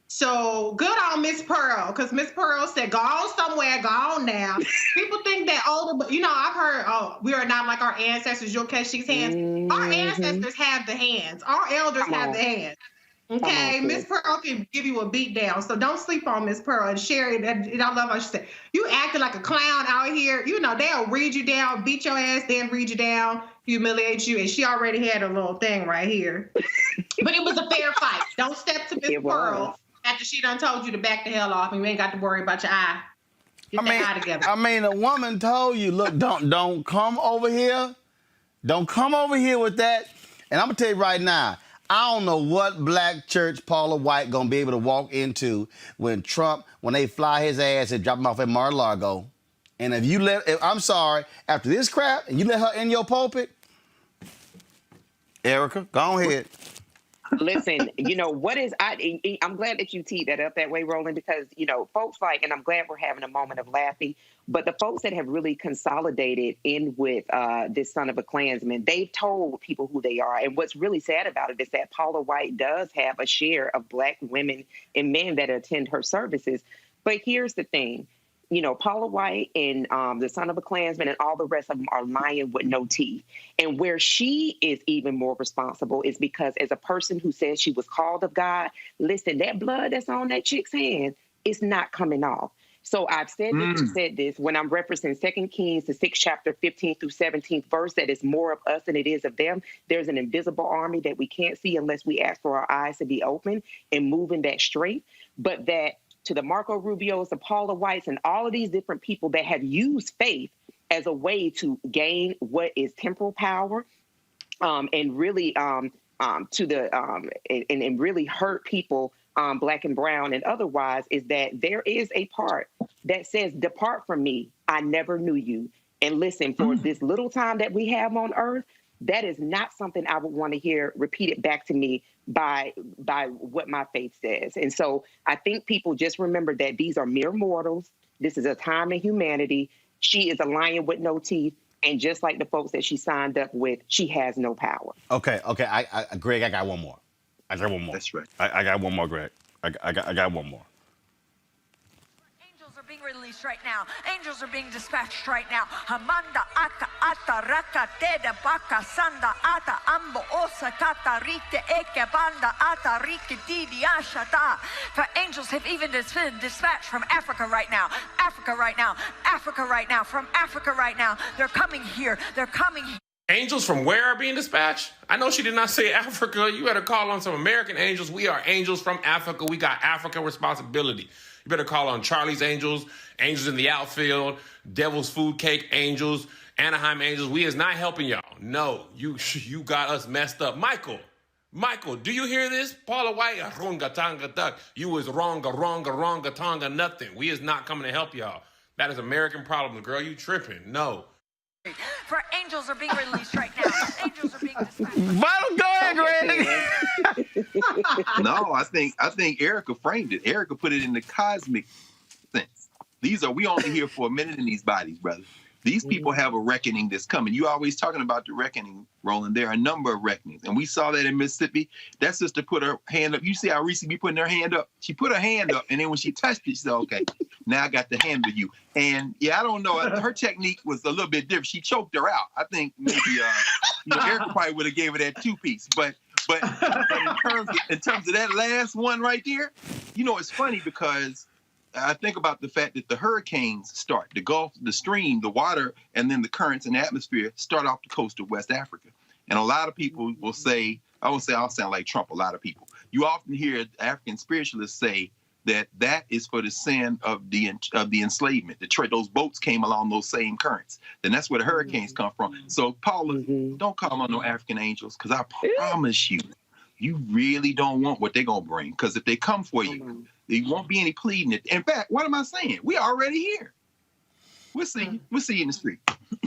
So good on Miss Pearl, because Miss Pearl said, "Go on somewhere, go on now." People think that older, you know, I've heard, "Oh, we are not like our ancestors. You'll catch these hands." Our ancestors have the hands. Our elders have the hands. Okay, Miss Pearl can give you a beat down, so don't sleep on Miss Pearl. And Sherry, and I love how she said, "You acting like a clown out here. You know, they'll read you down, beat your ass, then read you down, humiliate you." And she already had a little thing right here. But it was a fair fight. Don't step to Miss Pearl after she done told you to back the hell off, and you ain't got to worry about your eye. Get that eye together. I mean, a woman told you, look, don't come over here. Don't come over here with that. And I'm gonna tell you right now, I don't know what black church Paula White gonna be able to walk into when they fly his ass and drop him off at Mar-a-Lago. And I'm sorry, after this crap, and you let her in your pulpit, Erica, go ahead. Listen, you know, I'm glad that you teed that up that way, Roland, because, you know, folks and I'm glad we're having a moment of laughing, but the folks that have really consolidated in with this son of a Klansman, they've told people who they are. And what's really sad about it is that Paula White does have a share of black women and men that attend her services. But here's the thing. You know, Paula White and the son of a Klansman and all the rest of them are lying with no teeth. And where she is even more responsible is because as a person who says she was called of God, listen, that blood that's on that chick's hand is not coming off. So I've said this when I'm referencing 2 Kings, the 6th chapter, 15th through 17th verse, that is more of us than it is of them. There's an invisible army that we can't see unless we ask for our eyes to be open and move in that straight. But that to the Marco Rubios, the Paula Whites, and all of these different people that have used faith as a way to gain what is temporal power, and really and really hurt people, black and brown and otherwise, is that there is a part that says, "Depart from me, I never knew you." And listen, for this little time that we have on earth, that is not something I would want to hear repeated back to me by what my faith says. And so I think people just remember that these are mere mortals. This is a time in humanity. She is a lion with no teeth. And just like the folks that she signed up with, she has no power. Okay. Greg, I got one more. That's right. I got one more, Greg. I got one more. Angels are being released right now. Angels are being dispatched right now. Hamanda aka ata raka teda baka sanda ata ambo osa kata rite eke banda ata rike didi ashata. For angels have even been dispatched from Africa right now. Africa right now. Africa right now. From Africa right now. They're coming here. They're coming here. Angels from where are being dispatched? I know she did not say Africa. You better call on some American angels. We are angels from Africa. We got African responsibility. You better call on Charlie's Angels, Angels in the Outfield, Devil's Food Cake Angels, Anaheim Angels. We is not helping y'all. No, you got us messed up. Michael, do you hear this? Paula White, runga tanga duck. You is wronga tonga nothing. We is not coming to help y'all. That is American problems, girl. You tripping. No. For angels are being released right now. Angels are being dispatched. Go ahead, Greg. No, I think Erica framed it. Erica put it in the cosmic sense. We only here for a minute in these bodies, brother. These people have a reckoning that's coming. You always talking about the reckoning, Roland. There are a number of reckonings. And we saw that in Mississippi. That sister put her hand up. You see how Reese be putting her hand up? She put her hand up, and then when she touched it, she said, "Okay, now I got to handle you." And yeah, I don't know. Her technique was a little bit different. She choked her out. I think maybe Erica probably would have gave her that 2-piece. But in terms of that last one right there, you know, it's funny because I think about the fact that the hurricanes start, the Gulf, the stream, the water, and then the currents in the atmosphere start off the coast of West Africa. And a lot of people will say, I'll sound like Trump, a lot of people. You often hear African spiritualists say that is for the sin of the enslavement. Those boats came along those same currents. Then that's where the hurricanes come from. So Paula, don't call on no African angels, because I promise you, you really don't want what they're gonna bring. Because if they come for you, there won't be any pleading. In fact, what am I saying? We already here. We'll see you. We'll see you in the street.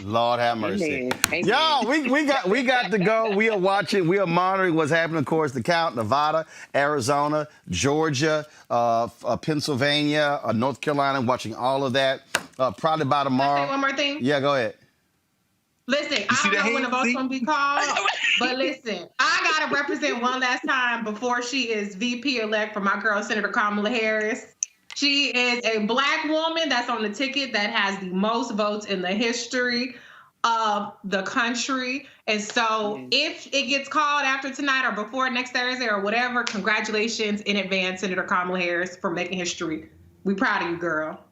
Lord have mercy. Amen. Y'all, we got to go. We are watching. We are monitoring what's happening. Of course, the count: Nevada, Arizona, Georgia, Pennsylvania, North Carolina. Watching all of that. Probably by tomorrow. Can I say one more thing? Yeah, go ahead. Listen, I don't know when the vote's gonna be called, but listen, I gotta represent one last time before she is VP elect for my girl Senator Kamala Harris. She is a Black woman that's on the ticket that has the most votes in the history of the country. And so if it gets called after tonight or before next Thursday or whatever, congratulations in advance, Senator Kamala Harris, for making history. We proud of you, girl.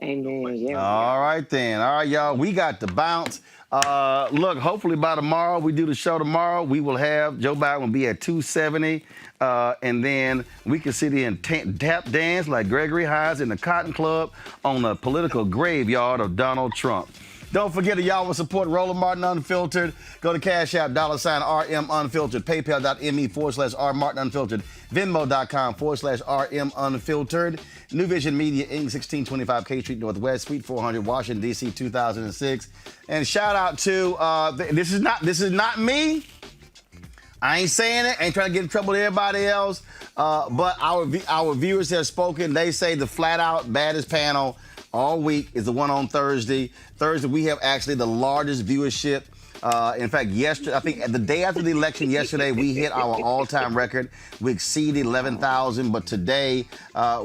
Amen. Yeah. All right, then. All right, y'all. We got to bounce. Look, hopefully by tomorrow, we do the show tomorrow, we will have Joe Biden will be at 270. And then we can sit here and tap dance like Gregory Hines in the Cotton Club on the political graveyard of Donald Trump. Don't forget that y'all will support Roland Martin Unfiltered. Go to Cash App, $RM Unfiltered, PayPal.me/R Martin Unfiltered, Venmo.com/RM Unfiltered. New Vision Media, Inc., 1625 K Street Northwest, Suite 400, Washington, D.C., 2006. And shout out to, this is not me. I ain't saying it, ain't trying to get in trouble with everybody else, but our viewers have spoken. They say the flat-out baddest panel all week is the one on Thursday. Thursday, we have actually the largest viewership. In fact, yesterday, I think the day after the election yesterday, we hit our all-time record. We exceeded 11,000, but today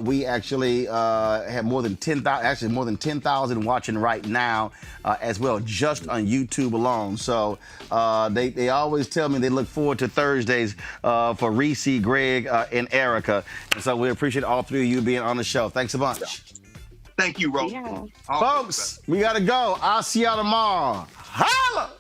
we actually have more than 10,000 watching right now as well, just on YouTube alone. So they always tell me they look forward to Thursdays for Reese, Greg, and Erica. And so we appreciate all three of you being on the show. Thanks a bunch. Thank you, Ro. Yeah. Folks, we got to go. I'll see y'all tomorrow. Holla!